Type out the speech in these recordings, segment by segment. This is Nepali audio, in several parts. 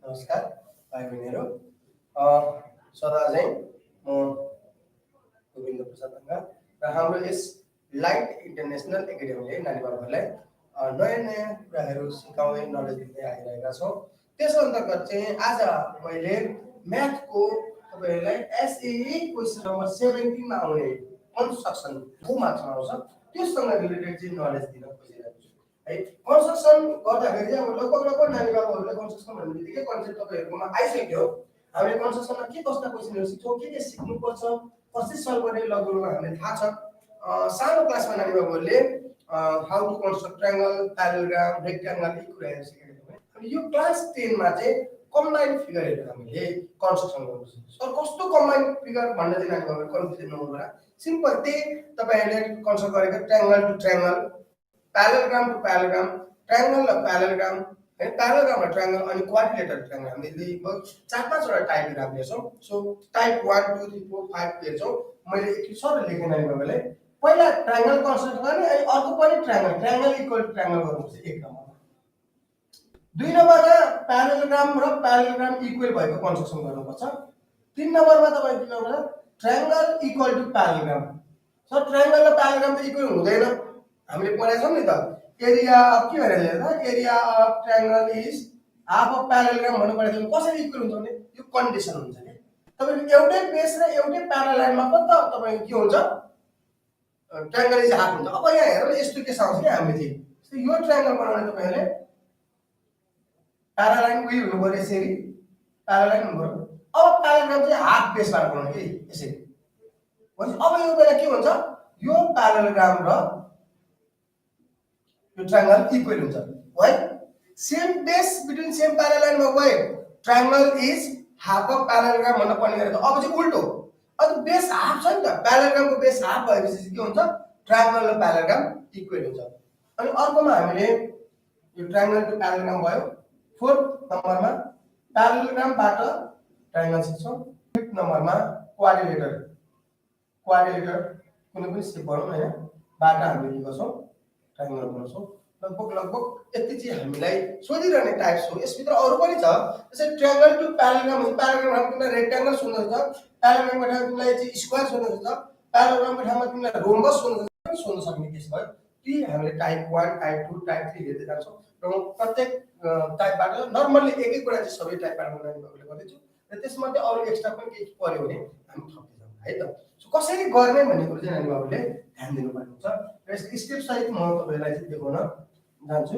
नमस्कार भाइ बहिनीहरू। सदा चाहिँ म गोविन्द प्रसाद ढङ्गा र हाम्रो यस लाइट इन्टरनेसनल एकाडेमीले नानी बाबुहरूलाई नयाँ नयाँ कुराहरू सिकाउँदै नलेज दिँदै आइरहेका छौँ। त्यस अन्तर्गत चाहिँ आज मैले म्याथको तपाईँहरूलाई एसई क्वेसन नम्बर 17 मा आउने कन्स्ट्रक्सन को मार्क्समा आउँछ त्योसँग रिलेटेड चाहिँ नलेज दिन खोजिरहेको छु है। कन्स्ट्रक्सन गर्दाखेरि चाहिँ अब लगभग नानी बाबुहरूले कन्स्ट्रक्सन भन्ने बित्तिकै कन्सेप्ट तपाईँहरूकोमा आइसक्यो। हामीले कन्स्ट्रक्सनमा के कस्ता क्वेसनहरू सिक्छौँ, के सिक्नुपर्छ, कसरी सल्भ गर्ने लगभग हामीलाई थाहा छ। सानो क्लासमा नानी बाबुहरूले how to construct triangle, parallelogram, rectangle यी कुराहरू सिकेको थियौँ। अनि यो क्लास 10 मा चाहिँ कम्बाइन्ड फिगरहरू हामीले कन्स्ट्रक्सन गर्नुपर्छ। सर कस्तो कम्बाइन्ड फिगर भन्ने चाहिँ नानी बाबुहरू कन्फ्युजन नहुनु। सिम्पल त्यही तपाईँहरूले कन्स्ट्रक्ट गरेको triangle to triangle, parallelogram to parallelogram, triangle र प्यारालेलोग्राम है, प्यारालेलोग्राम र ट्रायंगल अनि क्वाड्रिलेटरल ट्रायंगल हामीले लगभग 4-5 वटा टाइपहरू हामी हेर्छौँ। सो टाइप 1 2 3 4 5 हेर्छौँ। मैले एक सर लेखेँ नानी बाबुले पहिला ट्रायंगल कन्स्ट्रक्ट गर्ने अनि अर्को पनि ट्रायंगल इक्वल टु ट्रायंगल गर्नुपर्छ 1 नम्बरमा। 2 नम्बरमा प्यारालेलोग्राम र प्यारालेलोग्राम इक्वल भएको कन्स्ट्रक्सन गर्नुपर्छ। 3 नम्बरमा तपाईले के गर्नुहुन्छ triangle equal to parallelogram. Sir triangle र प्यारालेलोग्राम त इक्वल हुँदैन हामीले पढाएको छौँ नि त। एरिया अफ के भनेर हेर्दा area of triangle is half of parallelogram भन्नु परेको छ। कसरी इक्वल हुन्छ भने यो कन्डिसन हुन्छ नि तपाईको एउटै बेस र एउटै प्यारालाइनमा पनि त तपाईको के हुन्छ ट्रायंगल इज हाफ हुन्छ। अब यहाँ हेर्नु यस्तो के आउँछ नि हामीले चाहिँ यो ट्रायंगल बनाउने तपाईहरुले प्यारालाइन उही हुनु पर्यो यसरी प्यारालाइन हुनु पर्यो। अब प्यारालेलोग्राम चाहिँ हाफ बेसबाट बनाउने के यसरी भन्छ। अब यो बेला के हुन्छ यो प्यारालेलोग्राम र यो ट्रायंगल इक्वल हुन्छ। Why same base between same parallel line मा why triangle is half of parallelogram भन्न पर्ने गरेको। अब चाहिँ उल्टो अब बेस हाफ छ नि त प्यारालेलोग्रामको बेस हाफ भएपछि के हुन्छ ट्रायंगल र प्यारालेलोग्राम इक्वल हुन्छ। अनि अर्कोमा हामीले यो ट्रायंगल टु प्यारालेलोग्राम भयो। 4th नम्बरमा प्यारालेलोग्रामबाट ट्रायंगल सिक्छौँ। 5th नम्बरमा क्वाड्रिलेटर कुनै पनि स्टेप बनाउँ हैन बाट हामीले के गर्छौँ ट्रायंगल बनाउँछौँ। लगभग यति चाहिँ हामीलाई सोधिरहने टाइप्स हो। यसभित्र अरू पनि छ जस्तै ट्रायंगल टु प्यारालेलोग्राम प्यारालेलोग्रामको ठाउँमा रेक्ट्याङ्गल सोध्नु छ, प्यारालेलोग्रामको ठाउँमा तिमीलाई चाहिँ स्क्वायर सोध्नु छ, प्यारालेलोग्रामको ठाउँमा तिमीलाई रोम्बस सोध्न सक्ने केस भयो। ती हामीले टाइप 1 टाइप 2 टाइप 3 हेर्दै जान्छौँ र प्रत्येक टाइपबाट नर्मली एक एक कुरा चाहिँ सबै टाइपबाट बनाउने बाबुले गर्दैछु र त्यसमध्ये अरू एक्स्ट्रा पनि केही पर्यो भने हामी थप्दै जाउँ है त। सो कसरी गर्ने भन्ने कुरा चाहिँ नानी बाबुले ध्यान दिनुपर्ने हुन्छ र यसको स्टेप सहित म तपाईहरुलाई चाहिँ देखाउन जान्छु।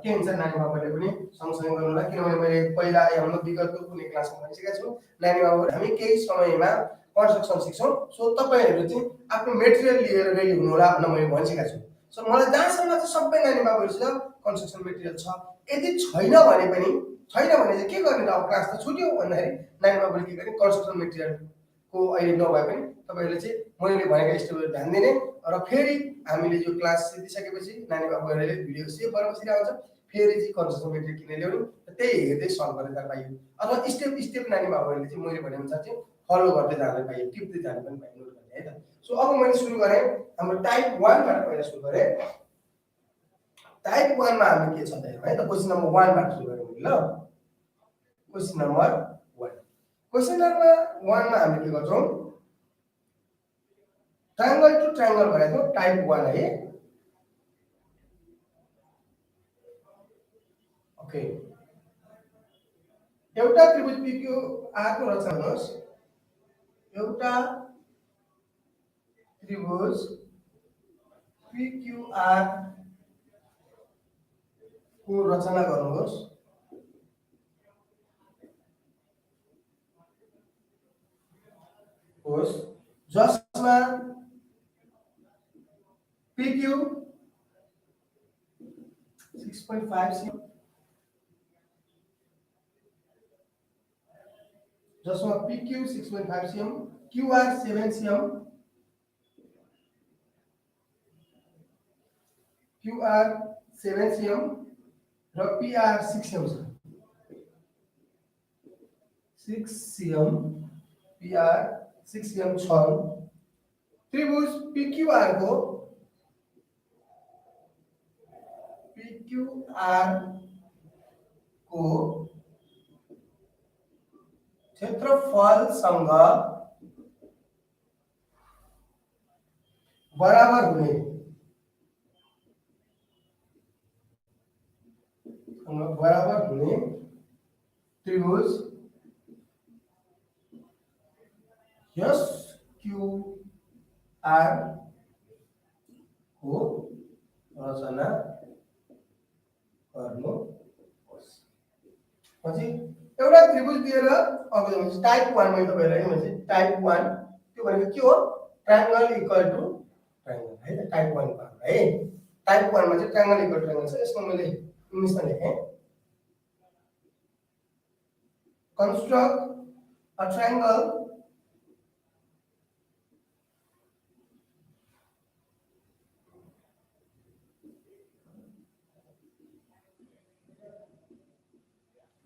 के हुन्छ नानी बाबुले पनि सँगसँगै गर्नु होला किनभने मैले पहिला हाम्रो विगतको कुनै क्लासमा भनिसकेको छु नानी बाबुहरू हामी केही समयमा कन्स्ट्रक्सन सिक्छौँ। सो तपाईहरु चाहिँ आफ्नो मेटेरियल लिएर रेडी हुनु होला भनेर मैले भनिसकेको छु। सो मलाई जहाँसम्म चाहिँ सबै नानी बाबुहरुसँग कन्स्ट्रक्सन मेटेरियल छ। यदि छैन भने चाहिँ के गर्ने त अब क्लास त छुट्यो भन्दाखेरि नानी बाबुले के गर्ने कन्स्ट्रक्सन मेटेरियल को अहिले नभए पनि तपाईहरुले चाहिँ मैले भनेको स्टेपहरु ध्यान दिने र फेरि हामीले यो क्लास सिकिसकेपछि नानी बाबुहरुले भिडियो सेभ गरेर बसिरहेको हुन्छ फेरि चाहिँ कन्स्ट्रक्सन मेटेरियल किनेर ल्याउनु त्यही हेर्दै सल्भ गरेर जान पाइयो अथवा स्टेप नानी बाबुहरुले चाहिँ मैले भने अनुसार चाहिँ फलो गर्दै जान पाइयो टिप्दै जान पनि पाइयो नोट गर्ने है त। सो अब मैले सुरु गरे हाम्रो टाइप 1 बाट पहिला सुरु गरे। टाइप 1 मा हामी के छ त है त क्वेशन नम्बर 1 बाट सुरु गरौँ ल। क्वेशन नम्बर 1 क्वेशन नम्बर 1 मा हामी के गर्छौं ट्रायंगल टु ट्रायंगल भनेको टाइप 1 है। ओके एउटा त्रिभुज PQR को रचना गर्नुहोस्। एउटा त्रिभुज PQR को रचना गर्नुहोस्। जसमा PQ 6.5 cm जसमा PQ 6.5 cm, QR 7 cm, QR 7 cm र PR 6 cm छ। 6 cm PR 6 cm छ। त्रिभुज PQR को क्षेत्रफलसँग बराबर हुने त्रिभुज SQR को रचना गर्नुहोस्। पछि एउटा त्रिभुज दिएर अगाडि हुन्छ टाइप 1 मा तपाईहरुलाई भन्छ टाइप 1 त्यो भनेको के हो ट्रायंगल इक्वल टु ट्रायंगल है टाइप 1 को है टाइप 1 मा चाहिँ ट्रायंगल इक्वल टु ट्रायंगल छ यसमा मैले इंग्लिशमा लेखे construct a triangle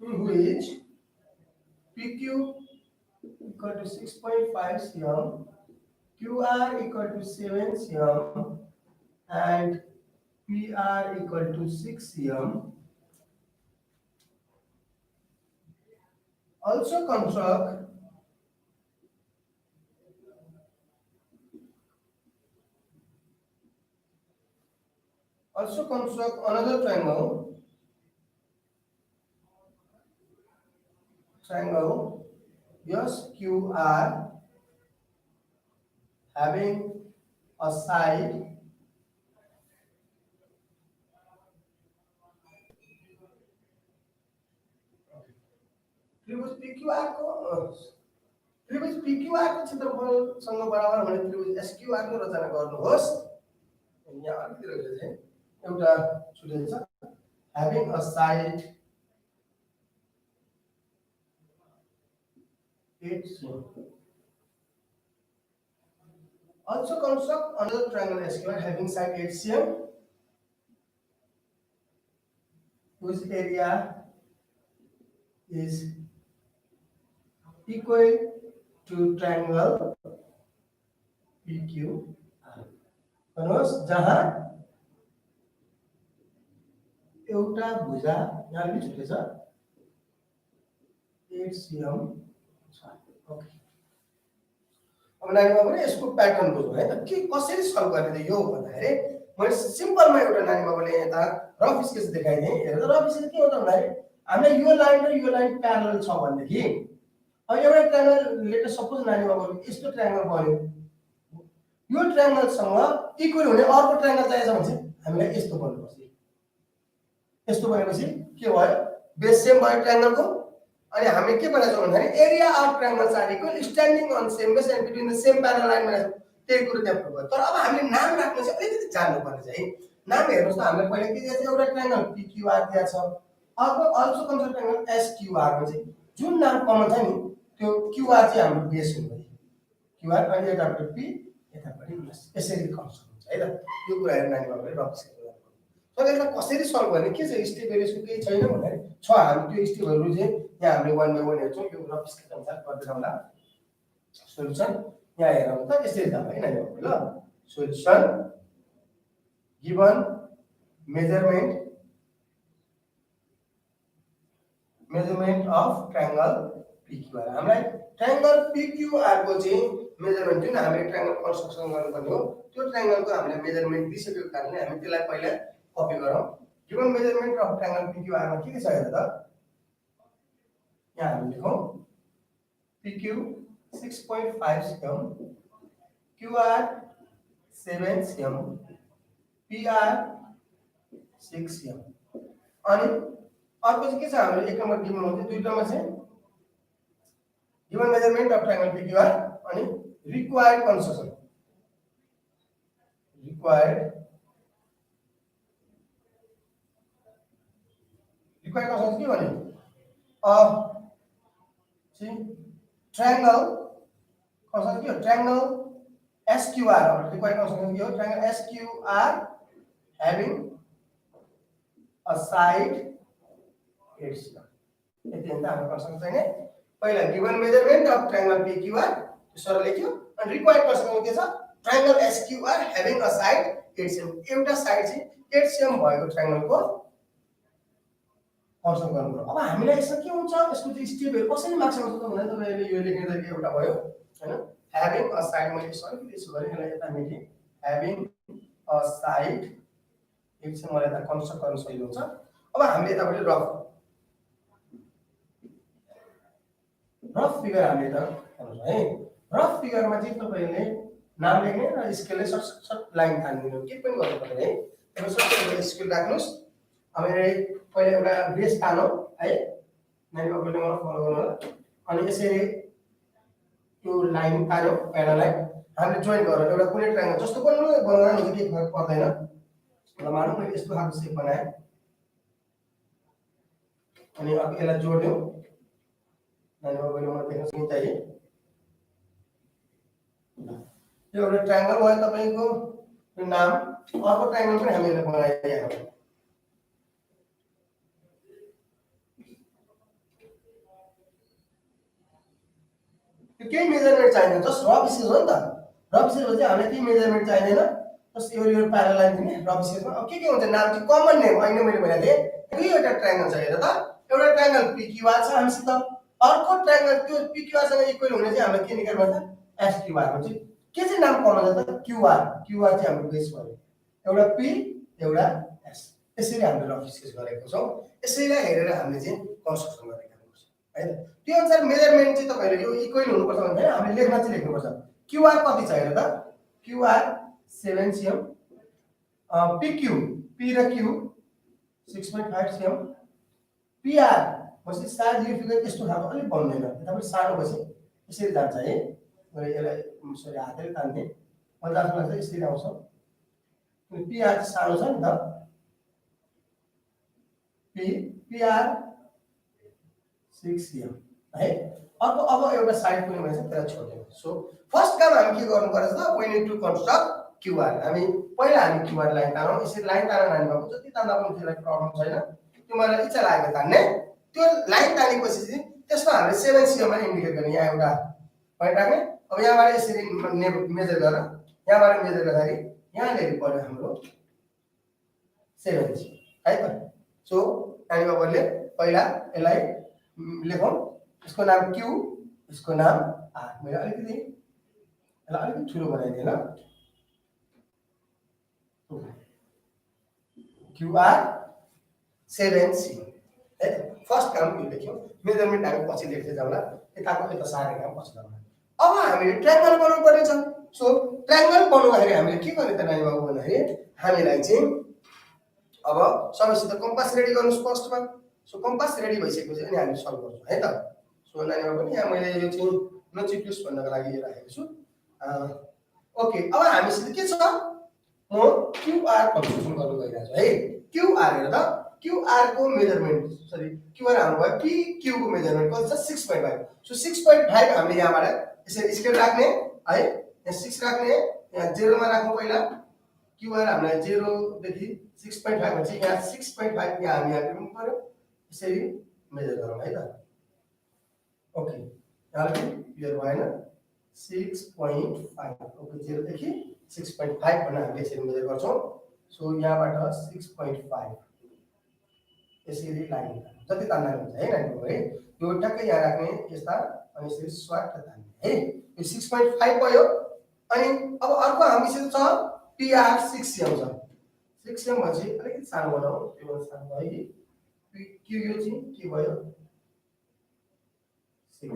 in which PQ equal to 6.5 cm, QR equal to 7 cm, and PR equal to 6 cm. Also construct another triangle SQR having a side त्रिभुज PQR को क्षेत्रफलसँग बराबर हुने त्रिभुज SQR को रचना गर्नुहोस्। यहाँ अलिकति रहेछ चाहिँ एउटा छुटेछ having a side 8 cm. Also construct another triangle SQR having side 8 cm whose area is equal to triangle PQR. भन्नुहोस् जहाँ एउटा भुजा यहाँ पनि छुटेछ 8 cm छ। ओके अब नानीमा पनि यसको प्याटर्न बुझ्नु है त के कसरी सल्भ गर्ने त यो भन्दाखेरि मैले सिम्पलमा एउटा नानीमा मैले यता रफ स्केच देखाइदिएँ हेर्दा रफ स्केच के हो त भन्दाखेरि हामीले यो लाइन र यो लाइन प्यारलल छ भनेदेखि अब एउटा ट्रायंगल लेटर सपोज नानीमा बोल्नु यस्तो ट्रायंगल बन्यो यो ट्रायंगलसँग इक्वल हुने अर्को ट्रायंगल चाहिन्छ भने हामीलाई यस्तो बन्नुपर्छ। यस्तो बनेपछि के भयो बेस सेम भयो ट्रायंगलको अनि हामीले के बनाउँछौँ भन्दाखेरि area of triangles are equal standing on same base and between the same parallel line बनाउँछौँ त्यही कुरो त्यहाँ प्रुभ भयो। तर अब हामीले नाम राख्नु चाहिँ अलिकति जान्नु पर्ने चाहिँ नाम हेर्नुस् त हामीले पहिला के दिएको छ एउटा ट्रायंगल PQR दिएको छ अब अल्सो कन्सेप्ट ट्रायंगल SQR को चाहिँ जुन नाम कमन छ नि त्यो QR चाहिँ हाम्रो बेस हुनु भयो QR अनि यतापट्टि P यतापट्टि S यसरी कन्सेप्ट हुन्छ है त यो कुराहरु नानीमा पनि रफ स्केच तर यसलाई कसरी सल्भ गर्ने के छ स्टेपहरु यसको केही छैन भन्दाखेरि छ हामी त्यो स्टेपहरु चाहिँ यहाँ हामीले 1 बाइ 1 हेर्छौँ यो रफ स्केच अनुसार गर्दै जाउँला सोलुसन यहाँ हेरौँ त यसरी त हैन नि ल solution given measurement of triangle PQR हामीलाई ट्रायंगल PQR को चाहिँ मेजरमेन्ट जुन हामीले ट्रायंगल कन्स्ट्रक्सन गर्नुपर्ने हो त्यो ट्रायंगलको हामीले मेजरमेन्ट दिइसकेको कारणले हामी त्यसलाई पहिला कपी गरौँ। Given measurement of triangle PQR मा के छ हेर्नु त यहाँ हामी लेखौँ PQ 6.5 cm QR 7 cm PR 6 cm अनि अर्को चाहिँ के छ हाम्रो एक नम्बर गिवन हुन्छ दुईटामा चाहिँ given measurement of triangle PQR अनि रिक्वायर्ड कन्स्ट्रक्सन रिक्वायर्ड कन्स्ट्रक्सन के भन्यो ट्रायंगल कन्स्ट्रक्सन के हो ट्रायंगल SQR रिक्वायर्ड कन्स्ट्रक्सन के हो triangle SQR having a side 8 cm यति हुन्छ हाम्रो कन्स्ट्रक्सन चाहिँ पहिला given measurement of triangle PQR त्यो सरल लेख्यो अनि रिक्वायर्ड कन्स्ट्रक्सन के छ triangle SQR having a side 8 cm एउटा साइड चाहिँ 8 cm भएको ट्रायंगलको कन्स्ट्रक्ट गर्नु पर्यो। अब हामीलाई यसमा के हुन्छ, यसको चाहिँ स्टेपहरू कसरी मार्क्स आउँछ त भन्दा तपाईँले यो लेख्ने एउटा भयो हैन। ह्याभिङ अ साइड, मैले सरी यसो गरेँ, यसलाई यता मेटेँ। ह्याभिङ अ साइड, एक चाहिँ मलाई यता कन्स्ट्रक्ट गर्न सजिलो हुन्छ। अब हामीले यताबाट रफ फिगर हामीले त गर्नु है। रफ फिगरमा चाहिँ तपाईँले नाम लेख्ने र स्केलले सट लाइन तानिदिनु, के पनि गर्नु पर्दैन है। तपाईँ सबैले स्केल राख्नुहोस्। अब पहिला एउटा बेस तानौ है, नानी बाबुले मलाई फलो गर्नु होला। अनि यसरी त्यो लाइन तान्यो, पहिला लाइन हामीले जोइन गरेर एउटा कुनै ट्रायंगल जस्तो बनाउन केही फरक पर्दैन। ल मानौँ मैले यस्तो खालको सेप बनाएँ अनि अब यसलाई जोड्यो। नानी बाबुले मलाई देख्न चाहिए यो एउटा ट्रायंगल भयो तपाईको नाम। अर्को ट्रायंगल पनि हामीले बनाइदिएको हो। केही मेजरमेन्ट चाहिदैन, जस्ट रफ स्केच हो नि त। रफ स्केच हो चाहिँ हामीलाई केही मेजरमेन्ट चाहिदैन, जस्ट यो प्यारल लाइन दिने रफ स्केचमा। अब के हुन्छ नाम चाहिँ कमन नेम अहिले मैले भनेको थिएँ। दुईवटा ट्रायंगल छ हेर त, एउटा ट्रायंगल PQR छ हामीसित, अर्को ट्रायंगल त्यो PQR सँग इक्वल हुने चाहिँ हामीले के निकाल्नु पर्छ, SQR हुन्छ। के चाहिँ नाम कमन छ त, QR। QR चाहिँ हाम्रो बेस भयो, एउटा P एउटा S। यसरी हामीले रफ स्केच गरेको छौँ। यसैलाई हेरेर हामीले चाहिँ कन्स्ट्रक्सन गरेको हुन्छ हैन। त्यो अनुसार मेजरमेन्ट चाहिँ तपाईहरुले यो इक्वल हुनुपर्छ भने हामीले लेख्न चाहिँ लेख्नुपर्छ। QR कति छ हेर त, QR 7 cm, PQ P र Q 6.5 cm, PR पछि साइज यो फिगर यस्तो खालको अलि बन्दैन, तपाईँ सानो पछि यसरी जान्छ है। मैले यसलाई सरी हातले तान्थे, मलाई जस्तो लाग्छ यसरी आउँछ। PR सानो छ नि त, PR 6 cm है। अर्को अब एउटा साइड पनि भन्छ त्यसलाई छोड्दिनु। सो फर्स्ट काम हामी के गर्नु पर्छ त, we need to construct QR। हामी पहिला हामी QR लाइन तानौँ। यसरी लाइन तान्न नानी बाबु जति तान्दा पनि त्यसलाई प्रब्लम छैन, त्यो मलाई इच्छा लागेको तान्ने। त्यो लाइन तानेपछि चाहिँ त्यसमा हामीले 7 cm मा इन्डिकेट गर्ने, यहाँ एउटा पोइन्ट राख्ने। अब यहाँबाट यसरी मेजर गरेर यहाँबाट मेजर गर्दाखेरि यहाँ लेख्नु पर्यो हाम्रो 7 cm है त। सो नानी बाबुले पहिला यसलाई लेखौँ, इसको नाम Q, इसको नाम R। मैले अलिकति यसलाई अलिकति ठुलो बनाइदिएँ ल। QR 7 cm है। फर्स्ट काम यो लेख्यौँ, मेजरमेन्ट हामी पछि लेख्दै जाउँला, यताको यता सार्ने काम पछि गर्नु। अब हामीले ट्रायंगल बनाउनु पर्ने छ। सो ट्रायंगल बनाउँदाखेरि हामीले के गर्ने त नानी बाबु भन्दाखेरि हामीलाई चाहिँ अब सबैसित कम्पास रेडी गर्नुस् फर्स्टमा। सो कम्पास रेडी भइसकेपछि अनि हामी सल्भ गर्छौँ है त। सो नानी बाबु पनि यहाँ मैले यो चाहिँ नचिप्लोस् भन्नको लागि यो राखेको छु। ओके, अब हामीसित के छ, म QR कन्स्ट्रक्सन गर्नु गइरहेको छु है। QR हेर त, QR को मेजरमेन्ट सरी QR हाम्रो भयो PQ को मेजरमेन्ट कति छ, 6.5। सो 6.5 हामीले यहाँबाट यसरी स्केल राख्ने है, यहाँ 6 राख्ने, यहाँ 0 मा राख्नु पहिला। QR हामीलाई 0 देखि 6.5 भन्छ, यहाँ 6.5 यहाँ हामी यहाँ राख्नु पर्यो। यसरी मेजर गरौँ है त। ओके, यहाँ क्लियर भएन, 6.5। ओके, 0 देखि 6.5 भनेर हामीले यसरी मेजर गर्छौँ। सो यहाँबाट 6.5 यसरी लाइन जति तान्दा हुन्छ है नानीहरु है। यो टक्कै यहाँ राख्ने यस्ता अनि यसरी स्वाट तान्ने है। यो 6.5 भयो। अनि अब अर्को हामीसित छ PR 6 cm छ। 6 cm पछि अलिकति सानो बनाऊ, यो सानो भयो कि PQ यो चाहिँ के भयो 6।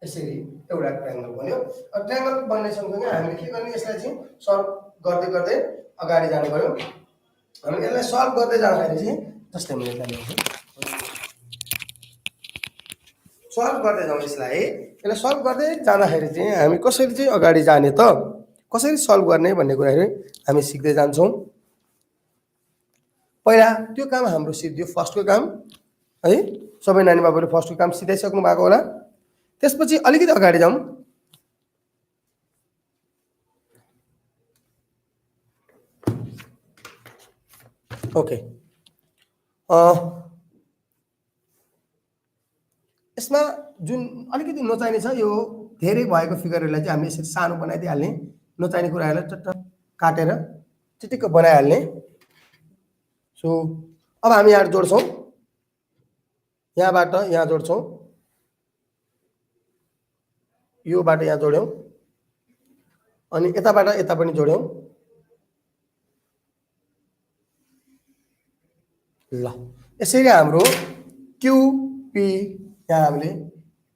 यसरी एउटा ट्रायंगल बन्यो। अब ट्रायंगल बन्ने सँगसँगै हामीले के गर्ने, यसलाई चाहिँ सल्भ गर्दै गर्दै अगाडि जानु पर्यो। हामी यसलाई सल्भ गर्दै जाँदाखेरि चाहिँ जस्तै मैले सल्भ गर्दै जाउँ यसलाई सल्भ गर्दै जाँदाखेरि चाहिँ हामी कसरी चाहिँ अगाडि जाने त, कसरी सल्भ गर्ने भन्ने कुराहरू हामी सिक्दै जान्छौँ। पहिला त्यो काम हाम्रो सिद्धियो, फर्स्टको काम है। सबै नानी बाबुले फर्स्टको काम सिधाइसक्नु भएको होला। त्यसपछि अलिकति अगाडि जाउँ। ओके, यसमा जुन अलिकति नचाहिने छ, यो धेरै भएको फिगरहरूलाई चाहिँ हामीले यसरी सानो बनाइदिइहाल्ने, नचाहिने कुराहरूलाई चट्ट काटेर चिटिक्क बनाइहाल्ने। सो अब हामी यहाँ जोड्छौँ। यहाँबाट यहाँ जोड्छौँ, योबाट यहाँ जोड्यौँ, अनि यताबाट यता पनि जोड्यौँ। ल यसरी हाम्रो क्युपी यहाँ हामीले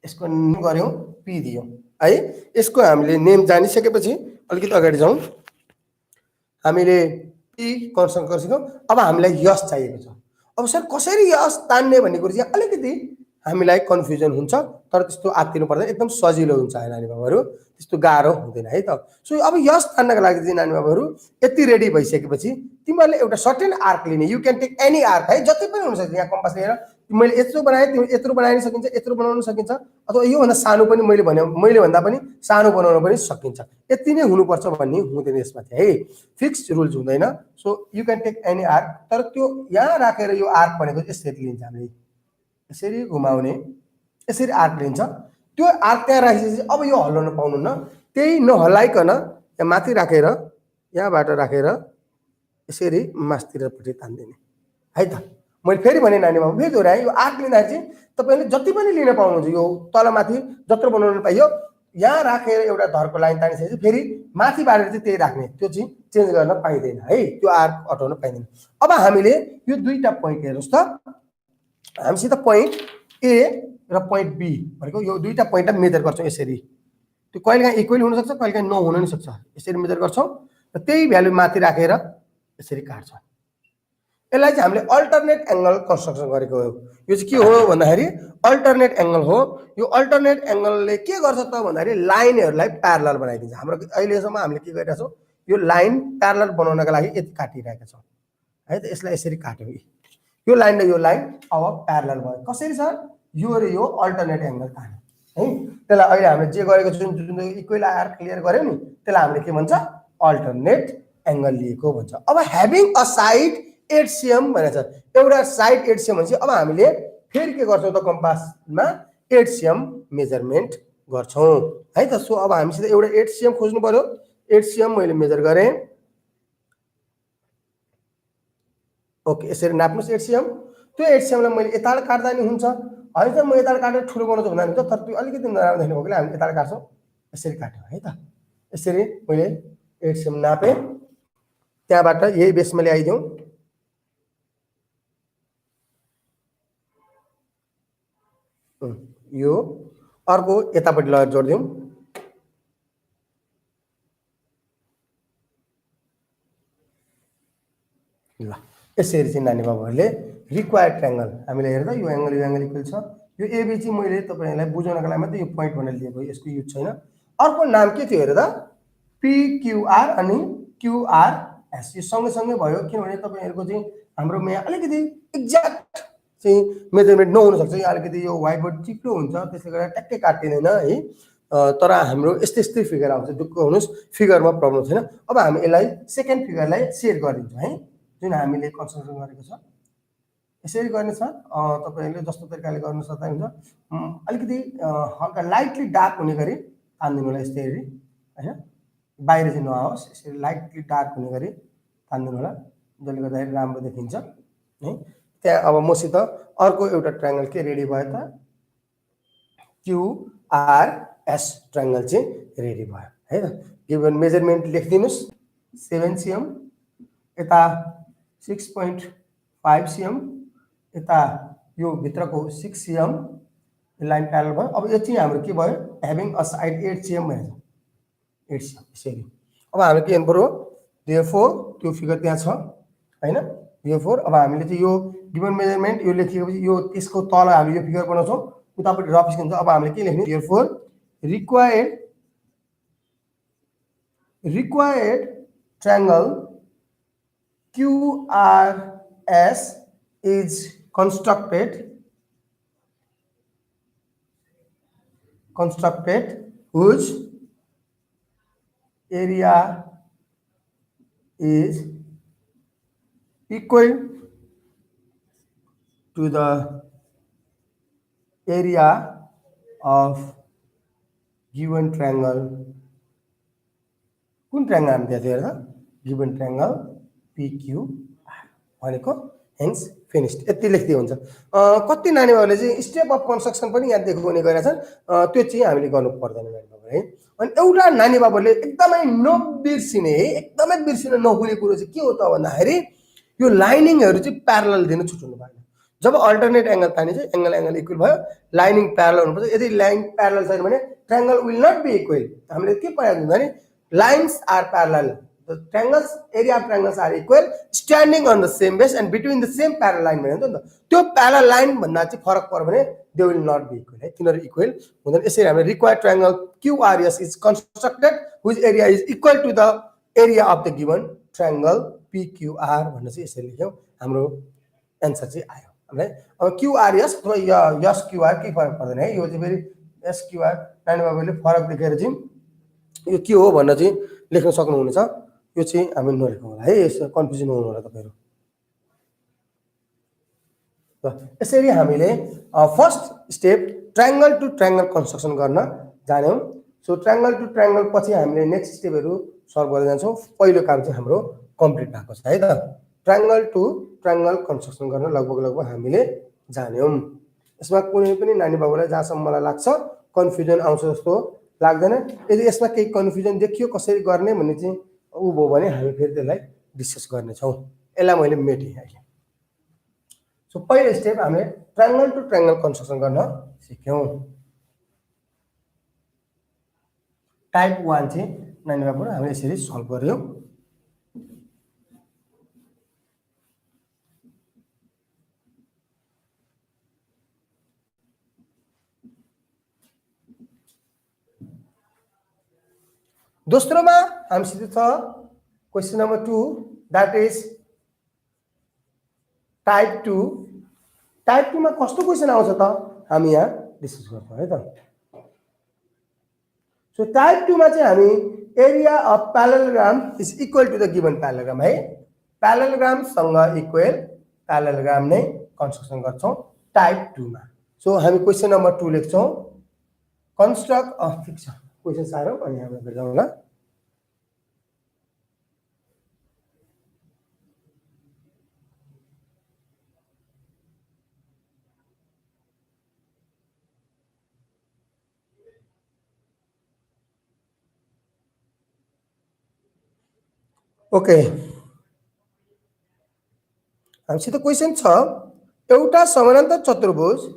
यसको नेम गर्यौँ, पी दियौँ है। यसको हामीले नेम जानिसकेपछि अलिकति अगाडि जाउँ। हामीले पी कन्स्ट्रक्ट गरिसक्यौँ। अब हामीलाई यस चाहिएको छ। अब सर कसरी यस तान्ने भन्ने कुरो चाहिँ अलिकति हामीलाई कन्फ्युजन हुन्छ, तर त्यस्तो आत्तिनु पर्दैन, एकदम सजिलो हुन्छ है नानी बाबुहरू, त्यस्तो गाह्रो हुँदैन है त। सो अब यस तान्नको लागि चाहिँ नानी बाबुहरू यति रेडी भइसकेपछि तिमीहरूले एउटा सर्टेन आर्क लिने, you can take any arc है, जति पनि हुनसक्छ। यहाँ कम्पास लिएर मैले यत्रो बनाएँ, तिमीले यत्रो बनाउन सकिन्छ, यत्रो बनाउन सकिन्छ, अथवा योभन्दा सानो पनि मैले भन्दा पनि सानो बनाउन पनि सकिन्छ। यति नै हुनुपर्छ भन्ने हुँदैन यसमा चाहिँ है, फिक्स रुल्स हुँदैन। So you can take any arc, तर त्यो यहाँ राखेर यो आर्क भनेको यसरी लिन्छ हामीले, यसरी घुमाउने, यसरी आर्क लिन्छ। त्यो आर्क त्यहाँ राखेपछि अब यो हल्लाउन पाउनुहुन्न, त्यही नहल्लाइकन यहाँ माथि राखेर, यहाँबाट राखेर यसरी मास्तिरपट्टि तान्दिने है त। मैले फेरि भने नानी बाबु, फेरि दोहोऱ्याएँ, यो आर्क लिँदाखेरि चाहिँ तपाईँले जति पनि लिन पाउनुहुन्छ, यो तलमाथि जत्रो बनाउनु पाइयो, यहाँ राखेर एउटा धरको लाइन तानिसकेपछि फेरि माथि बारेर चाहिँ त्यही राख्ने, त्यो चाहिँ चेन्ज गर्न पाइँदैन है, त्यो आर्क हटाउन पाइँदैन। अब हामीले यो दुईवटा पोइन्ट हेर्नुहोस् त, हामीसित पोइन्ट ए र पोइन्ट बी भनेको यो दुईवटा पोइन्टलाई मेजर गर्छौँ यसरी। त्यो कहिलेकाहीँ इक्वल हुनसक्छ, कहिलेकाहीँ नहुन नि सक्छ, यसरी मेजर गर्छौँ र त्यही भ्यालु माथि राखेर यसरी काट्छौँ। यसलाई चाहिँ हामीले अल्टरनेट एङ्गल कन्स्ट्रक्सन गरेको हो। यो चाहिँ के हो भन्दाखेरि अल्टरनेट एङ्गल हो। यो अल्टरनेट एङ्गलले के गर्छ त भन्दाखेरि लाइनहरूलाई प्यारलल बनाइदिन्छ। हाम्रो अहिलेसम्म हामीले के गरिरहेका छौँ, यो लाइन प्यारलल बनाउनका लागि यति काटिरहेका छौँ है त। यसलाई यसरी काट्यौँ, यो लाइन र यो लाइन अब प्यारलल भयो। कसरी सर? यो र यो अल्टरनेट एङ्गल तान्यो है। त्यसलाई अहिले हामीले जे गरेको जुन इक्वल आर्क क्लियर गऱ्यौँ नि, त्यसलाई हामीले के भन्छ? अल्टरनेट एङ्गल लिएको भन्छ। अब ह्याभिङ अ साइड 8 cm भनेको छ, एउटा साइड 8 cm भनेपछि अब हामीले फेरि के गर्छौँ त, कम्पासमा 8 cm मेजरमेन्ट गर्छौँ है त। सो अब हामीसित एउटा 8 cm खोज्नु पर्यो। 8 cm मैले मेजर गरेँ, ओके। यसरी नाप्नुहोस् 8 cm। त्यो 8 cm लाई मैले यताबाट काट्दा नि हुन्छ, होइन त म यताबाट काटेर ठुलो बनाउँछु भन्दा हुन्छ, तर त्यो अलिकति नराम्रो देख्नु भएकोले हामी यताबाट काट्छौँ, यसरी काट्यौँ है त। यसरी मैले 8 cm नापेँ, त्यहाँबाट यही बेसमा ल्याइदिउँ। यो अर्को यतापट्टि लगेर जोडिदिउँ। ल यसरी चाहिँ नानी बाबुहरूले रिक्वायर्ड ट्रायङ्गल हामीले हेर्दा यो एङ्गल इक्वल छ। यो एबी चाहिँ मैले तपाईँहरूलाई बुझाउनको लागि मात्रै यो पोइन्ट भनेर लिएको, यसको युज छैन। अर्को नाम के थियो हेर्दा? पिक्युआर अनि क्युआरएस। यो सँगसँगै भयो, किनभने तपाईँहरूको चाहिँ हाम्रोमा यहाँ अलिकति एक्ज्याक्ट चाहिँ मेजरमेन्ट नहुनसक्छ। यहाँ अलिकति यो व्हाइट बोर्ड चिप्लो हुन्छ, त्यसले गर्दा ट्याक्कै काटिँदैन है। तर हाम्रो यस्तै फिगर आउँछ, दुःख हुनुहोस् फिगरमा प्रब्लम छैन। अब हामी यसलाई सेकेन्ड फिगरलाई सेयर गरिदिन्छौँ है, जुन हामीले कन्स्ट्रक्सन गरेको छ। यसरी गर्ने छ, तपाईँहरूले जस्तो तरिकाले गर्न सक्दा हुन्छ। अलिकति हल्का लाइटली डार्क हुने गरी तानिदिनु होला यसरी होइन, बाहिर चाहिँ नआओस्, यसरी लाइटली डार्क हुने गरी तानिदिनु होला, जसले गर्दाखेरि राम्रो देखिन्छ है। त्यहाँ अब मसित अर्को एउटा ट्रायङ्गल के रेडी भयो त? क्युआरएस ट्रायङ्गल चाहिँ रेडी भयो है त। गिभन मेजरमेन्ट लेखिदिनुहोस्, 7 cm, यता 6.5 cm, यता यो भित्रको 6 cm, लाइन प्यारल भयो। अब यो चाहिँ हाम्रो के भयो? ह्याभिङ अ साइड 8 cm भनेको छ, 8 cm यसरी। अब हामीले के गर्नु पर्यो? देयरफोर त्यो फिगर त्यहाँ छ होइन, देयरफोर अब हामीले चाहिँ यो गिभन मेजरमेन्ट यो लेखिएपछि यो त्यसको तल हामीले यो फिगर बनाउँछौँ, उतापट्टि रफ स्केल हुन्छ। अब हामीले के लेख्ने? Therefore required triangle QRS is constructed whose area is equal to the area of given triangle. कुन ट्रायङ्गल हामी त्यहाँ हेर्दा? गिभन ट्रायङ्गल PQR भनेको हेन्स फिनिस्ड यति लेख्दै हुन्छ। कति नानीहरूले चाहिँ स्टेप अफ कन्स्ट्रक्सन पनि यहाँ देखाउने गरेका छन्, त्यो चाहिँ हामीले गर्नु पर्दैन नानी बाबु है। अनि एउटा नानी बाबुले एकदमै नबिर्सिने है, एकदमै बिर्सिन नहुने कुरो चाहिँ के हो त भन्दाखेरि यो लाइनिङहरू चाहिँ प्यारलल दिन छुट्नु भएन। जब अल्टरनेट एङ्गल तानिन्छ एङ्गल एङ्गल इक्वल भयो, लाइनिङ प्यारलल हुनुपर्छ। यदि लाइन प्यारलल छैन भने triangle will not be equal. हामीले के पढाएको हुन्छ भने lines are parallel, the triangles area of triangles are equal standing on the same base and between the same parallel line भन्छ नि त। त्यो प्यारलल लाइन भन्दा चाहिँ फरक पर्यो भने they will not be equal है, तिनीहरू इक्वल हुँदैन। यसरी हामीले required triangle QRS is constructed which area is equal to the area of the given triangle PQR भनेर चाहिँ यसरी लेख्यौँ, हाम्रो एन्सर चाहिँ आयो है। अब QRS अथवा SQR के फरक पर्दैन है, यो चाहिँ फेरि SQR नानी बाबुले फरक देखेर चाहिँ यो के हो भनेर चाहिँ लेख्न सक्नुहुनेछ। यो चाहिँ हामी नलेखौँ होला है, यसो कन्फ्युजन हुनु होला तपाईहरु। यसरी हामीले first step triangle to triangle construction गर्न जान्यौँ। सो ट्रायङ्गल टु ट्रायङ्गल पछि हामीले नेक्स्ट स्टेपहरु सल्भ गर्दै जान्छौँ। पहिलो काम चाहिँ हाम्रो कम्प्लिट भएको छ है त। ट्रायङ्गल टु ट्रायङ्गल कन्स्ट्रक्सन गर्न लगभग हामीले जान्यौँ। यसमा कुनै पनि नानी बाबुलाई जहाँसम्म मलाई लाग्छ कन्फ्युजन आउँछ जस्तो लाग्दैन। यदि यसमा केही कन्फ्युजन देखियो कसरी गर्ने भन्ने चाहिँ उ भयो भने हामी फेरि त्यसलाई डिस्कस गर्नेछौँ। यसलाई मैले मेटेँ अहिले। सो पहिलो स्टेप हामीले ट्रायङ्गल टु ट्रायङ्गल कन्स्ट्रक्सन गर्न सिक्यौँ। टाइप 1 चाहिँ नानी बाबु हामीले यसरी सल्भ गर्यौँ। दोस्रोमा हामीसित छ question number 2 that is type 2। Type 2 मा कस्तो क्वेशन आउँछ त हामी यहाँ डिस्कस गर्छौँ है त। सो टाइप 2 मा चाहिँ हामी area of parallelogram is equal to the given parallelogram है। प्यारेललोग्राम सँग इक्वल प्यारेललोग्राम नै कन्स्ट्रक्सन गर्छौँ टाइप 2 मा। सो हामी क्वेशन नम्बर 2 लेख्छौँ कन्स्ट्रक्ट अ फिक्सन। क्वेशन सारौँ अनि हामी हेर्दै जाउँ ल। ओके, हामीसित क्वेशन छ एउटा समानान्तर चतुर्भुज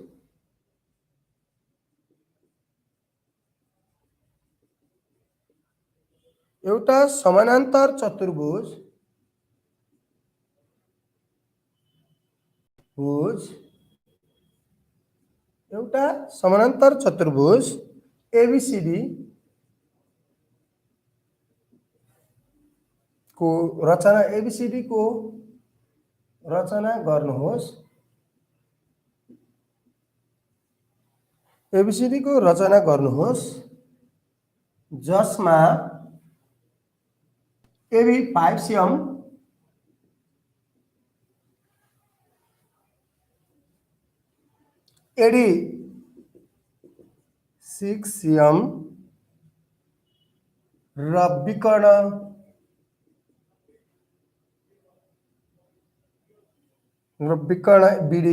ABCD को रचना ABCD को रचना गर्नुहोस्। ABCD को रचना गर्नुहोस् जसमा AB 5 cm AD 6 cm र विकर्ण BD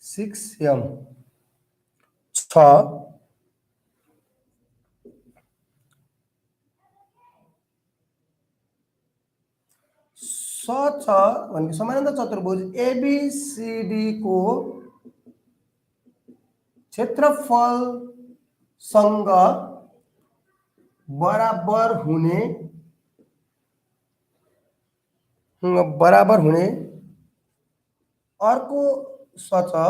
6 cm छ। समानान्तर चतुर्भुज ABCD को क्षेत्रफल सँग बराबर हुने अर्को सतह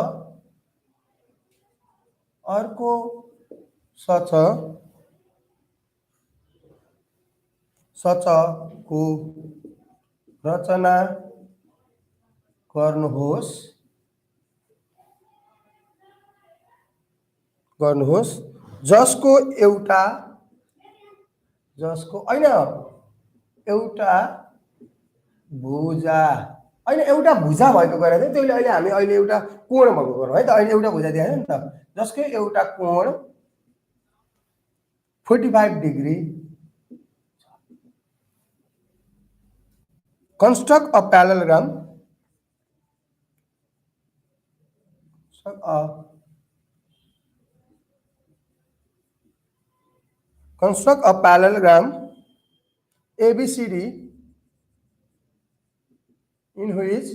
को रचना गर्नुहोस् जसको एउटा भुजा भएको गरेर चाहिँ त्यसले अहिले हामी अहिले एउटा कोण भएको गरौँ है त। अहिले एउटा भुजा दिएको नि त, जसको एउटा कोण 45 degree. construct a parallelogram construct a parallelogram ABCD in which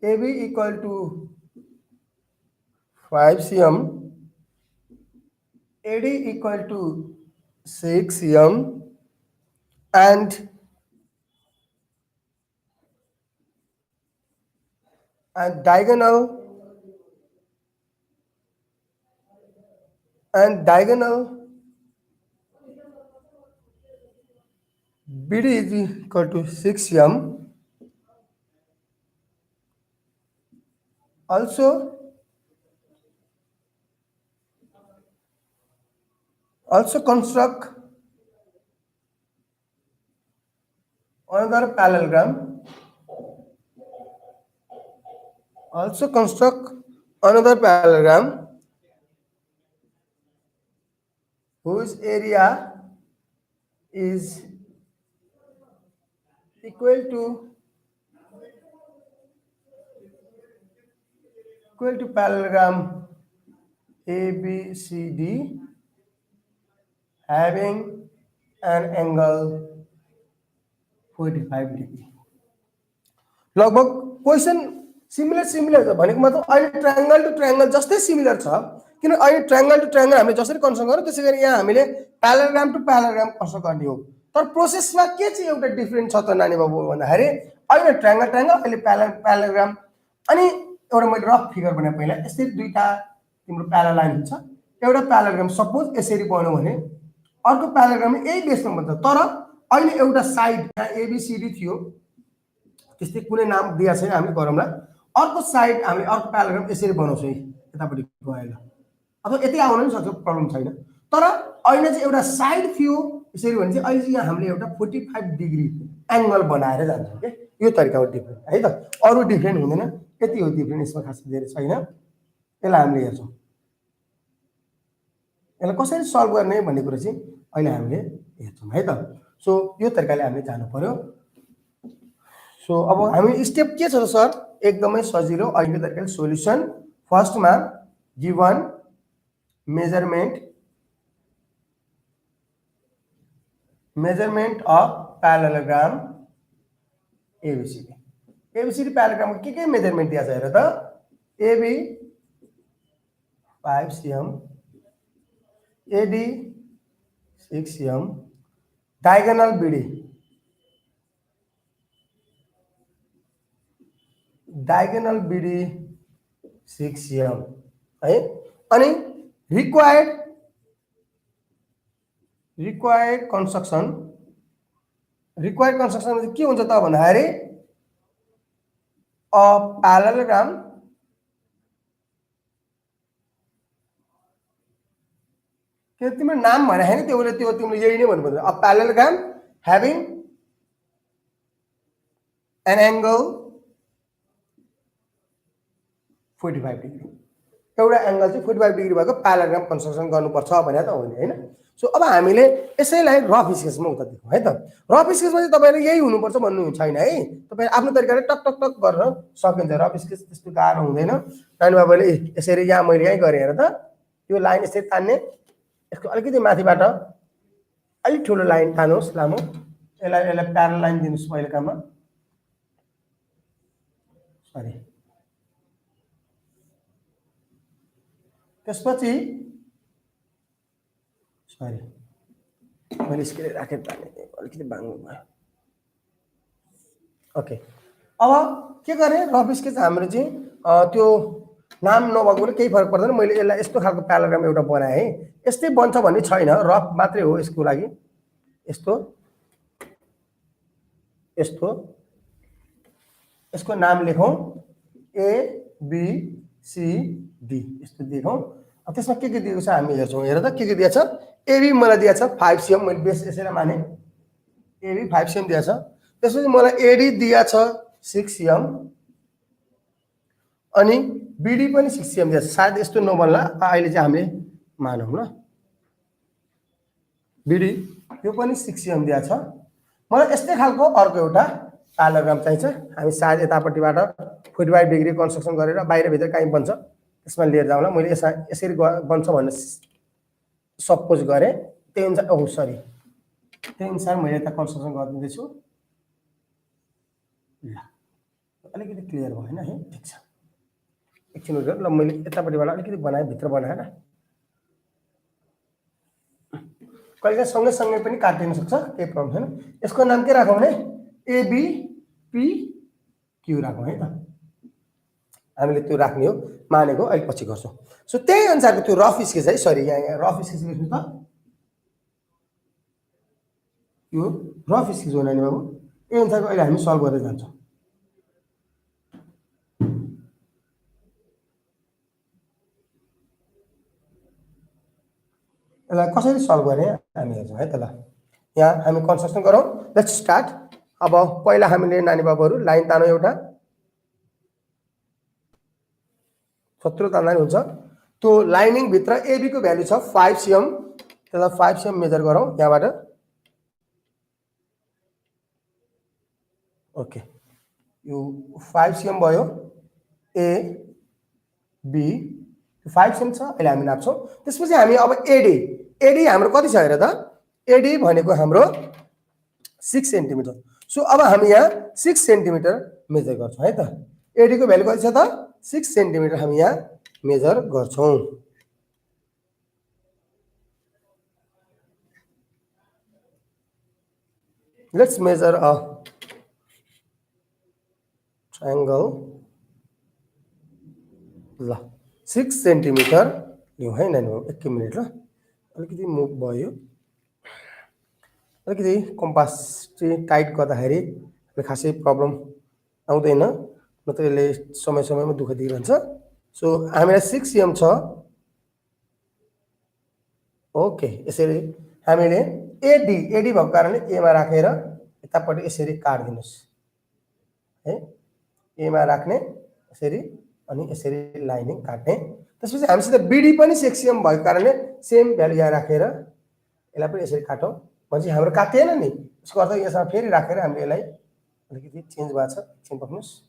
AB equal to 5 cm, AD equal to 6 cm, and diagonal BD is equal to 6 cm. Also construct another parallelogram. Whose area is equal to parallelogram ABCD having an angle 45 degree. लगभग क्वेशन सिमिलर छ भनेको मतलब अहिले ट्रायंगल टु ट्रायंगल जस्तै सिमिलर छ किन अहिले ट्रायंगल टु ट्रायंगल हामीले जसरी कन्स्ट्रक्ट गर्यो त्यसैगरी यहाँ हामीले प्यारालेलोग्राम टु प्यारालेलोग्राम कन्स्ट्रक्ट गर्ने हो तर प्रोसेसमा के चाहिँ एउटा डिफरेन्ट छ त नानी बाबु भन्दाखेरि अहिले ट्रायंगल अहिले प्यारालेलोग्राम अनि एउटा मैले रफ फिगर बनाए पहिला यसरी दुईटा तिम्रो प्यारल लाइन हुन्छ एउटा प्यारालेलोग्राम सपोज यसरी बन्यो भने अर्को प्यारालेलोग्राम यही बेसमा बन्छ तर अहिले एउटा साइड यहाँ एबीसीडी थियो त्यस्तै कुनै नाम दिया छैन हामी गरौँला अर्को साइड हामी अर्को प्यारालेलोग्राम यसरी बनाउँछौँ यतापट्टि गएर अथवा यति आउन पनि सक्छ प्रब्लम छैन तर अहिले चाहिँ एउटा साइड थियो यसरी भने चाहिँ अहिले यहाँ हामीले एउटा 45 डिग्री एंगल बनाएर जान्छौँ के यो तरिका हो डिफरेन्ट है त अरु डिफरेन्ट हुँदैन यति हो डिफरेन्ट यसमा खास धेरै छैन यसलाई हामीले हेर्छौँ यसलाई कसरी सल्भ गर्ने भन्ने कुरा चाहिँ अहिले हामीले हेर्छौँ है त सो यो तरिकाले हामीले जानु पर्यो सो अब हामी स्टेप के छ सर एकदमै सजिलो अहिले तरिकाले सोलुसन फर्स्टमा given measurement of parallelogram ABCD parallelogram के मेजरमेन्ट दिया छ हेर त AB 5 cm AD 6 cm diagonal BD 6 cm है अनि रिक्वायर्ड कन्स्ट्रक्सन के हुन्छ त भन्दाखेरि अ प्यारालेलोग्राम के तिम्रो नाम भने हैन त्यो तिमीले यही नै भन्नु पर्छ a parallelogram having an angle 45 degree एउटा एंगल चाहिँ 45 डिग्री भएको प्यारालेलोग्राम कन्स्ट्रक्सन गर्नुपर्छ भने त हो नि हैन सो अब हामीले यसैलाई रफ स्केचमा उता देखौँ है त रफ स्केचमा चाहिँ तपाईले यही हुनुपर्छ भन्नु छैन है तपाई आफ्नो तरिकाले टक टक टक गर्न सकिन्छ रफ स्केच त्यस्तो गाह्रो हुँदैन नानी बाबुले यसरी यहाँ मैले यही गरे हेर त यो लाइन यसरी तान्ने यसको अलिकति माथिबाट अलि ठुलो लाइन तान्नुस् लामो यसलाई प्यारल लाइन दिनुस् पहिले काममा सरी त्यसपछि सरी मैले स्केल राखे ताने अलिकति बाङ्गो भयो ओके अब के गरे रफ स्केच हाम्रो चाहिँ त्यो नाम नभएकोले केही फरक पर्दैन मैले यसलाई यस्तो खालको प्यारालेलोग्राम एउटा बनाए है यस्तै बन्छ भन्ने छैन रफ मात्रै हो यसको लागि यस्तो यसको नाम लेखौं ए बी सी डी यस्तो लेखौं अब त्यसमा के दिएको छ हामी हेर्छौं हेर त के दिएको छ एबी मलाई दिएको छ 5 cm मैले बेस यसरी माने एबी 5 cm दिएको छ त्यसपछि मलाई एडी दिएको छ 6 cm अनि बीडी पनि 6 cm दिएको छ सायद यस्तो नबन्ला अहिले चाहिँ हामीले मानौं ल बीडी यो पनि 6 cm दिएको छ मलाई यस्तै खालको अर्को एउटा प्यारालेलोग्राम चाहिन्छ। हामी सायद यतापट्टिबाट 45 डिग्री कन्स्ट्रक्सन गरेर बाहिर भित्र कहीँ बन्छ त्यसमा लिएर जाउँला। मैले यसरी बन्छ भन्ने सपोज गरेँ, त्यही अनुसार सरी त्यही अनुसार मैले यता कन्स्ट्रक्सन गरिदिँदैछु। ल अलिकति क्लियर भएन है, ठिक छ, एकछिन ल मैले यतापट्टिबाट अलिकति बनाएँ, भित्र बनाएर कहिले सँगै पनि काटिन सक्छ, केही प्रब्लम छैन। यसको नाम के राखौँ भने ABPQ राखौँ है त, हामीले त्यो राख्ने हो मानेको, अहिले पछि गर्छौँ। सो त्यही अनुसारको त्यो रफ स्केच है, सरी यहाँ रफ स्केच लेख्नु त, यो रफ स्केच हो नानी बाबु, यही अनुसारको अहिले हामी सल्भ गर्दै जान्छौँ। यसलाई कसरी सल्भ गर्ने हामी हेर्छौँ है त। ल यहाँ हामी कन्स्ट्रक्सन गरौँ, लेट्स स्टार्ट। अब पहिला हामीले नानी बाबुहरू लाइन तानौँ, एउटा सत्रो तान्दा हुन्छ। त्यो लाइनिङ भित्र AB को भ्यालु छ 5 cm, त्यसलाई 5 cm मेजर गरौँ यहाँबाट। ओके, यो 5 cm भयो, AB 5 cm छ, अहिले हामी नाप्छौँ। त्यसपछि हामी अब AD हाम्रो कति छ हेर त, AD भनेको हाम्रो 6 सेन्टिमिटर। सो अब हामी यहाँ 6 सेन्टिमिटर मेजर गर्छौँ है त। AD को भ्यालु कति छ त, 6 सेन्टिमिटर हामी यहाँ मेजर गर्छौँ। Let's measure a triangle. ल 6 सेन्टिमिटर लिउँ है नानी, एक मिनट ल, अलिकति मुभ भयो, अलिकति कम्पास चाहिँ टाइट गर्दाखेरि खासै प्रब्लम आउँदैन, नत्र यसले समय समयमा दुःख दिइरहन्छ। सो हामीलाई 6 cm छ। ओके, यसरी हामीले AD भएको कारणले एमा राखेर यतापट्टि यसरी काट्दिनुहोस् है, एमा राख्ने यसरी, अनि यसरी लाइनिङ काट्ने। त्यसपछि हामीसित BD पनि 6 cm भएको कारणले सेम भ्यालु यहाँ राखेर यसलाई पनि यसरी काटौँ। भनेपछि हाम्रो काटिएन नि, यसको अर्थ यसमा फेरि राखेर हामीले यसलाई अलिकति चेन्ज भएको छ, एकछिन बस्नुहोस्,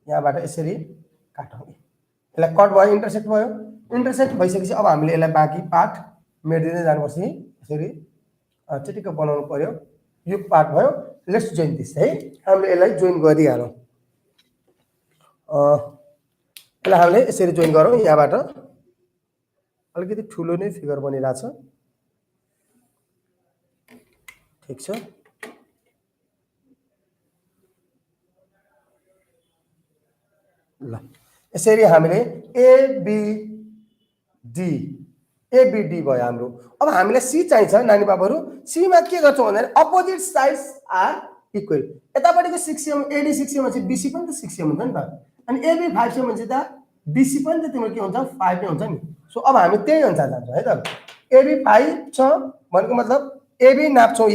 यहाँबाट यसरी काटौँ। यसलाई कट भयो, इन्टरसेक्ट भयो। इन्टरसेक्ट भइसकेपछि अब हामीले यसलाई बाँकी पार्ट मेटिदिँदै जानुपर्छ। यसरी चिटिक्क बनाउनु पर्यो। यो पार्ट भयो, लेट्स जोइन दिस है, हामीले यसलाई जोइन गरिहालौँ। यसलाई हामीले यसरी जोइन गरौँ। यहाँबाट अलिकति ठुलो नै फिगर बनिरहेछ, ठिक छ। ल यसरी हामीले ABD भयो हाम्रो। अब हामीलाई C चाहिन्छ नानी बाबुहरू। C मा के गर्छौँ भन्दा अपोजिट साइड्स आर इक्वल। यतापट्टिको 6 cm AD 6 cm चाहिँ BC पनि त 6 cm हुन्छ नि त, अनि AB 5 cm चाहिँ त BC पनि त तिम्रो के हुन्छ 5 नै हुन्छ नि। सो अब हामी त्यही अनुसार जान्छौँ है त। AB 5 छ भनेको मतलब AB नाप्छौँ,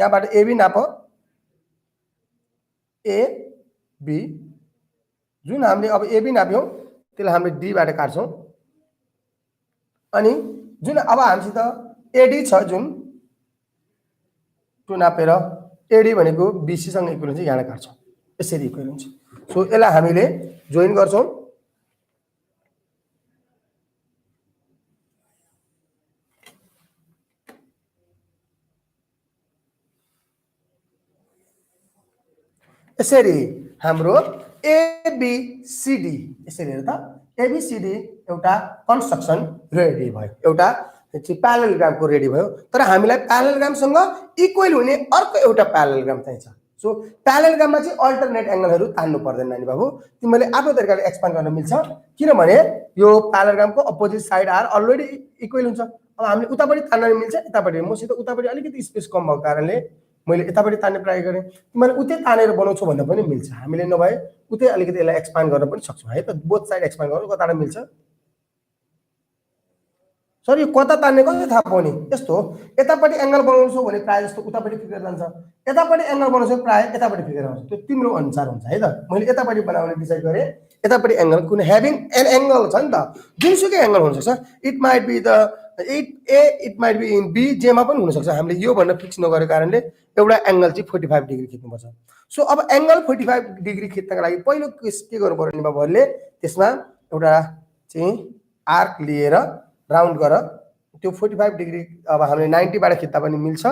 यहाँबाट AB नाप, AB जुन हामीले अब AB नाप्यौँ त्यसलाई हामीले D बाट काट्छौँ। अनि जुन अब हामीसित AD छ जुन त्यो नापेर AD भनेको BC सँग इक्वल हुन्छ, यहाँ काट्छौँ, यसरी इक्वल हुन्छ। सो यसलाई हामीले जोइन गर्छौँ। यसरी हाम्रो ABCD यसरी हेर त, ABCD एउटा कन्स्ट्रक्सन रेडी भयो, एउटा प्यारालेलोग्रामको रेडी भयो। तर हामीलाई प्यारालेलोग्रामसँग इक्वल हुने अर्को एउटा प्यारालेलोग्राम चाहिन्छ। सो प्यारालेलोग्राममा चाहिँ अल्टरनेट एंगलहरू तान्नु पर्दैन नानी बाबु, तिमीले आफ्नो तरिकाले एक्सपान्ड गर्न मिल्छ, किनभने यो प्यारालेलोग्रामको opposite side are already equal हुन्छ। अब हामीले उतापट्टि तान्न मिल्छ, यतापट्टि, मसित उतापट्टि अलिकति स्पेस कम भएको कारणले मैले यतापट्टि तान्ने ट्राई गरेँ। तिमीले उतै तानेर बनाउँछौ भन्दा पनि मिल्छ, हामीले नभए उतै अलिकति यसलाई एक्सपान्ड गर्न पनि सक्छौँ है त। बोथ साइड एक्सपान्ड गर्नु कताबाट मिल्छ। सर यो कता तान्ने कसले थाहा पाउने, यस्तो हो। यतापट्टि एंगल बनाउँछौ भने प्राय जस्तो उतापट्टि फिगर जान्छ, यतापट्टि एंगल बनाउँछौ प्राय यतापट्टि फिगर आउँछ, त्यो तिम्रो अनुसार हुन्छ है त। मैले यतापट्टि बनाउने डिसाइड गरेँ, यतापट्टि एंगल कुन ह्याभिङ एन एंगल छ नि त, जुनसुकै एंगल हुन सक्छ। It might be the it might be in B जेमा पनि हुनसक्छ। हामीले यो भनेर फिक्स नगरेको कारणले एउटा एङ्गल चाहिँ 45 डिग्री खिच्नुपर्छ। सो अब एङ्गल 45 डिग्री खिच्नका लागि पहिलो के गर्नु पर्यो निमाहरूले, त्यसमा एउटा चाहिँ आर्क लिएर राउन्ड गर। त्यो 45 डिग्री अब हामीले 90 बाट खिच्दा पनि मिल्छ।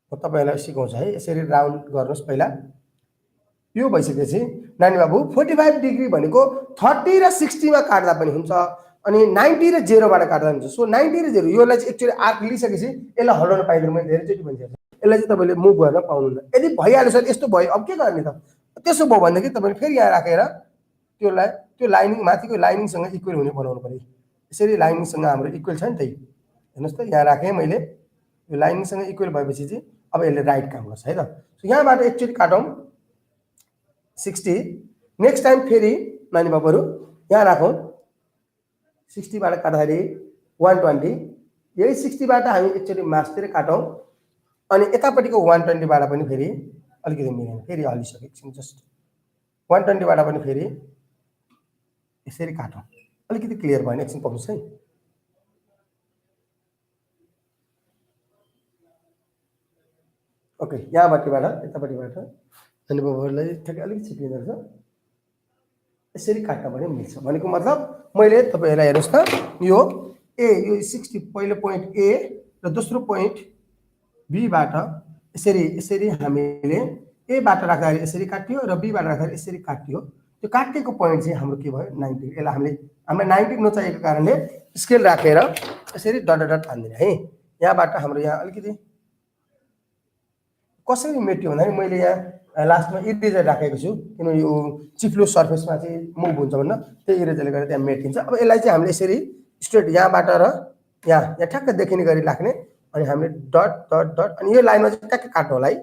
म तपाईहरुलाई सिकाउँछु है, यसरी राउन्ड गर्नुस्। पहिला यो भइसकेपछि नानी बाबु 45 डिग्री भनेको 30 र 60 मा काट्दा पनि हुन्छ, अनि 90 र 0 बाट काट्दा पनि हुन्छ। सो 90 र 0 योलाई चाहिँ एक्चुअली आर्क लिइसकेपछि यसलाई हटाउन पाइँदैन। मैले धेरैचोटि भनिसकेको छु, यसलाई चाहिँ तपाईले मुभ गर्न पाउनुहुन्न। यदि भइहाल्यो सर यस्तो भयो अब के गर्ने त? त्यसो भयो भनेदेखि तपाईले फेरि यहाँ राखेर त्यो लाइनिङ माथिको लाइनिङसँग इक्वल हुने बनाउनु पर्यो। यसरी लाइनिङसँग हाम्रो इक्वल छ नि त। हेर्नुस् त यहाँ राखेँ मैले, यो लाइनिङसँग इक्वल भएपछि चाहिँ अब यसले राइट काम गर्छ है त। सो यहाँबाट एक्चुअली काटौँ 60। नेक्स्ट टाइम फेरि नानी बाबुहरू यहाँ राखौँ 60 बाट काट्दाखेरि 120। यही 60 बाट हामी एक्चुअली मास्तिर काटौँ, अनि यतापट्टिको 120 बाट पनि फेरि अलिकति मिलेन, फेरि हल्लिसक्यो एकछिन। जस्ट 120 बाट पनि फेरि यसरी काटौँ। अलिकति क्लियर भएन, एकछिन पर्नुहोस् है। ओके, यहाँबाटबाट यतापट्टिबाट नानी बाबुहरूलाई ठ्याक्कै अलिकति छिप्लिँदो रहेछ। यसरी काट्न पनि मिल्छ। भनेको मतलब मैले तपाईहरुलाई हेर्नुस् त, यो यो 60 पहिलो पोइन्ट ए र दोस्रो पोइन्ट बी बाट यसरी हामीले ए बाट राख्दाखेरि यसरी काटियो र बी बाट राख्दाखेरि यसरी काटियो। त्यो काटेको पोइन्ट चाहिँ हाम्रो के भयो 90। यसलाई हामीलाई 90 नचाहिएको कारणले स्केल राखेर यसरी डट डट हान्दिने है। यहाँबाट हाम्रो यहाँ अलिकति कसरी मेट्यो भन्दाखेरि मैले यहाँ लास्टमा इरेजर राखेको छु, किनभने यो चिप्लो सर्फेसमा चाहिँ मुभ हुन्छ भन्न, त्यही इरेजरले गर्दा त्यहाँ मेटिन्छ। अब यसलाई चाहिँ हामीले यसरी स्ट्रेट यहाँबाट र यहाँ ठ्याक्क देखिने गरी राख्ने, अनि हामीले डट डट डट, अनि यो लाइनमा चाहिँ ट्याक्क काट्नु होला है।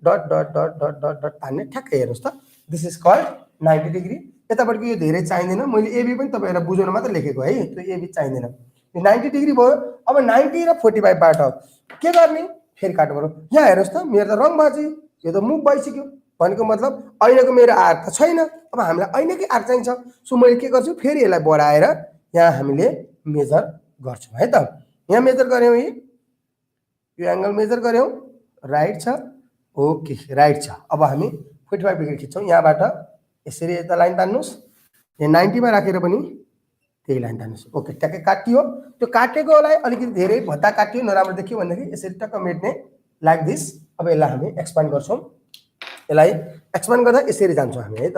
Dot dot dot dot dot dot हान्ने, ठ्याक्कै हेर्नुहोस् त। This is called 90 degree. यतापट्टिको यो धेरै चाहिँदैन, मैले एबी पनि तपाईँहरूलाई बुझाउन मात्र लेखेको है, त्यो एबी चाहिँदैन। यो 90 डिग्री भयो। अब 90 र 45 बाट के गर्ने, फेरि काट्नु पर्यो। यहाँ हेर्नुहोस् त, मेरो त रङ बाजी, यो त मुभ भइसक्यो। भनेको मतलब ऐनाको मेरो आर्क त छैन। अब हामीलाई ऐनाकै आर्क चाहिन्छ। सो मैले के गर्छु, फेरि यसलाई बढाएर यहाँ हामीले मेजर गर्छौँ है त। यहाँ मेजर गऱ्यौँ, यो एङ्गल मेजर गऱ्यौँ, राइट छ। ओके, राइट छ। अब हामी 45 डिग्री खिच्छौँ। यहाँबाट यसरी यता लाइन तान्नुहोस्, यहाँ 90 मा राखेर पनि त्यही लाइन तान्नुहोस्। ओके, ट्याक्कै काटियो। त्यो काटेकोलाई अलिकति धेरै भत्ता काटियो, नराम्रो देखियो भनेदेखि यसरी टक्क मेट्ने, लाइक दिस। अब यसलाई हामी एक्सपान्ड गर्छौँ। यसलाई एक्सपान्ड गर्दा यसरी जान्छौँ हामी है त।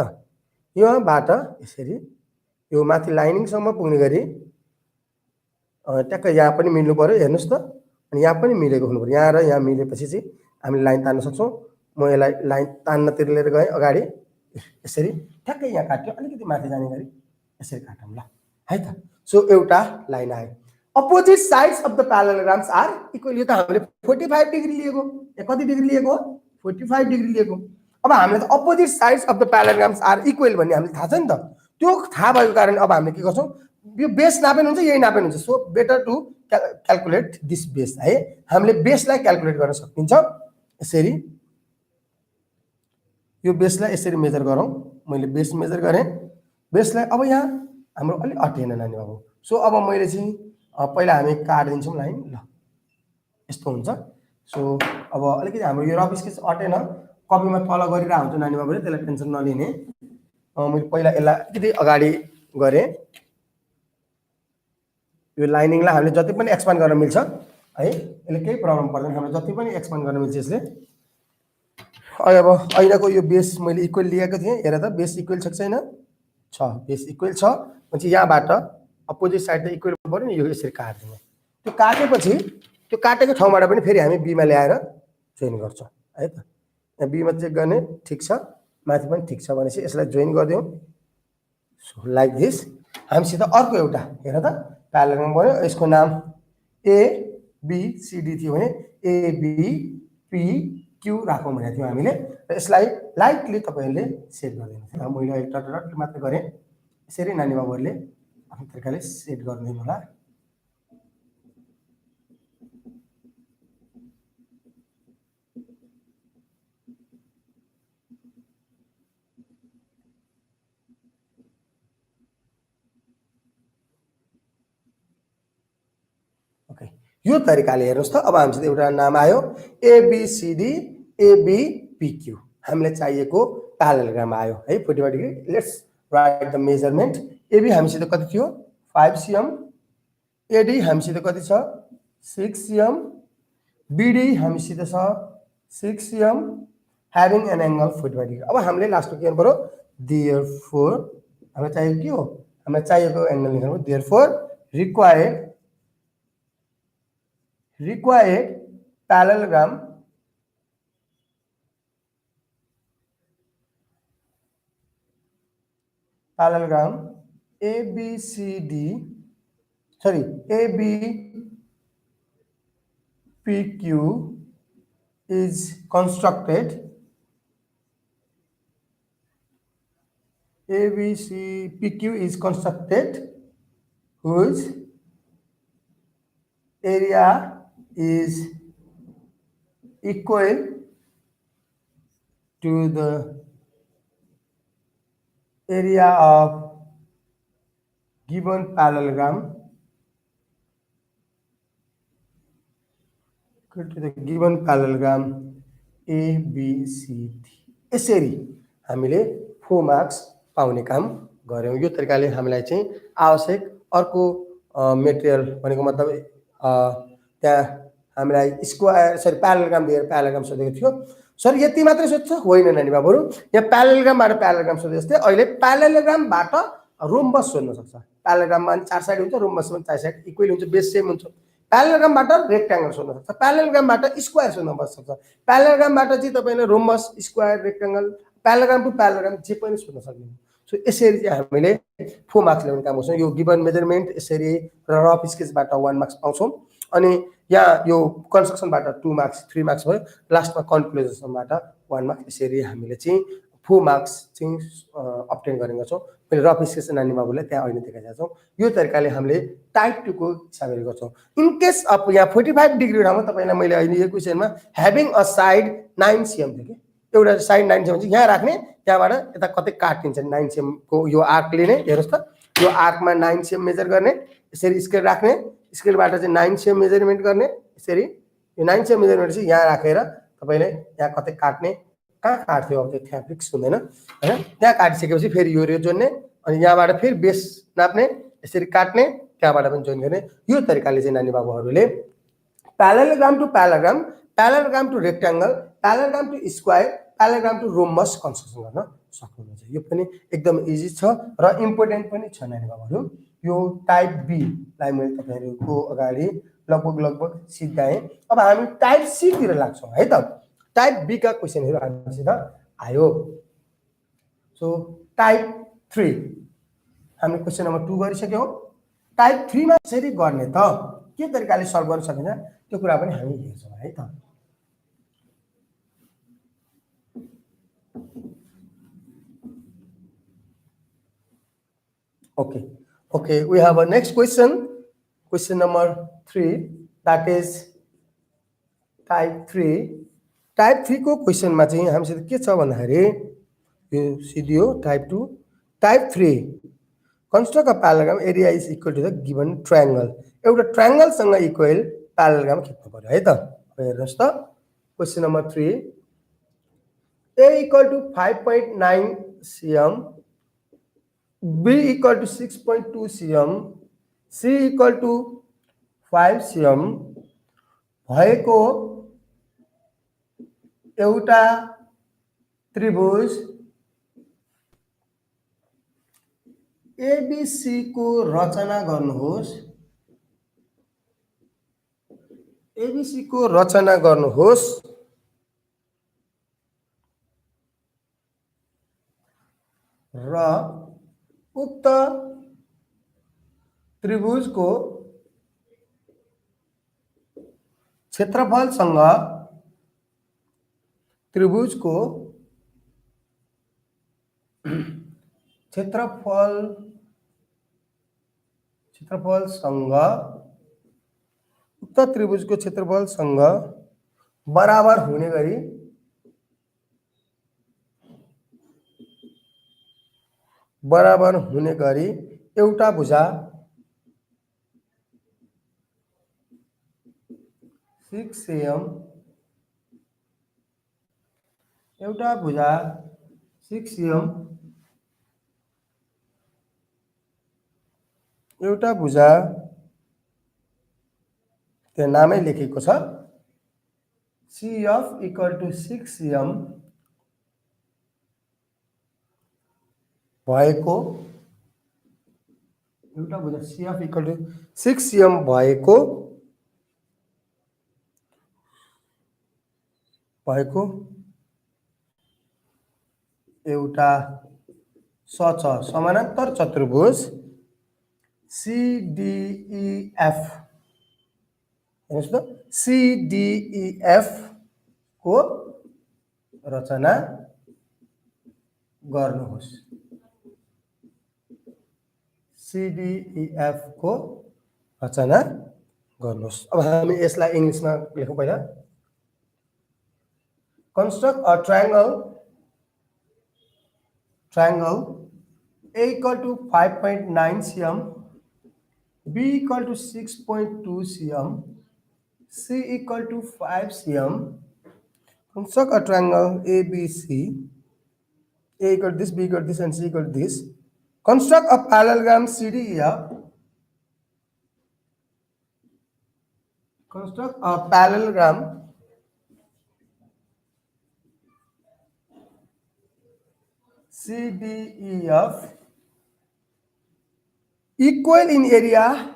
योबाट यसरी यो माथि लाइनिङसम्म पुग्ने गरी ट्याक्क यहाँ पनि मिल्नु पर्यो। हेर्नुहोस् त, अनि यहाँ पनि मिलेको हुनु पर्यो। यहाँ र यहाँ मिलेपछि चाहिँ हामीले लाइन तान्न सक्छौँ। म यसलाई लाइन तान्नतिर लिएर गएँ अगाडि, यसरी ठ्याक्कै यहाँ काट्यो, अलिकति माथि जाने गरी यसरी काटौँ ल है त। सो एउटा लाइन आयो। Opposite sides of the parallelograms are equal. यो त हामीले 45 डिग्री लिएको, यहाँ कति डिग्री लिएको, 45 डिग्री लिएको। अब हामीले त opposite sides of the parallelograms are equal भन्ने हामीले थाहा छ नि त। त्यो थाहा भएको कारण अब हामीले के गर्छौँ, यो बेस नापेन हुन्छ, यही नापेन हुन्छ। So better to calculate this base है। हामीले बेसलाई क्यालकुलेट गर्न सकिन्छ यसरी। यो बेसलाई यसरी मेजर गरौँ। मैले बेस मेजर गरेँ, बेसलाई। अब यहाँ हाम्रो अलि अटेन नानी बाबु। सो अब मैले चाहिँ पहिला हामी काटिदिन्छौँ लाइन ल, यस्तो हुन्छ। सो अब अलिकति हाम्रो यो रफ स्केच अटेन, कपीमा तल गरिरहेको हुन्छ नानी बाबुले, त्यसलाई टेन्सन नलिने। मैले पहिला यसलाई अलिकति अगाडि गरेँ। यो लाइनिङलाई हामीले जति पनि एक्सपान्ड गर्न मिल्छ है, यसले केही प्रब्लम पर्दैन, हामीले जति पनि एक्सपान्ड गर्न मिल्छ यसले। अब ऐनाको यो बेस मैले इक्वल लिएको थिएँ, हेर त बेस इक्वल छ कि छैन, छ। बेस इक्वल छ भने यहाँबाट अपोजिट साइड त इक्वल पर्यो नि, यो यसरी काट्दिने। त्यो काटेपछि त्यो काटेको ठाउँबाट पनि फेरि हामी बीमा ल्याएर जोइन गर्छौँ है त। यहाँ बीमा चेक गर्ने, ठिक छ, माथि पनि ठिक छ भनेपछि यसलाई जोइन गरिदिउँ। So like this. हामीसित अर्को एउटा हेर त प्यारालेलोग्राम बन्यो। यसको नाम एबिसिडी थियो भने एबिपिक्यू राखौँ भनेको थियौँ हामीले। र यसलाई लाइटली तपाईँहरूले सेट गरिदिनु। मैले अहिले टट मात्र गरेँ। यसरी नानी बाबुहरूले आफ्नो तरिकाले सेट गरिदिनु होला। ओके, यो तरिकाले हेर्नुस् त। अब हामीसित एउटा नाम आयो एबीसीडी एबीपीक्यू, हामीलाई चाहिएको प्यारेललोग्राम आयो है 45 degree. Let's write the measurement. AB हामीसित कति थियो 5 cm, एडी हामीसित कति छ 6 cm, बीडी हामीसित छ 6 cm, having an angle 45 degree. अब हामीले लास्टमा के गर्नु पर्यो therefore हामीलाई चाहिएको के हो, हामीलाई चाहिएको एंगल निकाल्नु। therefore required parallelogram ABCD, sorry, ABPQ is constructed, ABCPQ is constructed whose area is equal to the area of given parallelogram, equal to the given parallelogram ABCD। यसरी हामीले 4 मार्क्स पाउने काम गर्यौं। यो तरिकाले हामीलाई चाहिँ आवश्यक अर्को मेटेरियल भनेको मतलब त्यहाँ हामीलाई स्क्वायर सरी प्यारेललोग्राम दिएर प्यारेललोग्राम सोधेको थियो। सर यति मात्रै सोध्छ होइन नानी बाबुहरु, यहाँ प्यारेललोग्रामबाट प्यारेललोग्राम सोधे जस्तै अहिले प्यारेललोग्रामबाट रोम्बस सोध्न सक्छ। प्यारेललोग्राममा 4 साइड हुन्छ, रोम्बसमा 4 साइड इक्वल हुन्छ, बेस सेम हुन्छ। प्यारेललोग्रामबाट रेक्ट्याङ्गल सोध्न सक्छ, प्यारेललोग्रामबाट स्क्वायर सोध्न सक्छ, प्यारेललोग्रामबाट चाहिँ तपाईले rhombus square rectangle parallelogram to प्यारेललोग्राम जे पनि सोध्न सक्नुहुन्छ। सो यसरी चाहिँ हामीले 4 मार्क्स ल्याउने काम गर्छौं। यो गिवन मेजरमेन्ट यसरी र रफ स्केचबाट 1 मार्क्स पाउँछौं। अनि यहाँ यो कन्स्ट्रक्सनबाट 2 मार्क्स 3 मार्क्स भयो, लास्टमा कन्क्लुजनबाट 1 मार्क्स। यसरी हामीले चाहिँ 4 मार्क्स चाहिँ अब्टेन गरेका छौं। मैले रफ स्केच नानी बाबुलाई त्यहाँ अहिले देखाइरहेको छौं। यो तरिकाले हामीले टाइप 2 को हिसाबले गर्छौं। इन केस अफ यहाँ 45 डिग्री ठाउँमा तपाईलाई मैले अहिले यो क्वेशनमा ह्याभिङ अ साइड 9 cm थियो के, एउटा साइड 9 cm चाहिँ यहाँ राख्ने, त्यहाँबाट यता कतै काटिन्छ 9 cm को यो आर्कले नै। हेर्नुस् त, यो आर्कमा 9 cm मेजर गर्ने, यसरी स्केल राख्ने, स्केलबाट चाहिँ 9 cm मेजरमेन्ट गर्ने। यसरी यो 9 cm मेजरमेन्ट चाहिँ यहाँ राखेर तपाईले यहाँ कतै काट्ने, कहाँ काट्थ्यो अब त्यो त्यहाँ फिक्स हुँदैन हैन। त्यहाँ काटिसकेपछि फेरि यो जोड्ने, अनि यहाँबाट फेरि बेस नाप्ने, यसरी काट्ने, त्यहाँबाट पनि जोइन गर्ने। यो तरिकाले चाहिँ नानी बाबुहरुले parallelogram to parallelogram, parallelogram to rectangle, parallelogram to square, parallelogram to rhombus construction गर्न सक्नुहुन्छ। यो पनि एकदम इजी छ र इम्पोर्टेन्ट पनि छ नानी बाबुहरु। यो टाइप बी लाई मैले तपाईहरुको अगाडि लगभग सिद्धाएँ। अब हामी टाइप सी तिर लाग्छौं है त। टाइप बी का क्वेशनहरु हामीसित आयो। सो टाइप 3 हामीले क्वेशन नम्बर 2 गरिसक्यौं। टाइप 3 मा कसरी गर्ने त, के तरिकाले सल्भ गर्न सकिन्छ त्यो कुरा पनि हामी हेर्छौं है त। Okay, we have a next question, question number 3, that is type 3. Type 3 को क्वेशन मा चाहिँ हामीसित के छ भन्दाखेरि यो सिधियो type 2, type 3 construct a parallelogram area is equal to the given triangle। एउटा ट्रायंगल सँग इक्वल प्यारेललोग्राम खिच्नु पर्यो है त। हेर्नुस् त question number 3, a equal to 5.9 cm, b equal to 6.2 cm, c equal to 5 cm भएको एउटा त्रिभुज ABC को रचना गर्नुहोस्। ABC को रचना गर्नुहोस् र उक्त त्रिभुज को क्षेत्रफलसँग उक्त त्रिभुजको क्षेत्रफलसँग बराबर हुने गरी एउटा भुजा 6 am एउटा भुजा 6 am एउटा भुजा त्यहाँ नामै लेखेको छ CF equal to 6 am भएको एउटा भुजा CF equal to 6 am भएको एउटा समानान्तर चतुर्भुज CDEF हेर्नुस् त CDEF को रचना गर्नुहोस् CDEF को रचना गर्नुहोस् अब हामी यसलाई इंग्लिशमा लेखौं पहिला construct a triangle A equal to 5.9 cm B equal to 6.2 cm C equal to 5 cm construct a triangle ABC A equal to this, B equal to this, and C equal to this. Construct a parallelogram CDEF. Construct a parallelogram CDEF equal in area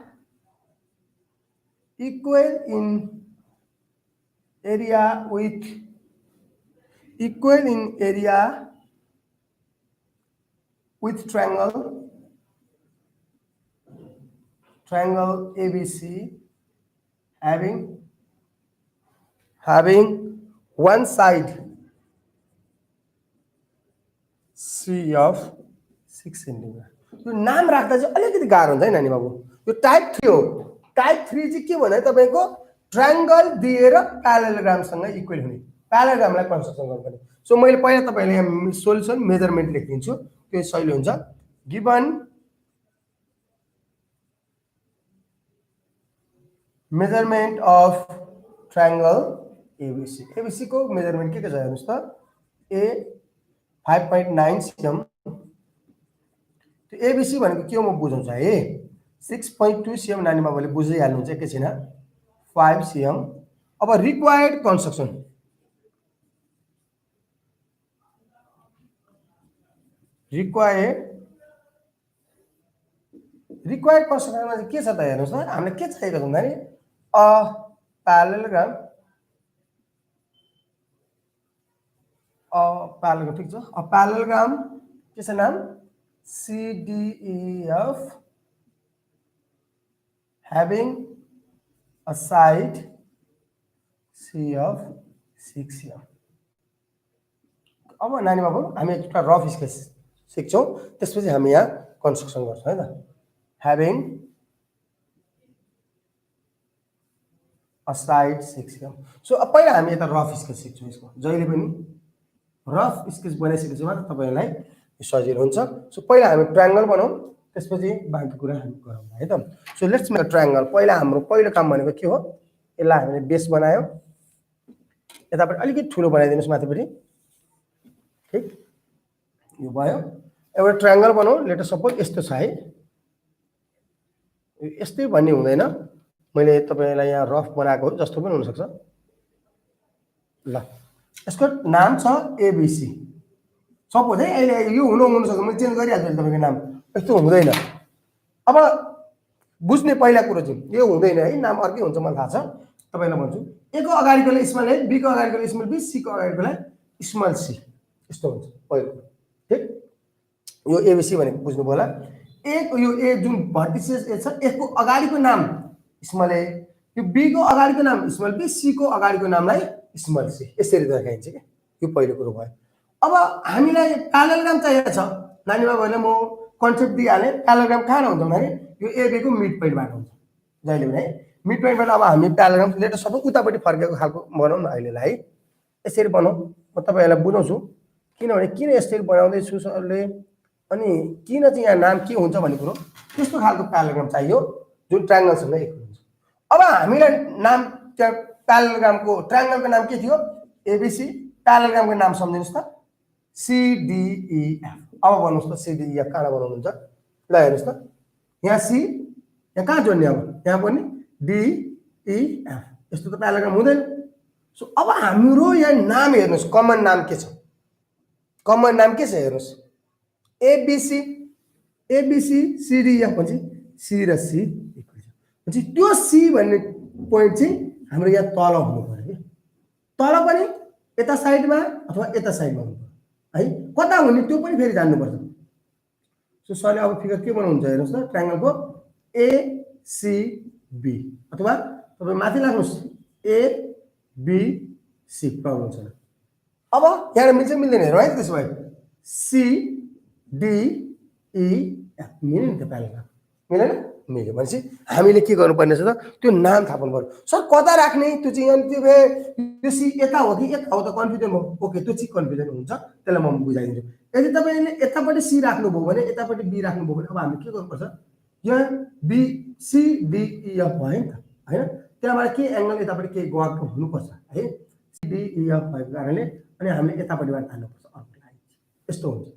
with triangle ABC having one side C of 6 centimeter. यो नाम राख्दा चाहिँ अलिकति गाह्रो हुन्छ है नानी बाबु यो टाइप 3 हो टाइप 3 चाहिँ के भने तपाईको ट्रायंगल दिएर प्यारालेलोग्राम सँग इक्वल हुने प्यारालेलोग्रामलाई कन्स्ट्रक्सन गर्नुपर्ने सो मैले पहिला तपाईलाई यहाँ सोल्युसन मेजरमेन्ट लेखिदिन्छु त्यो सजिलो हुन्छ given measurement of triangle ABC को मेजरमेन्ट के छ हेर्नुस् त A 5.9 cm त्यो ABC भनेको के हो म बुझाउँछु है 6.2 cm नानी बाबुले बुझिहाल्नुहुन्छ एकैछिन 5 cm अब रिक्वायर्ड कन्स्ट्रक्सन रिक्वायर्ड कन्स्ट्रक्सनमा चाहिँ के छ त हेर्नुस् त हामीलाई के चाहिएको छ भन्दा नि अ प्यारालेलोग्राम ठीक छ अ प्यारालेलोग्राम के छ नाम CDEF having a side C of 6 cm अब नानी बाबु हामी एउटा रफ स्केच सिक्छौं त्यसपछि हामी यहाँ कन्स्ट्रक्सन गर्छौं है त having a side 6 cm so अब पहिला हामी यता रफ स्केच सिक्छौं यसको जहिले पनि रफ स्केच बनाइसकेपछि मात्र तपाईलाई सजिलो हुन्छ सो पहिला हामी ट्रायंगल बनाऊ त्यसपछि बाँकी कुरा हामी गरौँ है त so let's make a triangle पहिला हाम्रो पहिलो काम भनेको के हो यसलाई हामीले बेस बनायो यतापटि अलिकति ठुलो बनाइदिनुस् माथिपटि ठीक यो भयो एउटा ट्रायंगल बनाऊ लेट अस सपोज यस्तो छ है यस्तै भन्ने हुँदैन मैले तपाईलाई यहाँ रफ बनाएको जस्तो पनि हुन सक्छ ल यसको नाम छ ABC सपोज है अहिले यो हुन सक्छ म चेन्ज गरिहाल्छु तपाईको नाम यस्तो हुँदैन अब बुझ्ने पहिला कुरो चाहिँ यो हुँदैन है नाम अर्कै हुन्छ मलाई थाहा छ तपाईलाई भन्छु A को अगाडिकोलाई स्मल A B को अगाडिकोलाई स्मल B C को अगाडिकोलाई स्मल C यस्तो हुन्छ पहिलो ठीक यो ABC भनेको बुझ्नु होला A को यो A जुन भर्टिसेस A छ A को अगाडिको नाम स्मल A यो B को अगाडिको नाम स्मल B C को अगाडिको नामलाई स्मल C यसरी देखाइन्छ के यो पहिलो कुरो भयो अब हामीलाई प्यारालेलोग्राम चाहिएको छ नानी बाबुहरुले म कन्सेप्ट दिइहाले प्यारालेलोग्राम कहाँ हुन्छ भने यो AB को मिड पोइन्टबाट हुन्छ जहिले पनि है मिड पोइन्टबाट अब हामी प्यारालेलोग्राम लेटर सबै उतापटि फर्केको खालको बनाउँ न अहिलेलाई है यसरी बनाऊ म तपाईहरुलाई बुझाउँछु किनभने किन यसरी बनाउँदै छु सरले अनि किन चाहिँ यहाँ नाम के हुन्छ भन्ने कुरो त्यस्तो खालको प्यारालेलोग्राम चाहियो जुन ट्रायंगलसँग इक्वल हुन्छ अब हामीलाई नाम प्यारालेलोग्रामको ट्रायंगलको नाम के थियो एबीसी प्यारालेलोग्रामको नाम सम्झिनुस् त CDEF अब भन्नुस् त CDEF कहाँ बनाउनुहुन्छ ल हेर्नुस् त यहाँ C यहाँ कहाँ जोड्ने अब यहाँ पनि DEF यस्तो त प्यारालेलोग्राम हुँदैन सो अब हाम्रो यहाँ नाम हेर्नुस् कमन नाम के छ कमन नाम के छ हेर्नुस् एबीसी एबीसी CDEF भन्छ C र C इक्वल छ भन्छ त्यो C भन्ने पोइन्ट चाहिँ हाम्रो यहाँ तल हुनु पर्यो के तल पनि यता साइडमा अथवा यता साइडमा हुनु पर्यो है कता हुने त्यो पनि फेरि जान्नु पर्छ सो सरले अब फिगर के बनाउनुहुन्छ हेर्नुस् त ट्रायंगलको ACB अथवा तपाई माथि लाग्नुस् ABC प्रब्लम छैन अब यहाँ मिल्छ मिल्दैन हेरौँ है त्यसो भए CDEF मिल्यो नि त प्यारालेलोग्राम मिलेन मिल्यो भनेपछि हामीले के गर्नुपर्ने छ त त्यो नाम थाहा पाउनु पर्यो सर कता राख्ने त्यो चाहिँ अनि त्यो सी यता हो कि यता हो त कन्फ्युजन भयो ओके त्यो चाहिँ कन्फ्युजन हुन्छ त्यसलाई म बुझाइदिन्छु यदि तपाईले यतापट्टि सी राख्नुभयो भने यतापट्टि बी राख्नुभयो भने अब हामी के गर्नुपर्छ यहाँ B C D E F भयो नि त हैन त्यहाँबाट के एंगल यतापट्टि के गएको हुनुपर्छ है सी डी ई एफ भएको कारणले अनि हामीले यतापट्टिबाट तान्नुपर्छ अर्को लाइन यस्तो हुन्छ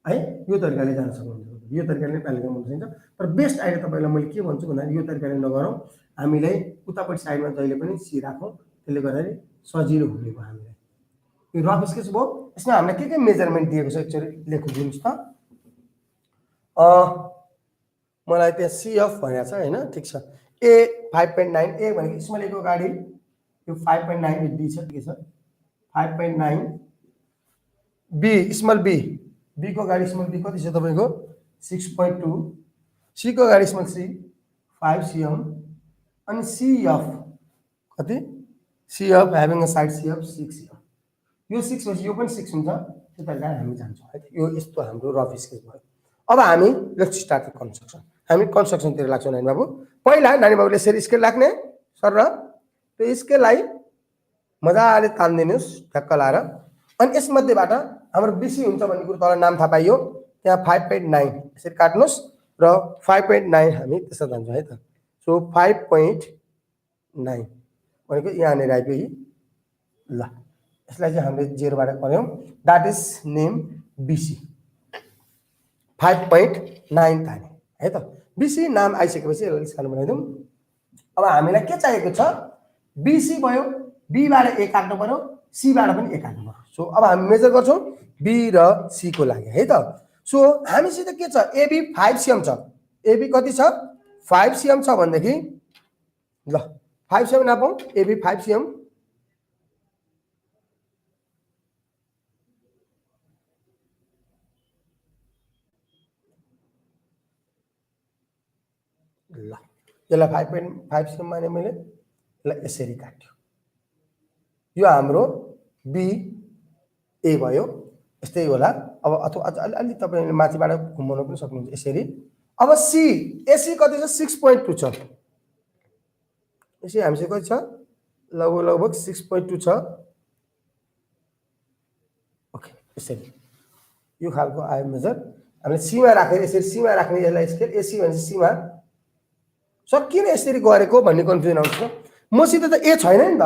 है यो तरिकाले जान सक्नुहुन्छ यो तरिकाले प्यारालेलोग्राम हुन सकिन्छ तर बेस्ट आइडिया तपाईलाई मैले के भन्छु भन्दा यो तरिकाले नगरौँ हामीलाई उतापट्टि साइडमा जहिले पनि सी राखौँ त्यसले गर्दाखेरि सजिलो हुने भयो हामीलाई यो रफ स्केच भयो यसमा हामीले के मेजरमेन्ट दिएको छ एकचोटि लेखिदिनुस् त मलाई त्यहाँ CF भनेको छ हैन ठीक छ A 5.9 A भनेको स्मल A को गाडी यो 5.9 डी छ के छ 5.9 B स्मल B B को गाडी स्मल B कति छ तपाईको 6.2 C को गाडी स्मल C 5 cm अनि CF कति CF having a side CF 6 cm यो 6 पछि यो पनि 6 हुन्छ त्यो तरिकाले हामी जान्छौँ है यो यस्तो हाम्रो रफ स्केच भयो अब हामी लेट्स स्टार्ट द कन्स्ट्रक्सन हामी कन्स्ट्रक्सन तिर लाग्छौँ नानी बाबु पहिला नानी बाबुले यसरी स्केल राख्ने सर र त्यो स्केललाई मजाले तान्दिनुस् ठ्याक्क लाएर अनि यसमध्येबाट हाम्रो BC हुन्छ भन्ने कुरो तल नाम थाहा पाइयो त्यहाँ 5.9 यसरी काट्नुस् र 5.9 हामी त्यसरी जान्छौँ है त सो 5.9 भनेको यहाँनिर आइपुग्यो ल यसलाई चाहिँ हामीले 0 बाट गर्यौं दैट इज नेम BC 5.9 ताने है त BC नाम आइसकेपछि यसलाई सानो बनाइदिउँ अब हामीलाई के चाहिएको छ BC भयो B बाट A काट्नु पर्यो C बाट पनि A काट्नु पर्यो सो अब हामी मेजर गर्छौं B र C को लागि है त सो हामीसित के छ AB 5 cm छ AB कति छ 5 cm छ भनेदेखि ल 5 cm नापौं AB 5 cm ल यसलाई 5.5 cm माने मैले ल यसरी काट्यो यो हाम्रो B A भयो यस्तै होला अब अथवा अलि तपाईले माथिबाट घुमाउन पनि सक्नुहुन्छ यसरी अब C AC कति छ 6.2 छ यसै हामीसँग कति छ लगभग 6.2 छ ओके यसरी यो खालको आयो मेजर हामीले C मा राखेर यसरी C मा राख्ने यसलाई स्केल AC भनेपछि C मा सर किन यसरी गरेको भन्ने कन्फ्युजन आउँछ मसित त A छैन नि त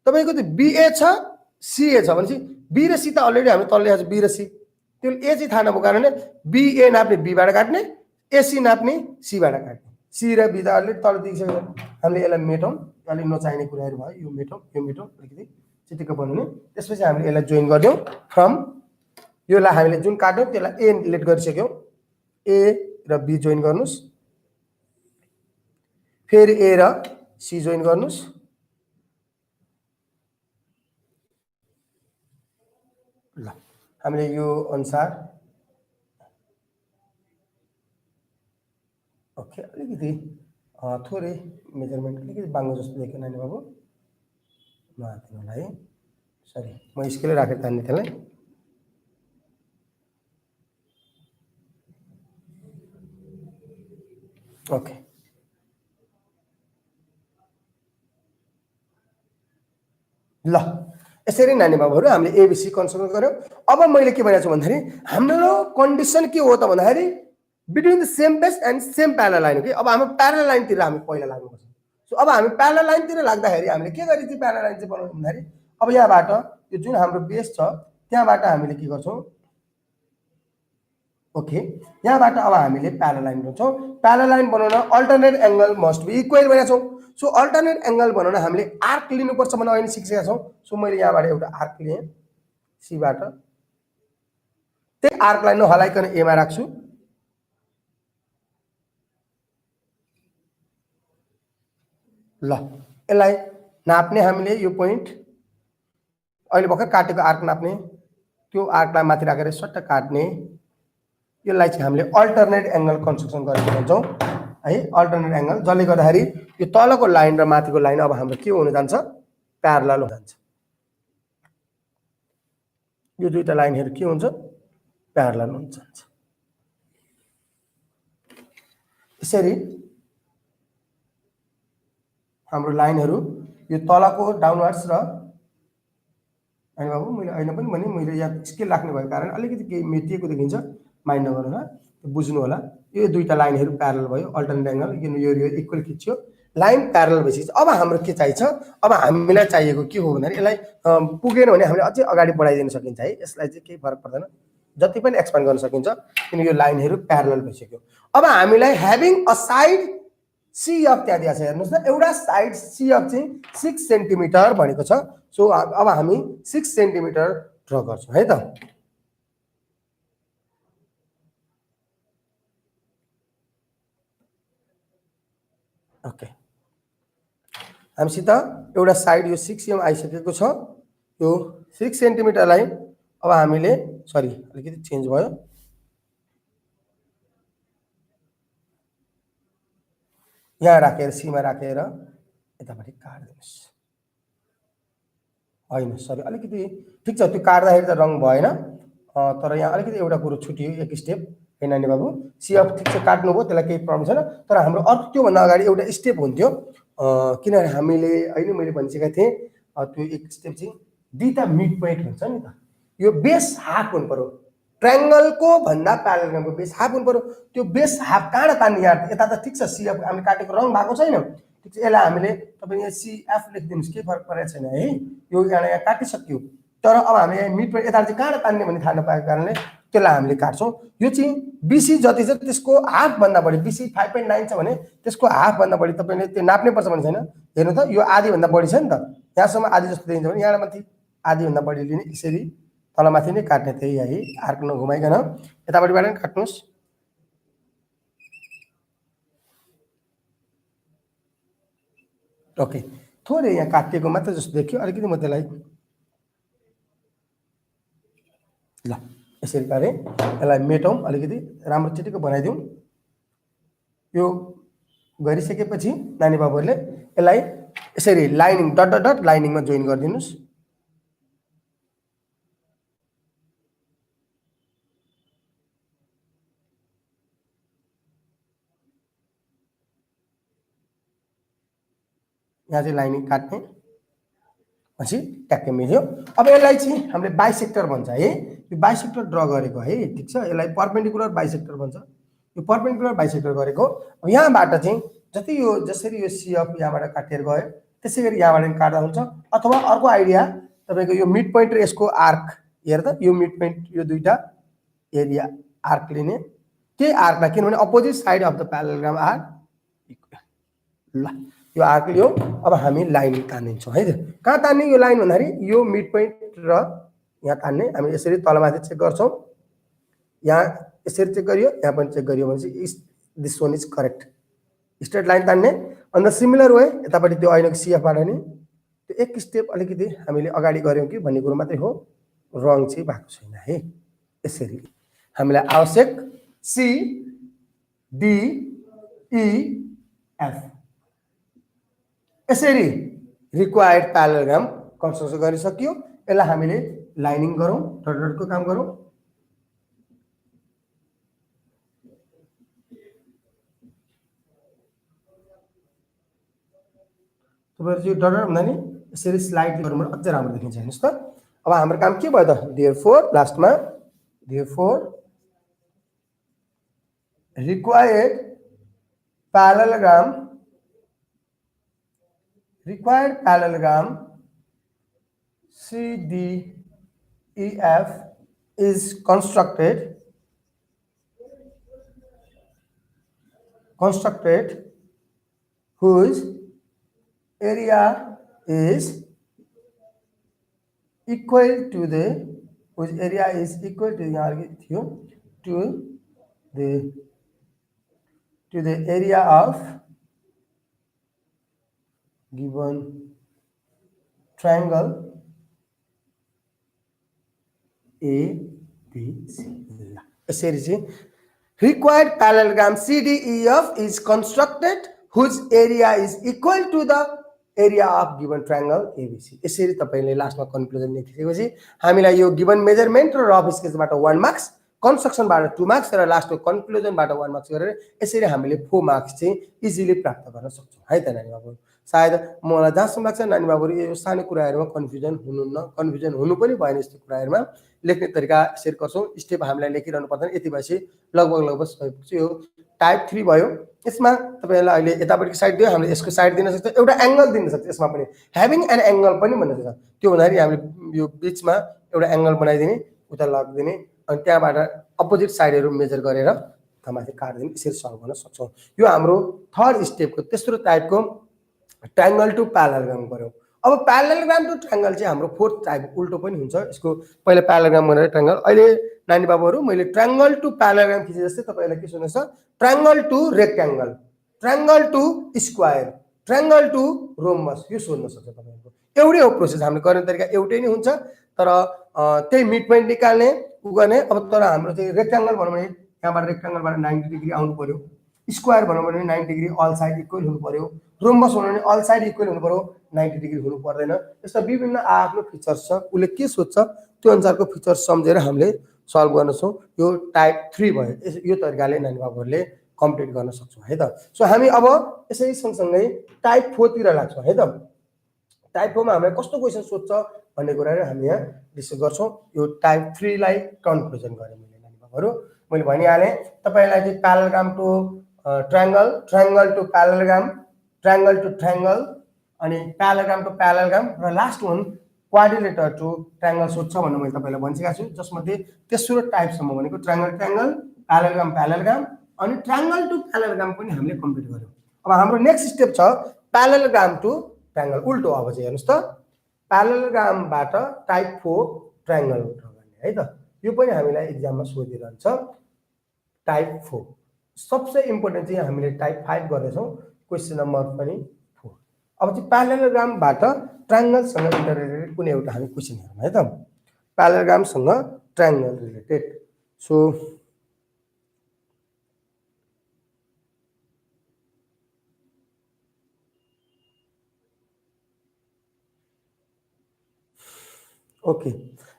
तपाईको त BA छ CA छ भनेपछि B र C त अलरेडी हामी तल लेखेको छ B र C त्यो A चाहिँ थाहा नभएको कारणले BA नाप्ने B बाट काट्ने AC नाप्ने C बाट काट्ने C र B त अलरेडी तल दिइसक्यो हामीले यसलाई मेटौं अलि नचाहिने कुराहरु भयो यो मेटौं अलिकति चिटिक्क बनाउने त्यसपछि हामीले यसलाई जोइन गर्दियौ फ्रम योलाई हामीले जुन काट्यौ त्यसलाई A लेट गरिसक्यौ A र B जोइन गर्नुस् फेरि A र C जोइन गर्नुस् ल हामीले यो अनुसार ओके अलिकति थोरै मेजरमेन्ट अलिकति बाङ्गो जस्तो देखियो नानी बाबु माथि मलाई सरी म स्केल राखेर तान्ने त्यसलाई ओके ल यसरी नानी बाबुहरु हामीले एबीसी कन्स्ट्रक्ट गर्यौ अब मैले के भनेको छु भन्दाखेरि हाम्रो कन्डिसन के हो त भन्दाखेरि between the same base and same parallel line के अब हाम्रो प्यारलल लाइन तिर हामी पहिला लाग्नुपर्छ सो अब हामी प्यारलल लाइनतिर लाग्दाखेरि हामीले के गरी चाहिँ प्यारलल लाइन चाहिँ बनाउनु भन्दाखेरि अब यहाँबाट यो जुन हाम्रो बेस छ त्यहाँबाट हामीले के गर्छौं ओके यहाँबाट अब हामीले प्यारलल लाइन बनाउँछौं प्यारलल लाइन बनाउन alternate angle must be equal भनेको छौं सो अल्टरनेट एंगल बनाउन हामीले आर्क लिनुपर्छ भनेर अहिले सिकिसकेका छौं सो मैले यहाँबाट एउटा आर्क लिएँ सी बाट त्यही आर्कलाई नहलाइकन ए मा राख्छु ल यसलाई नाप्ने हामीले यो पोइन्ट अहिले भर्खर काटेको आर्क नाप्ने त्यो आर्कलाई माथि राखेर सट्ट काट्ने यसलाई चाहिँ हामीले अल्टरनेट एंगल कन्स्ट्रक्सन गरेको भन्छौं है अल्टरनेट एंगल जसले गर्दाखेरि यो तलको लाइन र माथिको लाइन अब हाम्रो के हुन जान्छ प्यारलल हुन जान्छ यो दुईटा लाइनहरु के हुन्छ प्यारलल हुन जान्छ यसरी हाम्रो लाइनहरु यो तलको डाउनवर्ड्स र अनि बाबु मैले हैन पनि भने मैले यहाँ स्केल राख्ने भएको कारण अलिकति केही मेटिएको देखिन्छ माइन्ड नगर्नु होला बुझ्नु होला यो दुईटा लाइनहरु प्यारलल भयो अल्टरनेट एंगल यो इक्वल खिच्यो लाइन प्यारलल भइसक्यो अब हाम्रो के चाहिन्छ अब हामीलाई चाहिएको के हो भन्दाखेरि यसलाई पुगेन भने हामीले अझै अगाडि बढाइदिन सकिन्छ है यसलाई चाहिँ केही फरक पर्दैन जति पनि एक्सपान्ड गर्न सकिन्छ किन यो लाइनहरु प्यारलल भइसक्यो अब हामीलाई having a side C of त्यहाँ दिएको छ हेर्नुस् न एउटा साइड सी अफ चाहिँ 6 सेन्टिमिटर भनेको छ सो अब हामी 6 सेन्टिमिटर ड्रा गर्छौं है त ओके हामीसित एउटा साइड यो 6 एम आइसकेको छ यो 6 सेन्टिमिटरलाई अब हामीले सरी अलिकति चेन्ज भयो यहाँ राखेर सीमा राखेर यतापट्टि काट्दिनुस् हैन सरी अलिकति ठीक छ त्यो काट्दाखेरि त रङ भएन तर यहाँ अलिकति एउटा कुरो छुटियो एक स्टेप है नानी बाबु सीएफ ठीक छ काट्नु भयो त्यसलाई केही प्रब्लम छैन तर हाम्रो अर्को त्यो भन्दा अगाडि एउटा स्टेप हुन्थ्यो किनभने हामीले अहिले मैले भनिसकेको थिएँ त्यो एक स्टेप चाहिँ दुईटा मिड पोइन्ट हुन्छ नि त यो बेस हाफ हुनु पर्यो ट्रायंगलको भन्दा प्यारललको बेस हाफ हुनु पर्यो त्यो बेस हाफ कहाँ तान्ने यहाँ यता त ठीक छ सीएफ हामीले काटेको रङ भएको छैन ठीक छ यसलाई हामीले तपाईं यहाँ सीएफ लेखिदिनुस् के फरक परेको छैन है यो यहाँ काटिसक्यो तर अब हामी यहाँ मिड पोइन्ट यता चाहिँ कहाँ तान्ने भन्ने थाहा नपाएको कारणले त्यसलाई हामीले काट्छौं यो चाहिँ बीसी जति छ त्यसको हाफ भन्दा बढी बीसी 5.9 छ भने त्यसको हाफ भन्दा बढी तपाईले त्यो नाप्नै पर्छ भन्ने छैन हेर्नु त यो आधी भन्दा बढी छ नि त यहाँसम्म आधी जस्तो देखिन्छ भने यहाँ माथि आधी भन्दा बढी लिने यसरी तलमाथि नै काट्ने त्यही है आर्क नघुमाइकन यतापट्टिबाट नि काट्नुस् ओके थोरै यहाँ काटिएको मात्र जस्तो देखियो अलिकति म त्यसलाई ल यसरी गरे यसलाई मेटौं अलिकति राम्रो चिटिको बनाइदिउँ यो गरिसकेपछि नानी बाबुहरुले यसलाई यसरी लाइनिङ डट डट डट लाइनिङमा जोइन गरिदिनुस् यहाँ चाहिँ लाइनिङ काट्ने पछि ट्याक्कै मिल्यो अब यसलाई चाहिँ हामीले बाइसेक्टर भन्छ है यो बाइसेक्टर ड्रा गरेको है ठीक छ यसलाई परपेन्डिकुलर बाइसेक्टर भन्छ यो परपेन्डिकुलर बाइसेक्टर गरेको अब यहाँबाट चाहिँ जति यो जसरी यो सीएफ यहाँबाट काटेर गयो त्यसैगरी यहाँबाट पनि काट्दा हुन्छ अथवा अर्को आइडिया तपाईको यो मिड पोइन्ट र यसको आर्क हेर्दा यो मिड पोइन्ट यो दुईटा एरिया आर्क लिने के आर्कलाई किनभने opposite side of the parallelogram are ल यो आर्क लियो अब हामी लाइन तान्दिन्छौं है कहाँ तान्ने यो लाइन भन्दाखेरि यो मिड पोइन्ट र यहाँ तान्ने हामी यसरी तलमाथि चेक गर्छौं यहाँ यसरी चेक गरियो यहाँ पनि चेक गरियो भने this one is correct straight line तान्ने अन्त सिमिलर वे यतापट्टि त्यो ऐनको सीएफबाट नि त्यो एक स्टेप अलिकति हामीले अगाडि गर्यौं कि भन्ने कुरो मात्रै हो रङ चाहिँ भएको छैन है यसरी हामीलाई आवश्यक सी डी ई एफ यसरी रिक्वायर्ड प्यारालेलोग्राम कन्स्ट्रक्सन गरिसकियो यसलाई हामीले लाइनिङ गरौँ डट डटको काम गरौँ तपाईहरु यो डट डट भन्दा नि यसरी स्लाइड गर्नुमा अझै राम्रो देखिन्छ हेर्नुस् त अब हाम्रो काम के भयो त देयरफोर लास्टमा therefore required parallelogram required parallelogram CDEF is constructed whose area is equal to the the to the area of given triangle ABC. Required parallelogram CDEF is constructed whose area is equal to the area of given triangle ABC. यसरी तपाईले लास्टमा कन्क्लुजन लेखिसकेपछि हामीलाई यो गिवन मेजरमेन्ट र रफ स्केचबाट 1 मार्क्स, कन्स्ट्रक्सनबाट 2 मार्क्स र लास्टको कन्क्लुजनबाट 1 मार्क्स गरेर यसरी हामीले 4 मार्क्स चाहिँ इजिली प्राप्त गर्न सक्छौं है त नानी बाबुहरु। सायद मलाई जहाँसम्म लाग्छ नानी बाबुहरु यो सानो कुराहरुमा कन्फ्युजन हुनु पनि भएन। यस्तो कुराहरुमा लेख्ने तरिका शेयर गर्छौं, स्टेप हामीलाई लेखिरहनु पर्दैन। यति भएपछि लगभग यो टाइप 3 भयो। यसमा तपाईहरुलाई अहिले यतापट्टिको साइड दियो, हामीले यसको साइड दिन सक्छौं, एउटा एंगल दिन सक्छौं। यसमा पनि ह्याभिङ एन एंगल पनि भन्न सक्छौं। त्यो भन्दाखेरि हामीले यो बीचमा एउटा एंगल बनाइदिने, उता लगिदिने अनि त्यहाँबाट अपोजिट साइडहरु मेजर गरेर तमाथि काट्दिने, यसरी सल्भ गर्न सक्छौं। यो हाम्रो थर्ड स्टेपको तेस्रो टाइपको ट्रायंगल टु प्यारललोग्राम गर्यौं। अब प्यारललोग्राम टु ट्रायंगल चाहिँ हाम्रो फोर्थ टाइप उल्टो पनि हुन्छ। यसको पहिले प्यारललोग्राम गरेर ट्रायंगल। अहिले नानी बाबुहरु मैले ट्रायंगल टु प्यारललोग्राम खिचे जस्तै तपाईलाई के सुन्नुछ? Triangle to rectangle, triangle to square, triangle to rhombus, यो सोध्न सक्छ तपाईहरुको। एउटै हो प्रोसेस, हामीले गर्ने तरिका एउटै नै हुन्छ, तर त्यही मिड पोइन्ट निकाल्ने उ गर्ने। अब तर हाम्रो चाहिँ रेक्टेंगल भनौं भने यहाँबाट रेक्टेंगलबाट 90 डिग्री आउनु पर्यो, स्क्वायर भनौं भने 90 डिग्री अल साइड इक्वल हुनु पर्यो, रोम्बस भनौं भने अल साइड इक्वल हुनु पर्यो, 90 डिग्री हुनु पर्दैन। यस्ता विभिन्न आफ्नो फिचर्स छ, उले के सोध्छ त्यो अनुसारको फिचर्स सम्झेर हामीले सल्भ गर्छौं। यो टाइप 3 भयो। यो तरिकाले नानी बाबुहरुले कम्प्लिट गर्न सक्छौं है त। सो हामी अब यसै सँगसँगै टाइप 4 तिर लाग्छौं है त। टाइप 4 मा हामीले कस्तो क्वेशन सोध्छ भन्ने कुराहरु हामी यहाँ डिस्कस गर्छौं। यो टाइप 3 लाई कन्क्लुजन गरे मैले नानी बाबुहरु। मैले भनिहाले तपाईलाई चाहिँ parallelogram to triangle, triangle to parallelogram, triangle to triangle अनि प्यारललोग्राम टु प्यारललोग्राम र last one quadrilateral to triangle सोध्छ भन्ने मैले तपाईलाई भनिसकेको छु। जसमध्ये तेस्रो टाइप सम्म भनेको ट्रायंगल ट्रायंगल, प्यारललोग्राम प्यारललोग्राम अनि ट्रायंगल टु प्यारललोग्राम पनि हामीले कम्प्लिट गर्यौं। अब हाम्रो नेक्स्ट स्टेप छ प्यारललोग्राम टु ट्रायंगल। उल्टो अब चाहिँ हेर्नुस् त, प्यारललोग्रामबाट टाइप 4 ट्रायंगल गर्ने है त। यो पनि हामीलाई एक्जाममा सोधिरहन्छ। टाइप 4 सबसे इम्पोर्टेन्ट चाहिँ हामीले टाइप 5 गर्दैछौं, क्वेशन नम्बर पनि 4। अब चाहिँ प्यारललोग्रामबाट ट्रायंगल सँग रिलेटेड कुनै एउटा हामी क्वेशन हेरौँ है त। प्यारललोग्राम सँग ट्रायंगल रिलेटेड। सो ओके,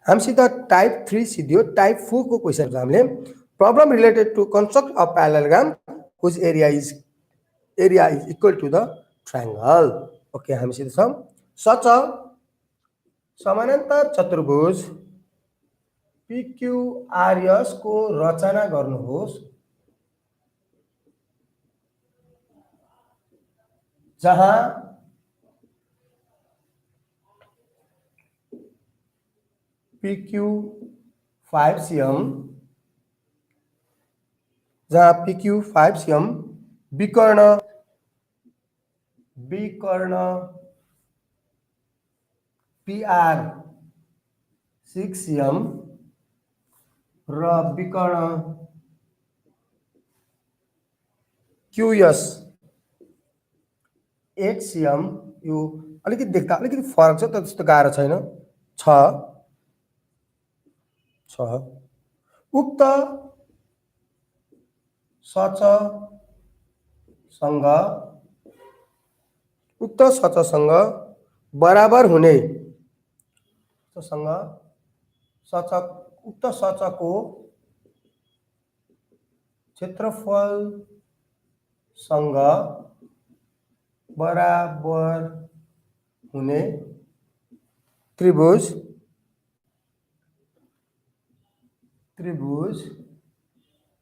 हामीसित टाइप 3 सिधियो। टाइप 4 को क्वेशन हामीले problem related to construct a parallelogram whose area is equal to the triangle. Okay, हामीसित छ सच समानान्तर चतुर्भुज PQRS को रचना गर्नुहोस् जहाँ PQ 5 cm, जहाँ PQ 5 cm विकर्ण PR 6 cm र विकर्ण QS 8 cm। यो अलिकति देख्दा अलिकति फरक छ, तर त्यस्तो गाह्रो छैन। छ उक्त सचसँग बराबर हुने उक्त सचको क्षेत्रफलसँग बराबर हुने त्रिभुज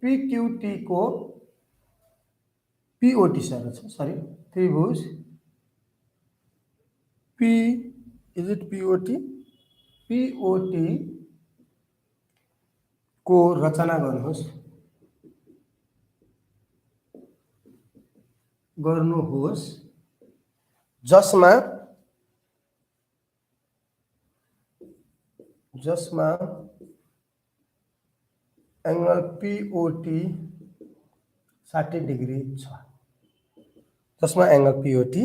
PQT को POT सर छ, सरी, त्रिभुज P is it POT? POT को रचना गर्नुहोस् जसमा एंगल POT 60 डिग्री छ, जसमा एंगल POT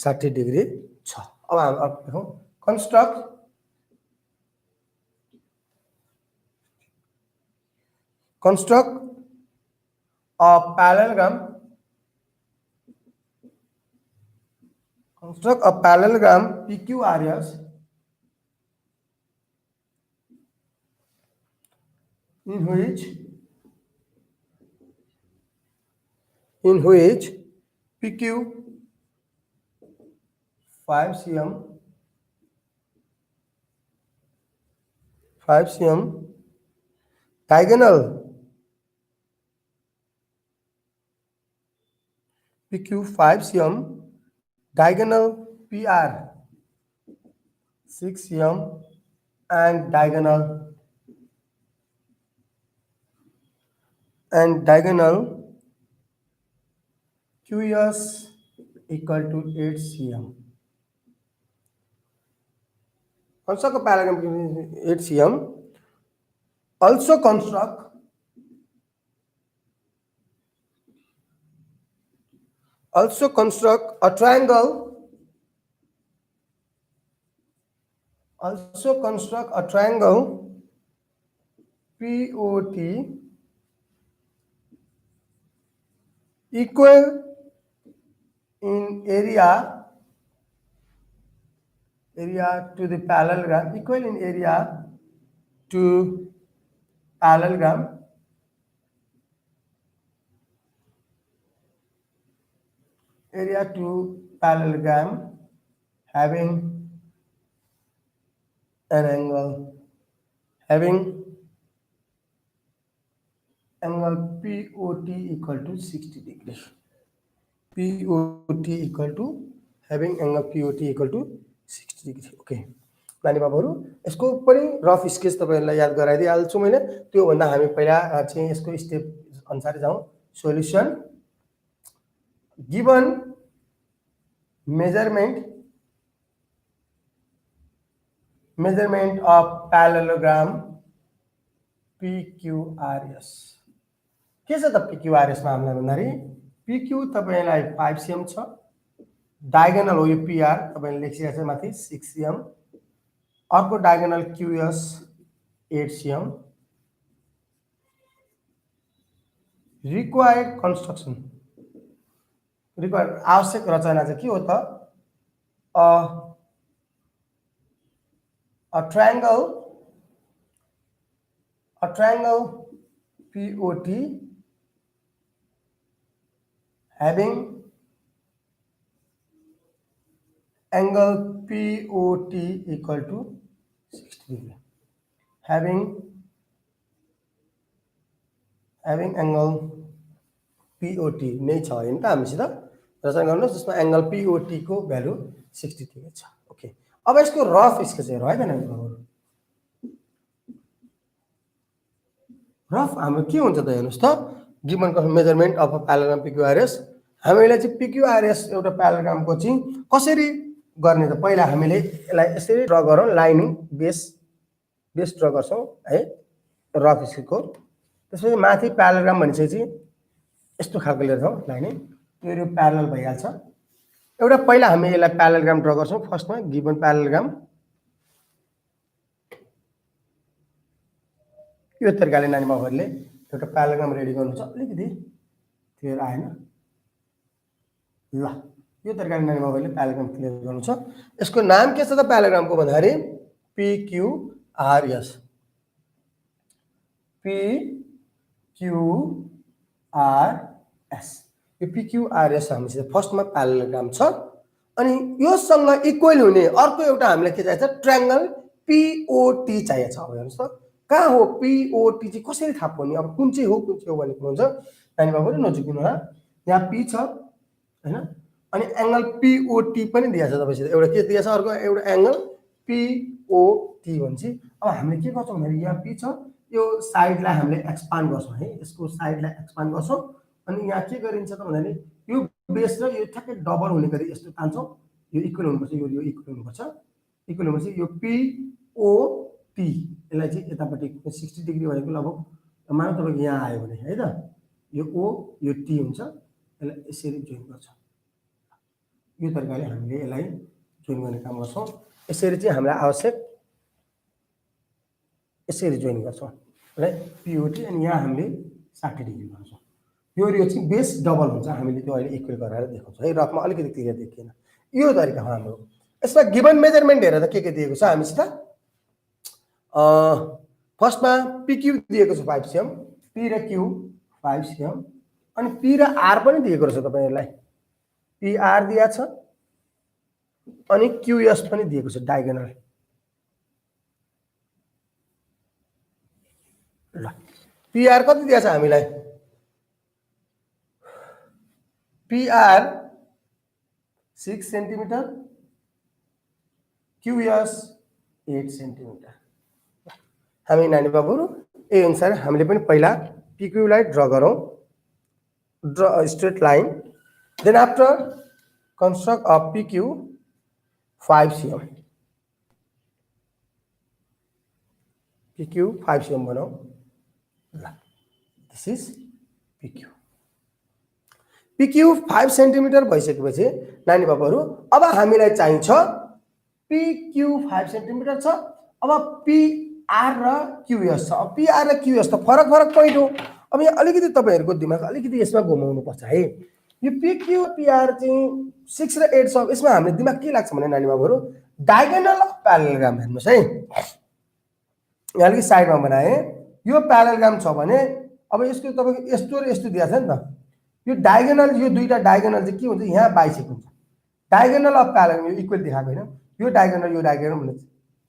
60 डिग्री छ। अब हम देखौं construct a parallelogram, PQRS in which PQ 5 cm diagonal PQ 5 cm diagonal PR 6 cm and diagonal QS equal to 8 cm. Construct a parallelogram 8 cm. Also construct a triangle. POT equal in area to the parallelogram, having an angle POT equal to 60 degree. POT equal to having angle POT equal to 60 degree. Okay. नानी बाबुहरु यसको पनि रफ स्केच तपाईहरुलाई याद गराइदिहाल्छु मैले। त्यो भन्दा हामी पहिला चाहिँ यसको स्टेप अनुसार जाउँ। Solution given measurement of parallelogram PQRS. के छ त PQRS मा हामीलाई भन्दाखेरि PQ तपाईलाई 5 cm छ, डायगोनल हो यो PR तपाईले लेखिरहेको छ माथि 6 cm, अर्को diagonal QS 8 cm। Required construction आवश्यक रचना चाहिँ के हो त? A triangle POT having angle POT equal to 60 degree. Having angle POT नै छ हैन त हामीसित रचना गर्नुस् जसमा एंगल POT को भ्यालु 60 डिग्री छ। ओके, अब यसको रफ स्केच हेरौँ है त नानीहरु। रफ हाम्रो के हुन्छ त हेर्नुस् त, given measurement of a parallelogram PQRS। हामीले चाहिँ PQRS एउटा प्यारालेलोग्रामको चाहिँ कसरी गर्ने त? पहिला हामीले यसलाई यसरी ड्रा गरौँ, लाइनिङ बेस ड्रा गर्छौं है रफ स्केचको। त्यसपछि माथि प्यारालेलोग्राम भनेपछि यस्तो खालको लिएर जाउँ लाइनिङ, यो प्यारलल भइहाल्छ। एउटा पहिला हामी यसलाई प्यारालेलोग्राम ड्रा गर्छौं। फर्स्टमा गिवन प्यारालेलोग्राम यो तरिकाले नानी बाबुहरुले एउटा प्यारालेलोग्राम रेडी गर्नुहुन्छ। अलिकति क्लियर आएन ल, यो तरिकाले नानी बाबुहरुले प्यारालेलोग्राम क्लियर गर्नुहुन्छ। यसको नाम के छ त प्यारालेलोग्रामको भन्दाखेरि PQRS। यो PQRS हामीसित फर्स्टमा प्यारालेलोग्राम छ। अनि योसँग इक्वल हुने अर्को एउटा हामीलाई के चाहिन्छ? ट्रायंगल POT चाहिएको छ। अब हेर्नुस् त कहाँ हो POT चाहिँ कसरी थाहा पाउने? अब कुन चाहिँ हो भन्ने कुरा हुन्छ। नानी बाबुहरु नजिकिनु होला। यहाँ P छ हैन, अनि एंगल POT पनि दिएको छ तपाईसित एउटा के दिएको छ अर्को एउटा एंगल POT भन्छ अब हामीले के गर्छौं भने यहाँ P छ यो साइडलाई हामीले एक्सपान्ड गर्छौं है यसको साइडलाई एक्सपान्ड गर्छौं अनि यहाँ के गरिन्छ त भन्दाखेरि यो बेस र यो ठ्याक्कै डबल हुने गरी यस्तो तान्छौं यो इक्वल हुनुपर्छ यो इक्वल हुनुपर्छ इक्वल हुनुपर्छ यो POT यसलाई चाहिँ यतापट्टि 60 डिग्री भनेको लगभग मानौ तपाईको यहाँ आयो भने है त यो O यो T हुन्छ यसलाई यसरी जोइन गर्छौं यो तरिकाले हामीले यसलाई जोइन गर्ने काम गर्छौं यसरी चाहिँ हामीलाई आवश्यक यसरी जोइन गर्छौं है POT अनि यहाँ हामीले 60 डिग्री गर्छौं यो चाहिँ बेस डबल हुन्छ हामीले त्यो अहिले इक्वल गराएर देखाउँछौं है रफमा अलिकति क्लियर देखिएन यो तरिका हो हाम्रो यसमा गिवन मेजरमेन्ट हेरेर के दिएको छ हामीसित फर्स्टमा PQ दिएको छ 5 cm P र Q 5 cm अनि P र R पनि दिएको रहेछ तपाईहरुलाई PR दिया छ अनि QS पनि दिएको छ डायगोनल ल PR कति दिया छ हामीलाई PR 6 cm QS 8 cm हामी नानी बाबुहरु यही अनुसार हामीले पनि पहिला PQ लाई ड्रा गरौं draw a straight line then after construct a PQ 5 cm PQ 5 cm बनाऊ ल this is PQ 5 cm भइसकेपछि नानी बाबुहरु अब हामीलाई चाहिन्छ PQ 5 cm छ अब PR र QS छ PR र QS त फरक पोइन्ट हो अब यहाँ अलिकति तपाईहरुको दिमाग अलिकति यसमा घुमाउनु पर्छ है यो PQ PR चाहिँ 6 र 8 छ यसमा हामीले दिमाग के लाग्छ भने नानी बाबुहरु डायगोनल अफ प्यारालेलोग्राम हेर्नुस् है यहाँ अलिकति साइडमा बनाए यो प्यारालेलोग्राम छ भने अब यसको तपाईको यस्तो र यस्तो दिएको छ नि त यो डायगोनल यो दुईटा डायगोनल चाहिँ के हुन्छ यहाँ बाइसेक हुन्छ डायगोनल अफ प्यारालेलोग्राम यो इक्वल देखाएको हैन यो डायगोनल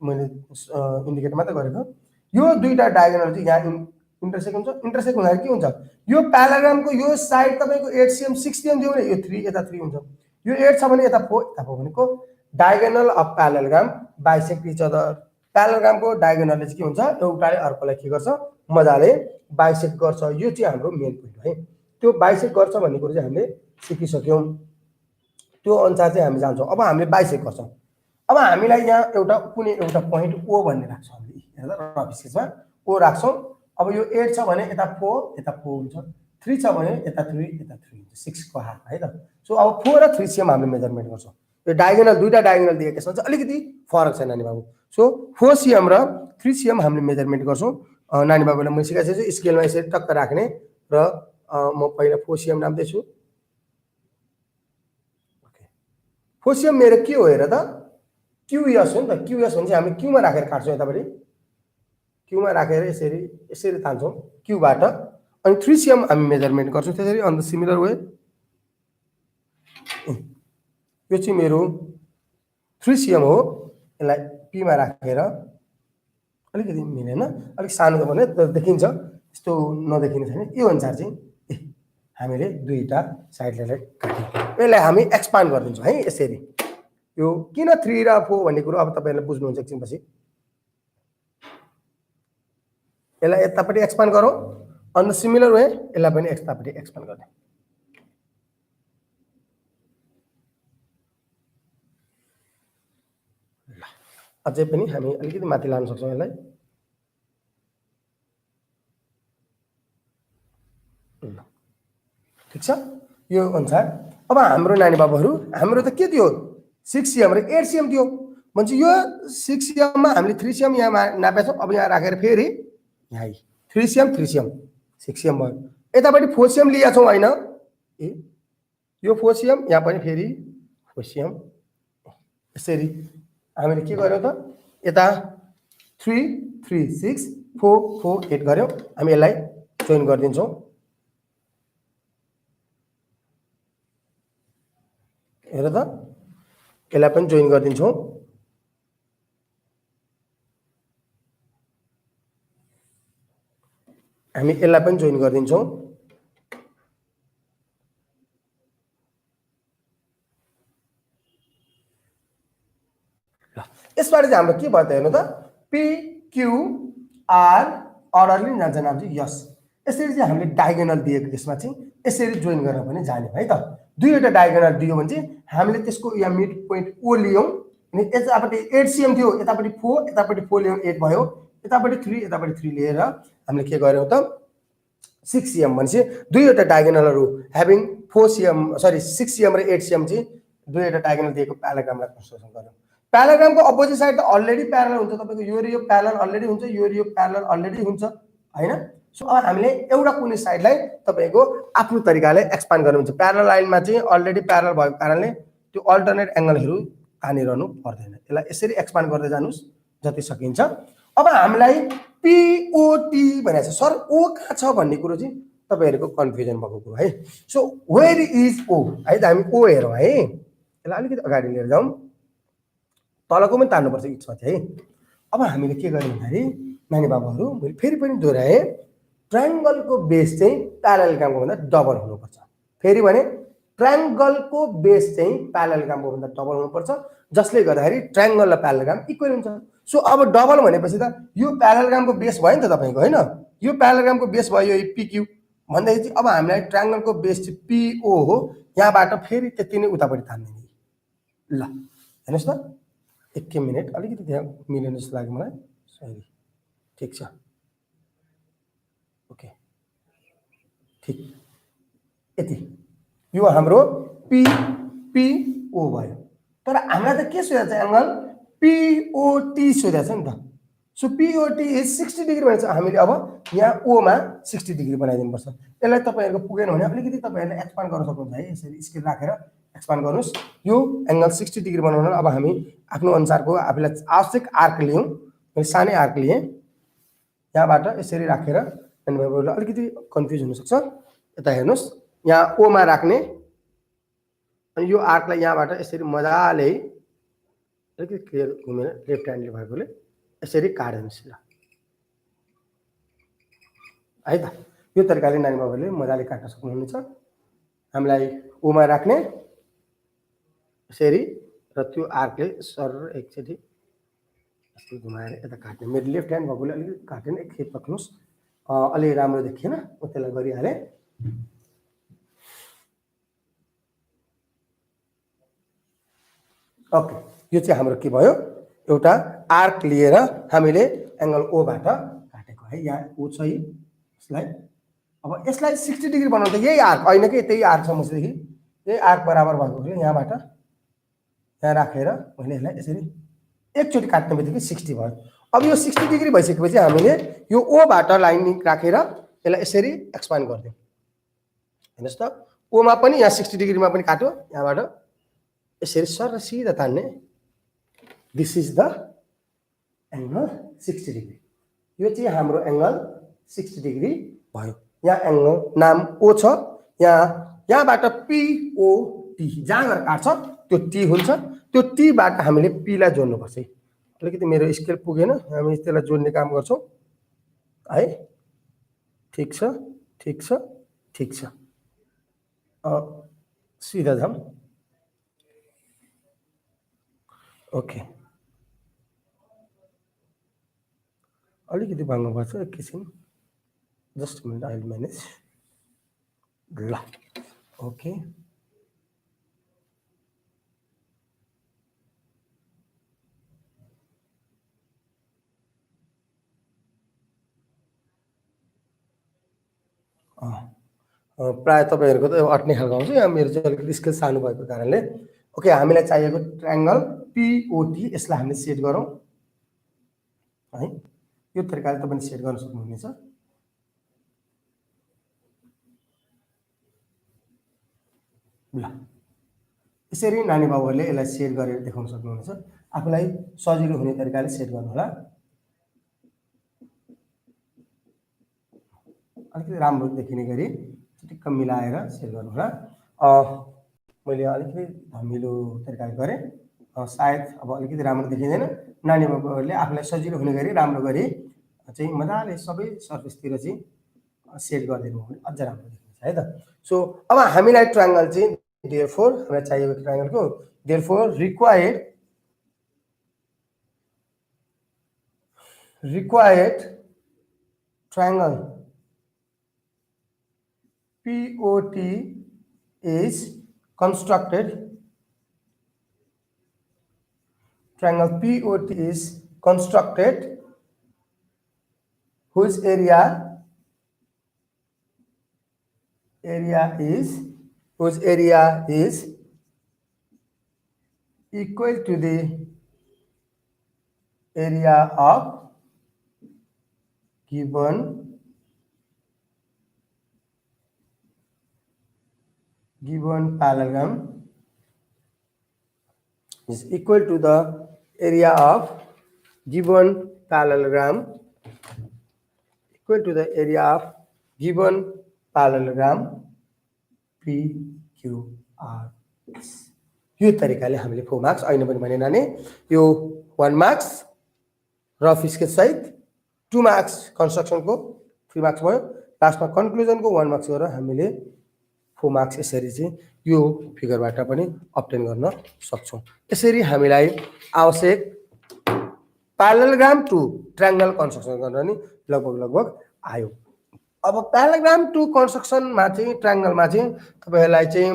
मैले इन्डिकेट मात्र गरेको यो दुईटा डायगोनल चाहिँ यहाँ इंटरसेक्ट हुन्छ इंटरसेक्ट हुँदा के हुन्छ यो प्यारालेलोग्रामको यो साइड तपाईको 8 cm 6 cm दियो भने यो 3 यता 3 हुन्छ यो 8 छ भने यता 4 यता 4 भनेको diagonal of parallelogram bisect each other प्यारालेलोग्रामको डायगोनलले चाहिँ के हुन्छ एउटाले अर्कोलाई के गर्छ मजाले बाइसेक्ट गर्छ यो चाहिँ हाम्रो मेन पोइन्ट है त्यो बाइसेक्ट गर्छ भन्ने कुरा चाहिँ हामीले सिकिसक्यौं त्यो अनुसार चाहिँ हामी जान्छौं अब हामीले बाइसेक्ट गर्छौं अब हामीलाई यहाँ एउटा कुनै एउटा पोइन्ट O भन्ने राख्छौं हामीले हेर्दा रफ स्केचमा O राख्छौं अब यो 8 छ भने यता 4 हुन्छ 3 छ भने यता 3 हुन्छ 6 को हाफ है त सो अब 4 र 3 cm हामीले मेजरमेन्ट गर्छौं यो डायगोनल दुईटा डायगोनल दिएको यसमा चाहिँ अलिकति फरक छ नानी बाबु सो 4 cm र 3 cm हामीले मेजरमेन्ट गर्छौं नानी बाबुलाई मैले सिकाएको छु स्केलमा यसरी टक्क राख्ने र म पहिला 4 cm नाप्दै छु ओके 4 cm मेरो के हो हेर त QS हो नि त QS भने चाहिँ हामी Q मा राखेर काट्छौं यतापटि Q मा राखेर यसरी तान्छौं Q बाट अनि 3 cm हामी मेजरमेन्ट गर्छौं त्यसरी अन द सिमिलर वे यो चाहिँ मेरो 3 cm हो यसलाई P मा राखेर अलिकति मिलेन अलिक सानो त भने देखिन्छ यस्तो नदेखिने छैन यो अनुसार चाहिँ हामीले दुईटा साइडलाई काट्यौं यसलाई हामी एक्सपान्ड गर्दिन्छौं है यसरी यो किन 3 र 4 भन्ने कुरा अब तपाईहरुले बुझ्नुहुन्छ एकछिनपछि यसलाई यतापटि एक्सपान्ड गरौँ अन द सिमिलर वे यसलाई पनि यतापटि एक्सपान्ड गर्ने ल अझै पनि हामी अलिकति माथि लान सक्छौं यसलाई ठीक छ यो अनुसार अब हाम्रो नानी बाबुहरु हाम्रो त के दियो 6 cm र 8 cm दियो भन्छ यो 6 cm मा हामीले 3 cm यहाँ नापेछौं अब यहाँ राखेर फेरि यहाँ 3 cm 6 cm भयो यतापटि 4 cm लिया छौं हैन ए यो 4 cm यहाँ पनि फेरि 4 cm यसरी हामीले के गर्यौं त यता 3 3 6 4 4 8 गर्यौं हामी यसलाई जोइन गर्दिन्छौं हेर त यसलाई पनि जोइन गर्दिन्छौं हामी यसलाई पनि जोइन गर्दिन्छौं यसबाट चाहिँ हाम्रो के भयो त हेर्नु त PQR अर्डरले जान्छ नाम चाहिँ यस। यसरी चाहिँ हामीले डायगोनल दिएको केसमा चाहिँ यसरी जोइन गर्न पनि जाने है त। दुईवटा डायगोनल दियो भने चाहिँ हामीले त्यसको यहाँ मिड पोइन्ट ओ लियौँ अनि यतापट्टि 8 cm थियो, यतापट्टि 4, यतापट्टि 4 लियौँ 8 भयो, यतापट्टि 3, यतापट्टि 3 लिएर हामीले के गर्यौँ त 6 cm भनेपछि दुईवटा डायगोनलहरू ह्याभिङ 4 cm सरी 6 cm र 8 cm चाहिँ दुईवटा डायगोनल दिएको प्याराग्रामलाई कन्स्ट्रक्सन गर्यौँ। प्याराग्रामको अपोजिट साइड त अलरेडी प्यारलल हुन्छ, तपाईँको यो र यो प्यारलल अलरेडी हुन्छ, यो र यो प्यारलल अलरेडी हुन्छ हैन। सो अब हामीले एउटा कुनै साइडलाई तपाईँको आफ्नो तरिकाले एक्सपान्ड गर्नुहुन्छ। प्यारलल लाइनमा चाहिँ अलरेडी प्यारलल भएको कारणले त्यो अल्टरनेट एंगलहरू तानिरहनु पर्दैन, यसलाई यसरी एक्सपान्ड गर्दै जानुस् जति सकिन्छ। अब हामीलाई POT भनेको छ, सर ओ कहाँ छ भन्ने कुरो चाहिँ तपाईहरुको कन्फ्युजन भएको कुरो है। सो वेयर इज ओ है त, हामी ओ हेरौँ है, यसलाई अलिकति अगाडि लिएर जाउँ, तलको पनि तान्नुपर्छ इचमा चाहिँ है। अब हामीले के गर्यौँ भन्दाखेरि नानी बाबुहरू मैले फेरि पनि दोहोऱ्याएँ, ट्रायंगलको बेस चाहिँ प्यारलेलोग्रामको भन्दा डबल हुनुपर्छ। फेरि भने ट्रायंगलको बेस चाहिँ प्यारलेलोग्रामको भन्दा डबल हुनुपर्छ, जसले गर्दाखेरि ट्रायंगल र प्यारलेलोग्राम इक्वल हुन्छ। सो अब डबल भनेपछि त यो प्यारलेलोग्रामको बेस भयो नि त तपाईको हैन, यो प्यारलेलोग्रामको बेस भयो यो PQ भन्दै चाहिँ अब हामीलाई ट्रायंगलको बेस चाहिँ PO हो, यहाँबाट फेरि त्यति नै उतापट्टि तान्दिने। ल हेर्नुस् त, एक मिनेट अलिकति त्यहाँ मिलेन जस्तो लाग्यो मलाई, सरी ठीक छ ओके ठीक यति, यो हाम्रो PO भयो। तर हामीलाई त के सोधेको छ एंगल POT सोधेको छ नि त। सो POT इज 60 डिग्री भनेछ, हामीले अब यहाँ O मा 60 डिग्री बनाइदिनु पर्छ। यसलाई तपाईहरुको पुगेन भने अलिकति तपाईहरुले एक्सपान्ड गर्न सक्नुहुन्छ है, यसरी स्केल राखेर एक्सपान्ड गर्नुस्। यो एंगल 60 डिग्री बनाउन अब हामी आफ्नो अनुसारको आफूलाई आवश्यक आर्क लियौं, मैले सानै आर्क लिए, यहाँबाट यसरी राखेर अलिकति कन्फ्युज हुन सक्छ। यता हेर्नुस्, यहाँ O मा राख्ने अनि यो आर्कलाई यहाँबाट यसरी मजाले अलिकति क्लियर घुमेर लेफ्ट ह्यान्डले भएकोले यसरी काट्नुस् ल है त। यो तरिकाले नानी बाबुले मजाले काट्न सक्नुहुन्छ। हामीलाई O मा राख्ने यसरी र त्यो आर्कले सर एकचोटी यसरी घुमाएर यता काट्ने। मेरो लेफ्ट ह्यान्ड भएकोले अलिकति काट्ने, एकखेप पक्नुस्, अलि राम्रो देखिएन म त्यसलाई गरिहाले। ओके, यो चाहिँ हाम्रो के भयो, एउटा आर्क लिएर हामीले एंगल O बाट काटेको है। यहाँ O छ यसलाई, अब यसलाई 60 डिग्री बनाउँदा यही आर्क हैन कि त्यही आर्क छ मसिदेखि, यही आर्क बराबर भएकोले यहाँबाट यहाँ राखेर मैले यसलाई यसरी एकचोटी काट्ने बित्तिकै 60 भयो। अब यो 60 डिग्री भइसकेपछि हामीले यो O बाट लाइन राखेर यसलाई यसरी एक्सपान्ड गर्दियौँ। हेर्नुस् त, O मा पनि यहाँ 60 डिग्रीमा पनि काट्यो, यहाँबाट यसरी सर सिधा तान्ने। This is the angle 60 degree, यो चाहिँ हाम्रो एंगल 60 डिग्री भयो। यहाँ एंगल नाम O छ, यहाँबाट POT जहाँ गएर काट्छ त्यो T हुन्छ, त्यो T बाट हामीले P लाई जोड्नु पर्छ। अलिकति मेरो स्केल पुगेन, हामी त्यसलाई जोड्ने काम गर्छौं है। ठीक छ ठीक छ ठीक छ, सिधा जाम ओके। अलिकति भाग्नु पर्छ एकैछिन, just minute I will manage ल ओके। प्राय तपाईहरुको त अट्ने खालको आउँछ, यहाँ मेरो चाहिँ अलिकति स्केल सानो भएको कारणले। ओके, हामीलाई चाहिएको ट्रायंगल POT, यसलाई हामीले सेट गरौँ है। यो तरिकाले तपाईले सेट गर्न सक्नुहुनेछ। ल यसरी नानी बाबुहरूले यसलाई सेट गरेर देखाउन सक्नुहुनेछ। आफूलाई सजिलो हुने तरिकाले सेट गर्नु होला, अलिकति राम्रो देखिने गरी ठिक्क मिलाएर सेट गर्नु होला। मैले अलिकति धमिलो तरिकाले गरेँ, सायद अब अलिकति राम्रो देखिँदैन। नानी बाबुहरूले आफूलाई सजिलो हुने गरी राम्रो गरी चाहिँ मजाले सबै सर्फेसतिर चाहिँ सेट गरिदिनु भने अझ राम्रो देखिन्छ है त। सो अब हामीलाई ट्रायंगल चाहिँ देयरफोर हामीलाई चाहिएको ट्रायंगलको therefore required required triangle POT is constructed. Triangle POT is constructed whose area is equal to the area of given parallelogram is equal to the area of given parallelogram PQR. यो तरिकाले हामीले 4 मार्क्स अहिले पनि भने नानी यो 1 मार्क्स रफ स्केच सहित 2 मार्क्स कन्स्ट्रक्सन को 3 मार्क्स भयो लास्टमा कन्क्लुजन को 1 मार्क्स गरेर हामीले 4 मार्क्स यसरी चाहिँ यो फिगरबाट पनि अब्टेन गर्न सक्छौं। यसरी हामीलाई आवश्यक प्यारालेलोग्राम टु ट्रायंगल कन्स्ट्रक्सन गर्न नि लगभग आयो। अब प्यारालेलोग्राम टु कन्स्ट्रक्सन मा चाहिँ ट्रायंगल मा चाहिँ तपाईहरुलाई चाहिँ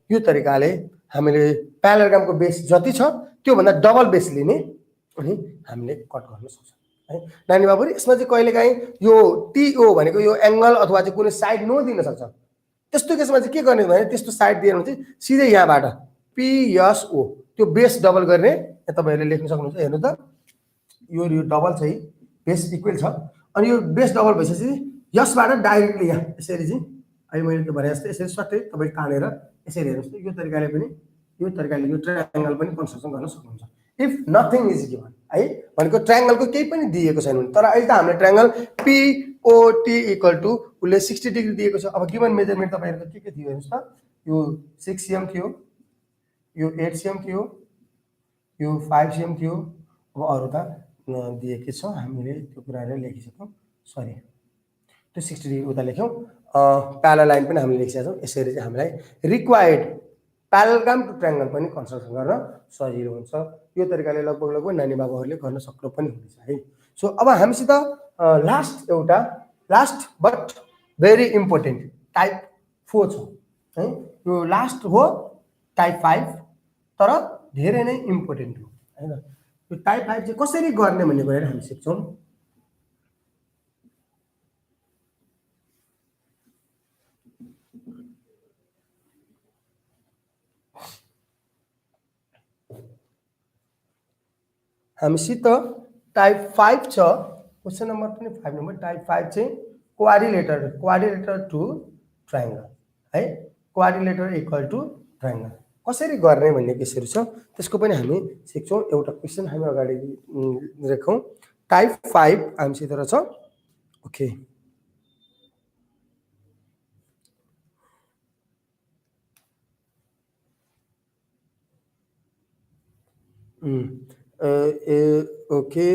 यो तरिकाले हामीले प्यारालेलोग्राम को बेस जति छ त्यो भन्दा डबल बेस लिने अनि हामीले कट गर्न सक्छौं है। नानी बाबुहरु यसमा चाहिँ कहिलेकाहीँ यो टीओ भनेको यो एंगल अथवा चाहिँ कुनै साइड नदिन सक्छ। त्यस्तो केसमा चाहिँ के गर्ने भने त्यस्तो साइड दिएर चाहिँ सिधै यहाँबाट पीएसओ त्यो बेस डबल गर्ने तपाईहरुले लेख्न सक्नुहुन्छ। हेर्नु त यो डबल चाहिँ बेस इक्वल छ अनि यो बेस डबल भएपछि यसबाट डाइरेक्टली यहाँ यसरी चाहिँ अहिले मैले त्यो भने जस्तै यसरी सट्टै तपाई तानेर यसरी हेर्नुस् त यो तरिकाले यो ट्रायंगल पनि कन्स्ट्रक्सन गर्न सक्नुहुन्छ इफ नथिङ इज गिवन है। भनेको ट्रायंगल को केही पनि दिएको छैन भने तर अहिले त हामीले ट्रायंगल POT इक्वल टु उले 60 डिग्री दिएको छ। अब गिवन मेजरमेन्ट तपाईहरुको के थियो हेर्नुस् त यो 6 cm थियो यो 8 cm थियो यो 5 cm थियो। अब अरु त दिएकै छ हामीले त्यो कुराहरु लेखिसक्यौं सरी त्यो 60 डिग्री उता लेख्यौं। प्यारलल लाइन पनि हामीले लेखिसकेका छौं। यसरी चाहिँ हामीलाई रिक्वायर्ड प्यारालेलोग्राम टु ट्रायंगल पनि कन्स्ट्रक्सन गर्न सजिलो हुन्छ। यो तरिकाले लगभग नानी बाबुहरुले गर्न सक्नु पनि हुन्छ है। सो अब हामीसित last but very important type 4 छ है। यो लास्ट हो टाइप 5 तर धेरै नै इम्पोर्टेन्ट हो हैन। यो टाइप 5 चाहिँ कसरी गर्ने भन्ने कुरा हामी सिक्छौं। हामीसित टाइप 5 छ क्वेशन नम्बर पनि 5 नम्बर टाइप 5 चाहिँ क्वाड्रिलेटर टु ट्रायंगल है। क्वाड्रिलेटर इक्वल टु ट्रायंगल कसरी गर्ने भन्ने केसहरु छ त्यसको पनि हामी सिक्छौं। एउटा क्वेशन हामी अगाडि लेखौं टाइप 5 हामीसित रहेछ ओके। ओके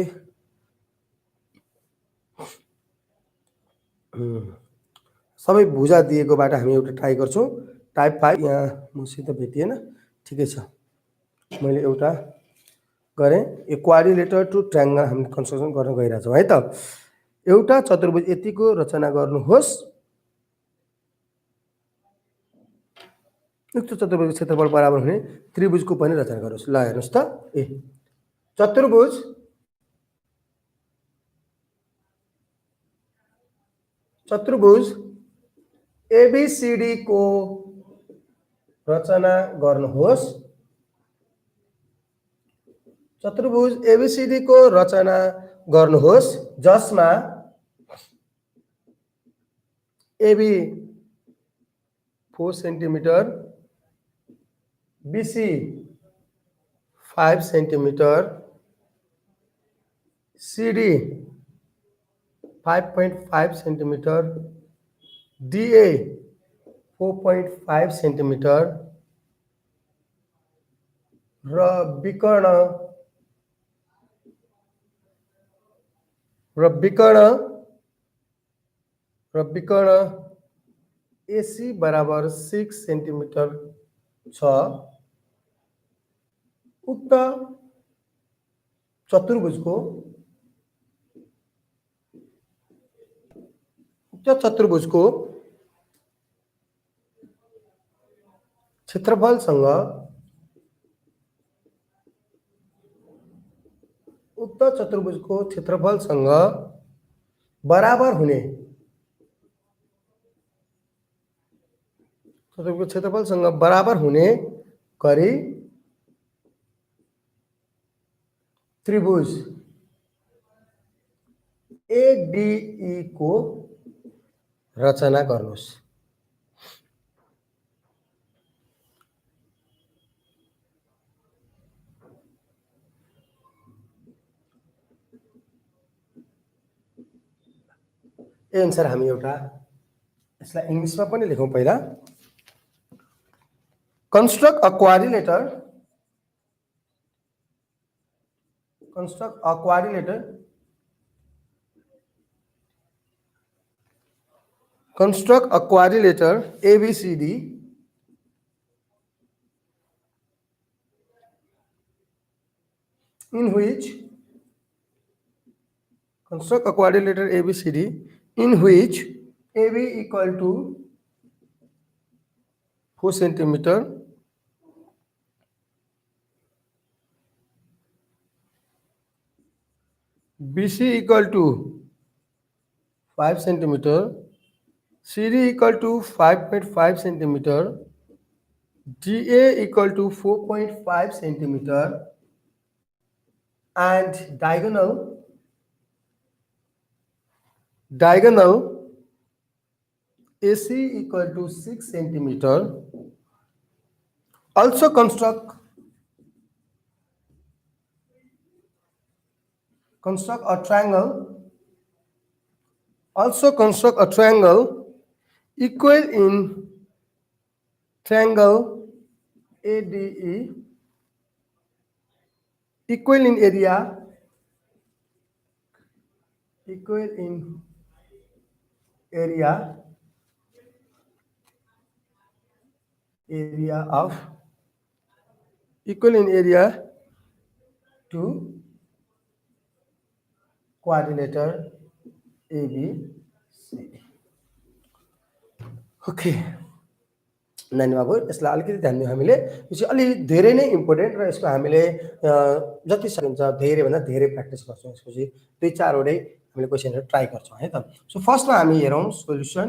सबै भुजा दिएकोबाट हामी एउटा ट्राई गर्छौं। टाइप 5 यहाँ मसित भेटिएन ठिकै छ मैले एउटा गरे क्वाड्रिलेटर टु ट्रायंगल हामी कन्स्ट्रक्सन गर्न गइरा छौं है त। एउटा चतुर्भुज यतिको रचना गर्नुहोस्। उक्त चतुर्भुजको क्षेत्रफल बराबर हुने त्रिभुजको पनि रचना गर्नुहोस्। ल हेर्नुस् त चतुर्भुज ABCD को रचना गर्नुहोस्। चतुर्भुज ABCD को रचना गर्नुहोस् जसमा AB 4 centimetre BC 5 centimetre CD 5.5 centimetre DA 4.5 centimetre र विकर्ण AC बराबर 6 सेन्टिमिटर छ। उक्त चतुर्भुजको उक्त चतुर्भुजको क्षेत्रफलसँग बराबर हुने गरी त्रिभुज ADE को रचना गर्नुहोस्। ए अनुसार हामी एउटा यसलाई इंग्लिशमा पनि लेखौं। पहिला construct a quadrilateral ABCD in which AB equal to 4 centimeter, BC equal to 5 centimeter, CD equal to 5.5 centimeter, DA equal to 4.5 centimeter, and diagonal AC equal to 6 centimeter. Also construct a triangle equal in triangle ADE, equal in area to quadrilateral ABCD. Okay नानी बाबु, यसलाई अलिकति ध्यान दिउँ हामीले। यो चाहिँ अलि धेरै नै इम्पोर्टेन्ट र यसको हामीले जति सकिन्छ धेरै भन्दा धेरै प्र्याक्टिस गर्छौँ। यसको चाहिँ 2-4 वटै हामीले क्वेशनहरु ट्राई गर्छौँ है त। सो फर्स्टमा हामी हेरौँ सोल्युसन।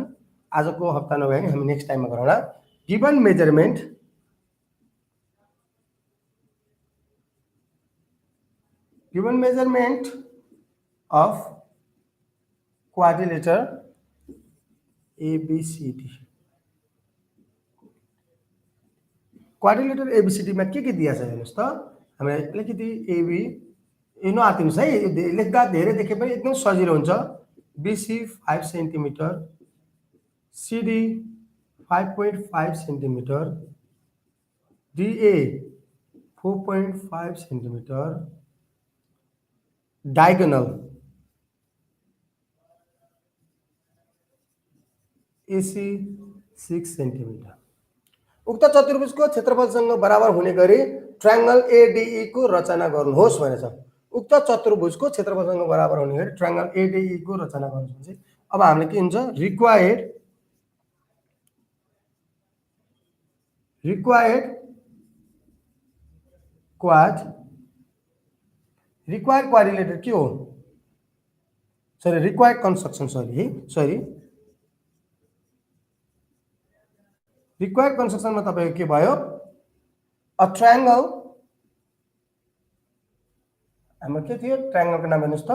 आजको हप्ता नभए पनि हामी नेक्स्ट टाइममा गरौँला। Given measurement of quadrilateral ABCD. Quadrilateral ABCD में के दिया छ हेर्नुस् त। हामीले अलिकति AB यो नआतिनुस् है, लेख्दा धेरै देखे पनि एकदम सजिलो हुन्छ। BC 5 centimetre, CD 5.5 centimetre, DA 4.5 centimetre, diagonal AC 6 centimetre. उक्त चतुर्भुजको क्षेत्रफलसँग बराबर हुने गरी ट्रायंगल ADE को रचना गर्नुहोस् भनेछ। उक्त चतुर्भुजको क्षेत्रफलसँग बराबर हुने गरी ट्रायंगल ADE को रचना गर्नुहोस् भने अब हामीले के हुन्छ, रिक्वायर्ड क्वाड्रिलेटर के हो, sorry required construction, required construction में तपाईको के भयो, अ ट्रायंगल, हाम्रो के थियो ट्रायंगल को नाम हेर्नुस् त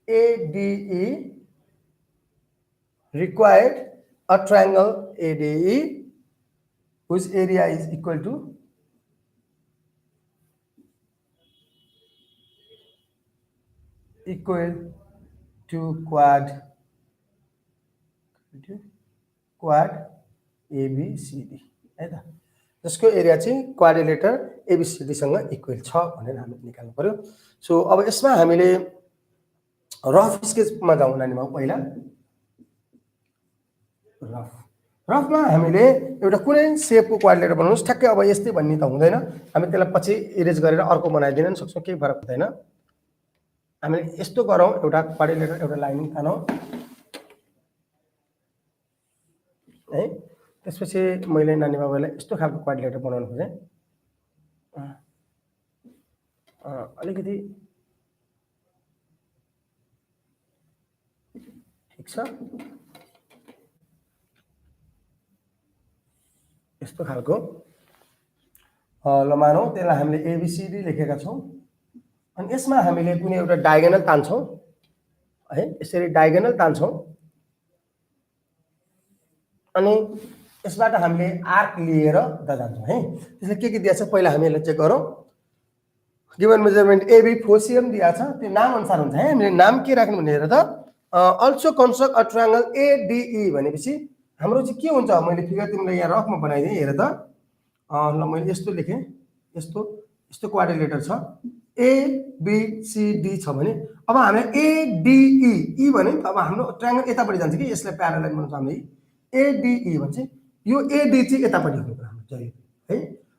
ADE, required a triangle ADE whose area is equal to quad ABCD है त, जसको एरिया चाहिँ क्वाड्रिलेटर ABCD सँग इक्वल छ भनेर हामीले निकाल्नु पर्यो। सो अब यसमा हामीले रफ स्केचमा जाउँ नानीमा। पहिला रफमा हामीले एउटा कुनै शेपको क्वाड्रिलेटर बनाउनुस्। ठ्याक्कै अब यस्तै भन्ने त हुँदैन, हामी त्यसलाई पछि इरेज गरेर अर्को बनाइदिन पनि सक्छौँ, केही फरक पर्दैन। हामीले यस्तो गरौँ, एउटा क्वाड्रिलेटर एउटा लाइन तानौँ। त्यसपछि मैले नानी बाबुलाई यस्तो खालको क्वाड्रिलेटर बनाउनु खोजेँ। अलिकति ठिक छ, यस्तो खालको ल मानौँ त्यसलाई हामीले एबीसीडी लेखेका छौँ। अनि यसमा हामीले कुनै एउटा डायगोनल तान्छौँ है, यसरी डायगोनल तान्छौँ। अनि यसबाट हामीले आर्क लिएर उता जान्छौँ है। त्यसले के दिएको छ पहिला हामी यसलाई चेक गरौँ। गिवन मेजरमेन्ट एबी 4 cm दिएको छ, त्यो नाम अनुसार हुन्छ है। हामीले नाम के राख्नु भने हेर त, also construct a triangle ADE भनेपछि हाम्रो चाहिँ के हुन्छ, मैले फिगर तिमीलाई यहाँ रफमा बनाइदिएँ। हेर त, ल मैले यस्तो लेखेँ, यस्तो क्वाड्रिलेटर छ, एबीसीडी छ भने अब हामीलाई एडीई भने अब हाम्रो ट्रायंगल यतापट्टि जान्छ कि यसलाई प्यारालाल बनाउँछ हामीले एडीई भन्छ। यो एडी चाहिँ यतापट्टि हुनु पर्यो हाम्रो चाहियो है।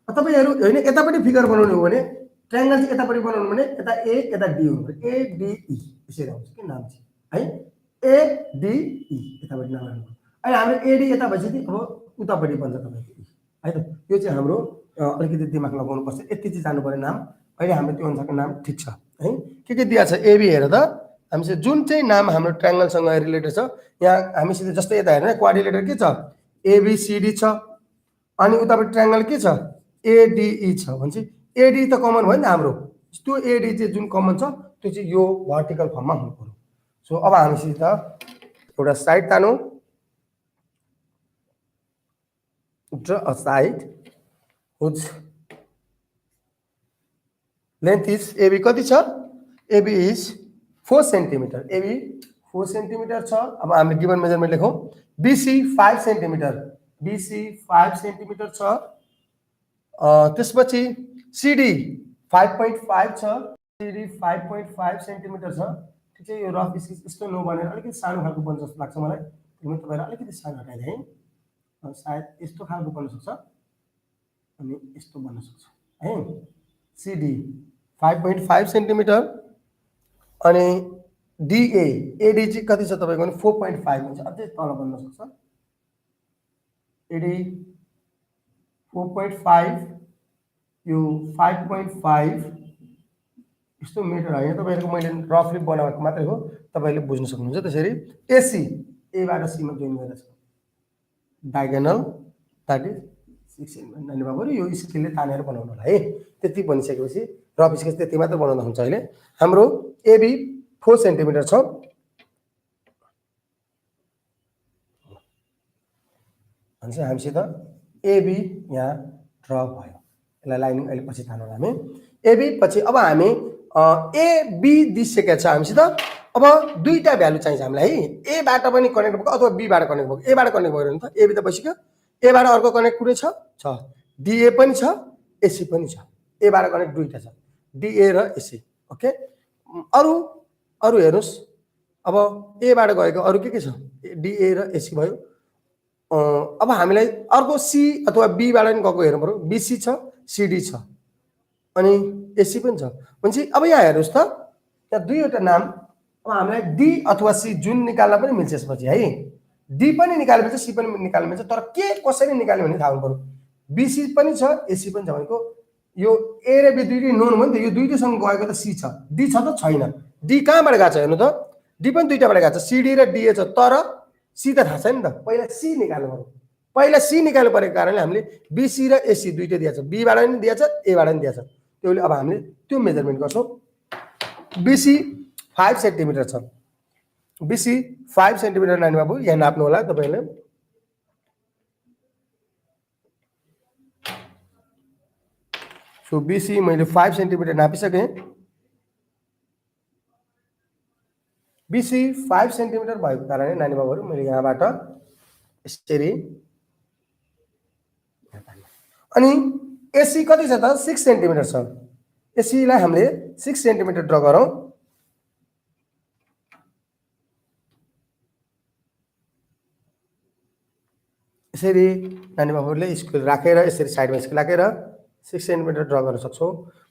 तपाईहरु हैन यतापट्टि फिगर बनाउनु हो भने ट्रायंगल चाहिँ यतापट्टि बनाउनु भने यता ए यता डी हुनु पर्यो, एडीई यसरी आउँछ के नाम चाहिँ है, एडीई यतापट्टि नाम राख्नु। अहिले हाम्रो एडी यता भएपछि अब उतापट्टि बन्छ तपाईको है त। यो चाहिँ हाम्रो अलिकति दिमाग लगाउनु पर्छ, यति चाहिँ जानु पर्यो नाम। अहिले हाम्रो त्यो अनुसारको नाम ठीक छ है। के दिएको छ एबी हेर त, हामीसँग जुन चाहिँ नाम हाम्रो ट्रायंगलसँग रिलेटेड छ, यहाँ हामीसित जस्तै यता हेर्नु क्वाड्रिलेटर के छ एबीसीडी छ, अनि उतापट्टि ट्रायंगल के छ एडीई छ भन्छ। एडी त कमन भयो नि हाम्रो, त्यो एडी चाहिँ जुन कमन छ त्यो चाहिँ यो भर्टिकल फर्ममा हुनु पर्यो। सो अब हामीसित एउटा side तानौं, draw a side whose length is AB कति छ, AB is 4 cm, AB 4 cm छ। अब हामीले given measurement लेखौं, BC 5 cm, BC 5 cm छ। त्यसपछि CD 5.5 छ, CD 5.5 cm छ। ठीक छ, यो रफ स्केच यस्तो नबनेर अलिकति सानो खालको बन्छ जस्तो लाग्छ मलाई। त्यसमा तपाईहरुले अलिकति सानो हटाइदिए है, सायद यस्तो खालको बन्न सक्छ अनि यस्तो बन्न सक्छ है। CD 5.5 cm अनि DA AD चाहिँ कति छ तपाईको भने 4.5 हुन्छ, अझै तल बन्न सक्छ। AD 4.5 यो 5.5 यस्तो मिटर हैन, तपाईहरुको मैले रफली बनाएको मात्रै हो, तपाईले बुझ्न सक्नुहुन्छ। त्यसरी AC A बाट C मा जोइन गरेछ डायगोनल दैट इज 6 cm। नानी बाबुहरु यो स्केलले तानेर बनाउनु होला है। त्यति बनिसकेपछि रफ स्केच त्यति मात्र बनाउँदा हुन्छ। अहिले हाम्रो AB 4 cm छ, अनि हामीसित AB यहाँ ड्रा भयो। यसलाई लाइनिङ अहिले पछि तानौँ हामी AB पछि। अब हामी AB दिइसकेको छ हामीसित। अब दुईटा भ्यालु चाहिन्छ हामीलाई है, ए बाट पनि कनेक्ट भएको अथवा बी बाट कनेक्ट भएको। ए बाट कनेक्ट भयो भने त एबी त भइसक्यो, ए बाट अर्को कनेक्ट कुनै छ डीए पनि छ एसी पनि छ। ए बाट कनेक्ट दुईटा छ, डीए र एसी। ओके, अरु हेर्नुस्, अब ए बाट गएको अरु के छ डीए र एसी भयो। अब हामीलाई अर्को सी अथवा बी बाट पनि गएको हेर्नु पर्यो, बीसी छ सीडी छ अनि एसी पनि छ भन्छ। अब यहाँ हेर्नुस् त, यहाँ दुईवटा नाम। अब हामीलाई डी अथवा सी जुन निकाल्न पनि मिल्छ यसपछि है, डी पनि निकाल्न मिल्छ सी पनि निकाल्न मिल्छ, तर के कसरी निकाल्ने भन्ने थाहा हुनु पर्यो। बीसी पनि छ एसी पनि छ भनेको यो ए र बी दुईटै नोन हो नि त, यो दुईटैसँग गएको त सी छ, डी छ त छैन। डी कहाँबाट गएको छ हेर्नु त, डी पनि दुईटाबाट गएको छ, सीडी र डीए छ, तर सी त थाहा छैन नि त। पहिला सी निकाल्नु पर्यो, पहिला सी निकाल्नु परेको कारणले हामीले बीसी र एसी दुईटै दिएको छ, बी बाट पनि दिएको छ ए बाट पनि दिएको छ। त्यसले अब हामीले त्यो मेजरमेन्ट गर्छौं। बीसी 5 cm छ, बीसी 5 cm नानी बाबु यहाँ नाप्नु होला तपाईले। सो बीसी मैले 5 cm नापिसके। बीसी 5 cm भएको कारणले नानी बाबुहरु मैले यहाँबाट यसरी, अनि एसी कति छ त 6 cm छ। एसी लाई हामीले 6 cm ड्रा गरौँ। यसरी नानी बाबुहरुले स्केल राखेर यसरी साइडमा स्केल राखेर 6 cm ड्रा गर्न सक्छौ।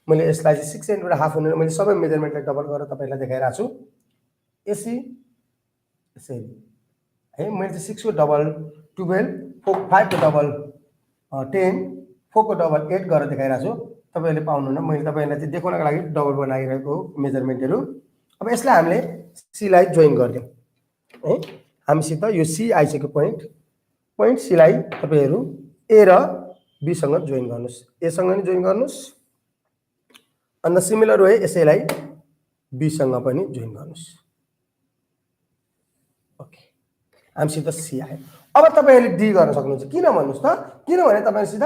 मैले यसलाई 6 cm हाफ हुने मैले सबै मेजरमेन्टलाई डबल गरेर तपाईलाई देखाइरा छु। एसी यसरी है, मैले 6 को डबल 12 5 को डबल 10, 4 को डबल 8 गरेर देखाइरहेको छु। तपाईहरुले पाउनुहुन्न, मैले तपाईहरुलाई चाहिँ देखाउनको लागि डबल बनाइरहेको मेजरमेन्टहरु। अब यसलाई हामीले सी लाई जोइन गर्दियौ है। हामीसित यो सी आइसक्यो पोइन्ट सी लाई तपाईहरु ए र बी सँग जोइन गर्नुस्, ए सँग नि जोइन गर्नुस्, अनि सिमिलर वे यसैलाई बी सँग पनि जोइन गर्नुस्। ओके, हामीसित सी आयो। अब तपाईहरुले डी गर्न सक्नुहुन्छ। किन भन्नुस् त? किनभने तपाईहरुसित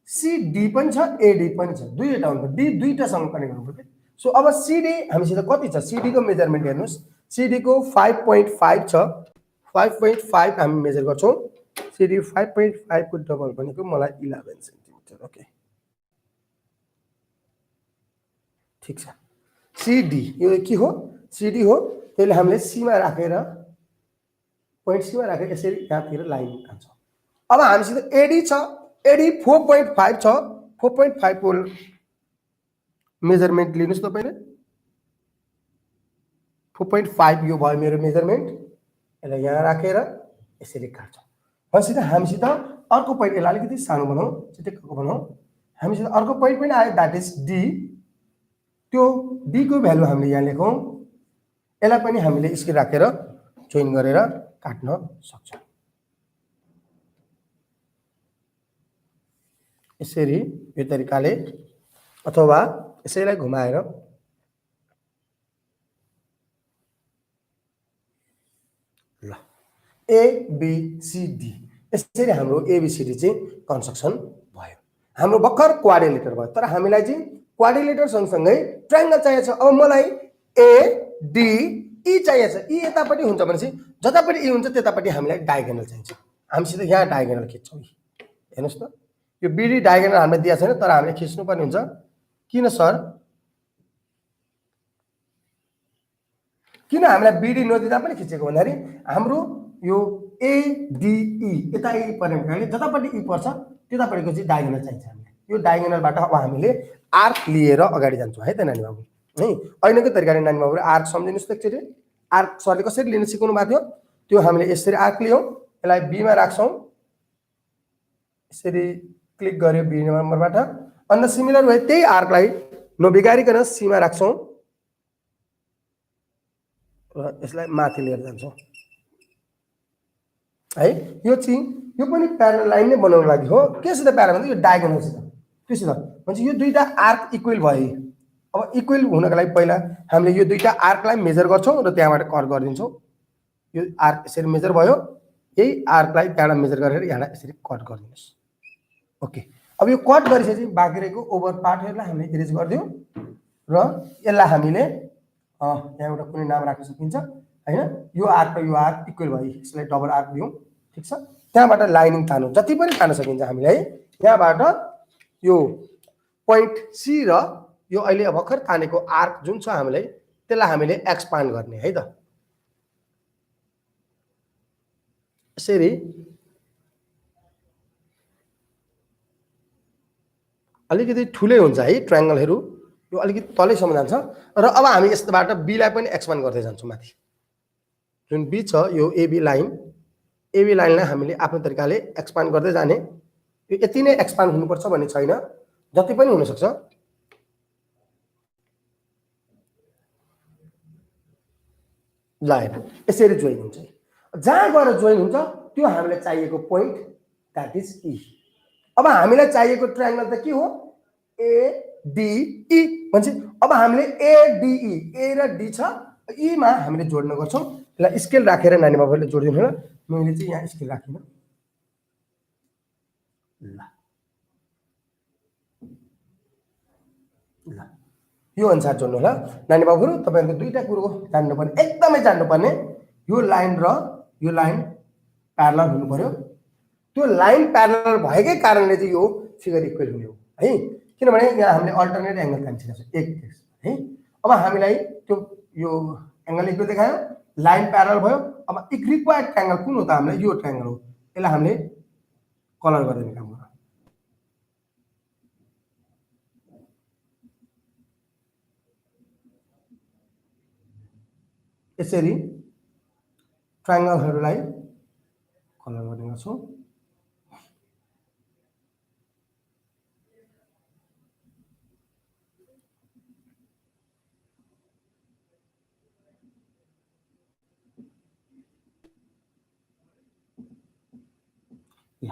सी डी पनि छ, ए डी पनि छ, दुईटा हुन्छ। डी दुईटासँग कनेक्ट गर्नुपर्छ। सो अब सी डी हामीसित कति छ? सी डी को मेजरमेन्ट हेर्नुस्। सी डी को 5.5 छ। 5.5 हामी मेजर गर्छौं। सी डी 5.5 को डबल भनेको मलाई 11 सेन्टिमिटर। ओके, ठीक छ। सी डी यो के हो? सी डी हो। त्यसले हामीले सी मा राखेर पोइन्ट सी मा राखेर यसरी यहाँतिर लाइन हान्छौं। अब हामीसित एडी छ। एडी 4.5 छ। 4.5 को मेजरमेन्ट लिनुस् तपाईले। 4.5 यो भयो मेरो मेजरमेन्ट। यसलाई यहाँ राखेर यसरी काट्छौं। पछि हामीसित अर्को पोइन्ट, यसलाई अलिकति सानो बनाऊ, चिटिक्कको बनाऊ। हामीसित अर्को पोइन्ट पनि आयो, दैट इज डी। त्यो डी को भ्यालु हामीले यहाँ लेखौं। यसलाई पनि हामीले यसरी राखेर जोइन गरेर काट्न सक्छौं। यसरी यो तरिकाले अथवा यसैलाई घुमाएर ल ए बी सी डी यसरी हाम्रो एबीसीडी चाहिँ कन्स्ट्रक्सन भयो। हाम्रो भर्खर क्वाड्रिलेटर भयो, तर हामीलाई चाहिँ क्वाड्रिलेटर सँगसँगै ट्रायंगल चाहिएको छ। अब मलाई ए डी ई चाहिएको छ। ई यतापट्टि हुन्छ भनेपछि जतापट्टि ई हुन्छ त्यतापट्टि हामीलाई डायगोनल चाहिन्छ। हामीसित यहाँ डायगोनल खिच्छौं। हेर्नुस् त, यो बीडी डायगोनल हामीले दिएको छैन, तर हामीले खिच्नु पर्ने हुन्छ। किन सर? किन हामीलाई बीडी नदिँदा पनि खिचेको भन्दाखेरि हाम्रो यो ए डी ई यता ई पर्ने कारणले जतापट्टि ई पर्छ त्यतापट्टिको चाहिँ डायगोनल चाहिन्छ हामीलाई। यो डायगोनलबाट अब हामीले आर्क लिएर अगाडि जान्छौं है त नानी बाबु है। ऐनाको तरिकाले नानी बाबु आर्क सम्झिनुस् त एकचोटी। आर्क सरले कसरी लिन सिकाउनु भएको थियो? त्यो हामीले यसरी आर्क लियौं, यसलाई बी मा राख्छौं, यसरी क्लिक गर्यो बी नम्बरबाट। अनि सिमिलर वे त्यही आर्कलाई नबिगारिकन सी मा राख्छौं र यसलाई माथि लिएर जान्छौं है। यो चाहिँ यो पनि प्यारलल लाइन नै बनाउनको लागि हो। केसित प्यारलल भन्दा यो डायगोनल सित त्योसित भन्छ। यो दुईटा आर्क इक्वल भए। अब इक्वल हुनको लागि पहिला हामीले यो दुईटा आर्कलाई मेजर गर्छौं र त्यहाँबाट कट गरिदिन्छौं। यो आर्क यसरी मेजर भयो, यही आर्कलाई त्यहाँबाट मेजर गरेर यहाँबाट यसरी कट गरिदिनुस्। ओके, अब यो कट गरिसकेपछि बाँकी रहेको ओभर पार्टहरुलाई हामीले इरेज गर्दियौ र यसलाई हामीले यहाँबाट कुनै नाम राख्न सकिन्छ हैन। यो आर्क र यो आर्क इक्वल भयो, यसलाई डबल आर्क दियौ। ठीक छ, त्यहाँबाट लाइनिङ तान्नु जति पनि तान्न सकिन्छ हामीले है। यहाँबाट यो पोइन्ट सी र यो अहिले भर्खर तानेको आर्क जुन छ हामीले त्यसलाई हामीले एक्सपान्ड गर्ने है त। यसरी अलिकति ठुलै हुन्छ है ट्रायंगलहरु। यो अलिकति तलैसम्म जान्छ र अब हामी यसबाट बी लाई पनि एक्सपान्ड गर्दै जान्छौं माथि। जुन बी छ यो एबी लाइनलाई हामीले आफ्नो तरिकाले एक्सपान्ड गर्दै जाने। यो यति नै एक्सपान्ड हुनुपर्छ भन्ने छैन, जति पनि हुन सक्छ। ल हेर्नु यसरी जोइन हुन्छ। जहाँ गएर जोइन हुन्छ त्यो हामीलाई चाहिएको पोइन्ट दैट इज ई। अब हामीलाई चाहिएको ट्रायंगल त के हो? ए डी ई भन्छ। अब हामीले ए डी ई, ए र डी छ, ई मा हामीले जोड्न गर्छौं। यसलाई स्केल राखेर नानी बाबुले जोडिदिनु होला। मैले चाहिँ यहाँ स्केल राखिन। ल यो अनुसार जोड्नु होला नानी बाबुहरु। तपाईहरुको दुईटा कुरो जान्नुपर्ने, एकदमै जान्नुपर्ने, यो लाइन र यो लाइन प्यारलल हुनु पर्यो। त्यो लाइन प्यारलल भएकै कारणले चाहिँ यो फिगर इक्वल हुने हो है। किनभने यहाँ हामीले अल्टरनेट एंगल काटिरहेको छ एक है। अब हामीलाई त्यो यो एंगल इक्वल देखायो, लाइन प्यारलल भयो। अब एक रिक्वायर्ड ट्रायंगल कुन हो त? हामीलाई यो ट्रायंगल हो। यसलाई हामीले कलर गरिदिने काम गर्छौं। यसरी ट्रायंगलहरुलाई कलर गर्ने गर्छौं।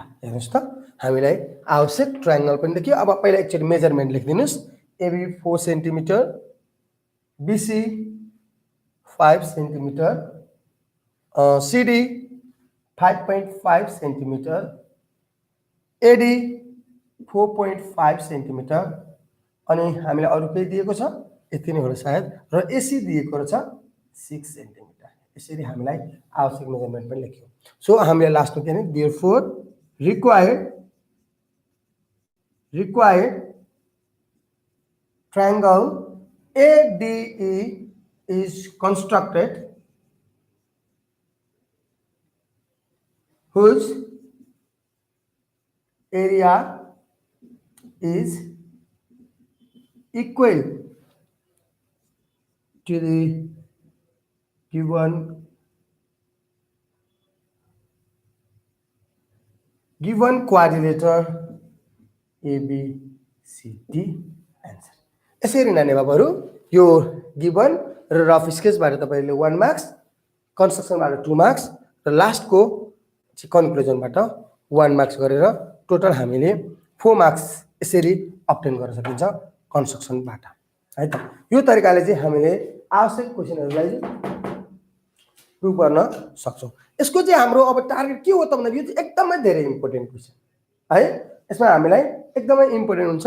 हेर्नुस् त हामीलाई आवश्यक ट्रायंगल पनि देखियो। अब पहिला एकचोटि मेजरमेन्ट लेखिदिनुस्। AB 4 centimetre, BC 5 centimetre, CD 5.5 centimetre, AD 4.5 centimetre, अनि हामीलाई अरु के दिएको छ यति नै होला सायद, र एसी दिएको छ 6 सेन्टिमिटर। यसरी हामीलाई आवश्यक मेजरमेन्ट पनि लेख्यो। सो हामीले लास्टमा के भने therefore required triangle ADE is constructed whose area is equal to the given quadrilateral ABCD answer. यसरी नानी बाबुहरु यो गिवन र रफ स्केचबाट तपाईले 1 मार्क्स, कन्स्ट्रक्सनबाट 2 मार्क्स र लास्टको कन्क्लुजनबाट 1 मार्क्स गरेर टोटल हामीले 4 मार्क्स यसरी अब्टेन गर्न सकिन्छ कन्स्ट्रक्सनबाट है त। यो तरिकाले चाहिँ हामीले आवश्यक क्वेशनहरुलाई प्रुभ गर्न सक्छौं। यसको चाहिँ हाम्रो अब टार्गेट के हो त भन्दा यो चाहिँ एकदमै धेरै इम्पोर्टेन्ट क्वेशन है। यसमा हामीलाई एकदमै इम्पोर्टेन्ट हुन्छ।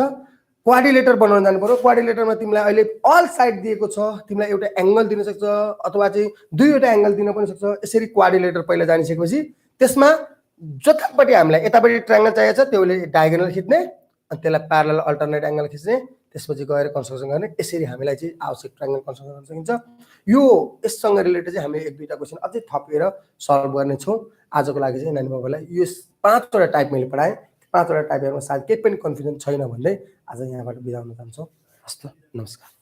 क्वाड्रिलेटर बनाउन जानु पर्यो। क्वाड्रिलेटरमा तिमीलाई अहिले अल साइड दिएको छ, तिमीलाई एउटा एंगल दिन सक्छ अथवा चाहिँ दुईवटा एंगल दिन पनि सक्छ। यसरी क्वाड्रिलेटर पहिला जानिसकेपछि त्यसमा जतापटि हामीलाई यतापटि ट्रायंगल चाहिएको छ त्यसले डायगोनल खिच्ने अनि त्यसलाई प्यारलल अल्टरनेट एंगल खिच्ने, त्यसपछि गएर कन्स्ट्रक्सन गर्ने। यसरी हामीलाई चाहिँ आवश्यक ट्रायंगल कन्स्ट्रक्सन गर्न सकिन्छ। यो यससँग रिलेटेड चाहिँ हामीले एक दुईटा क्वेशन अझै थपेर सल्भ गर्ने छौं। आजको लागि चाहिँ नानी बाबुलाई यो 5 वटा टाइप मैले पढाएँ। 5 वटा टाइपहरुमा सायद केही पनि कन्फ्युजन छैन भन्दै आज यहाँबाट बिदा हुन चाहन्छु। हस्त, नमस्कार।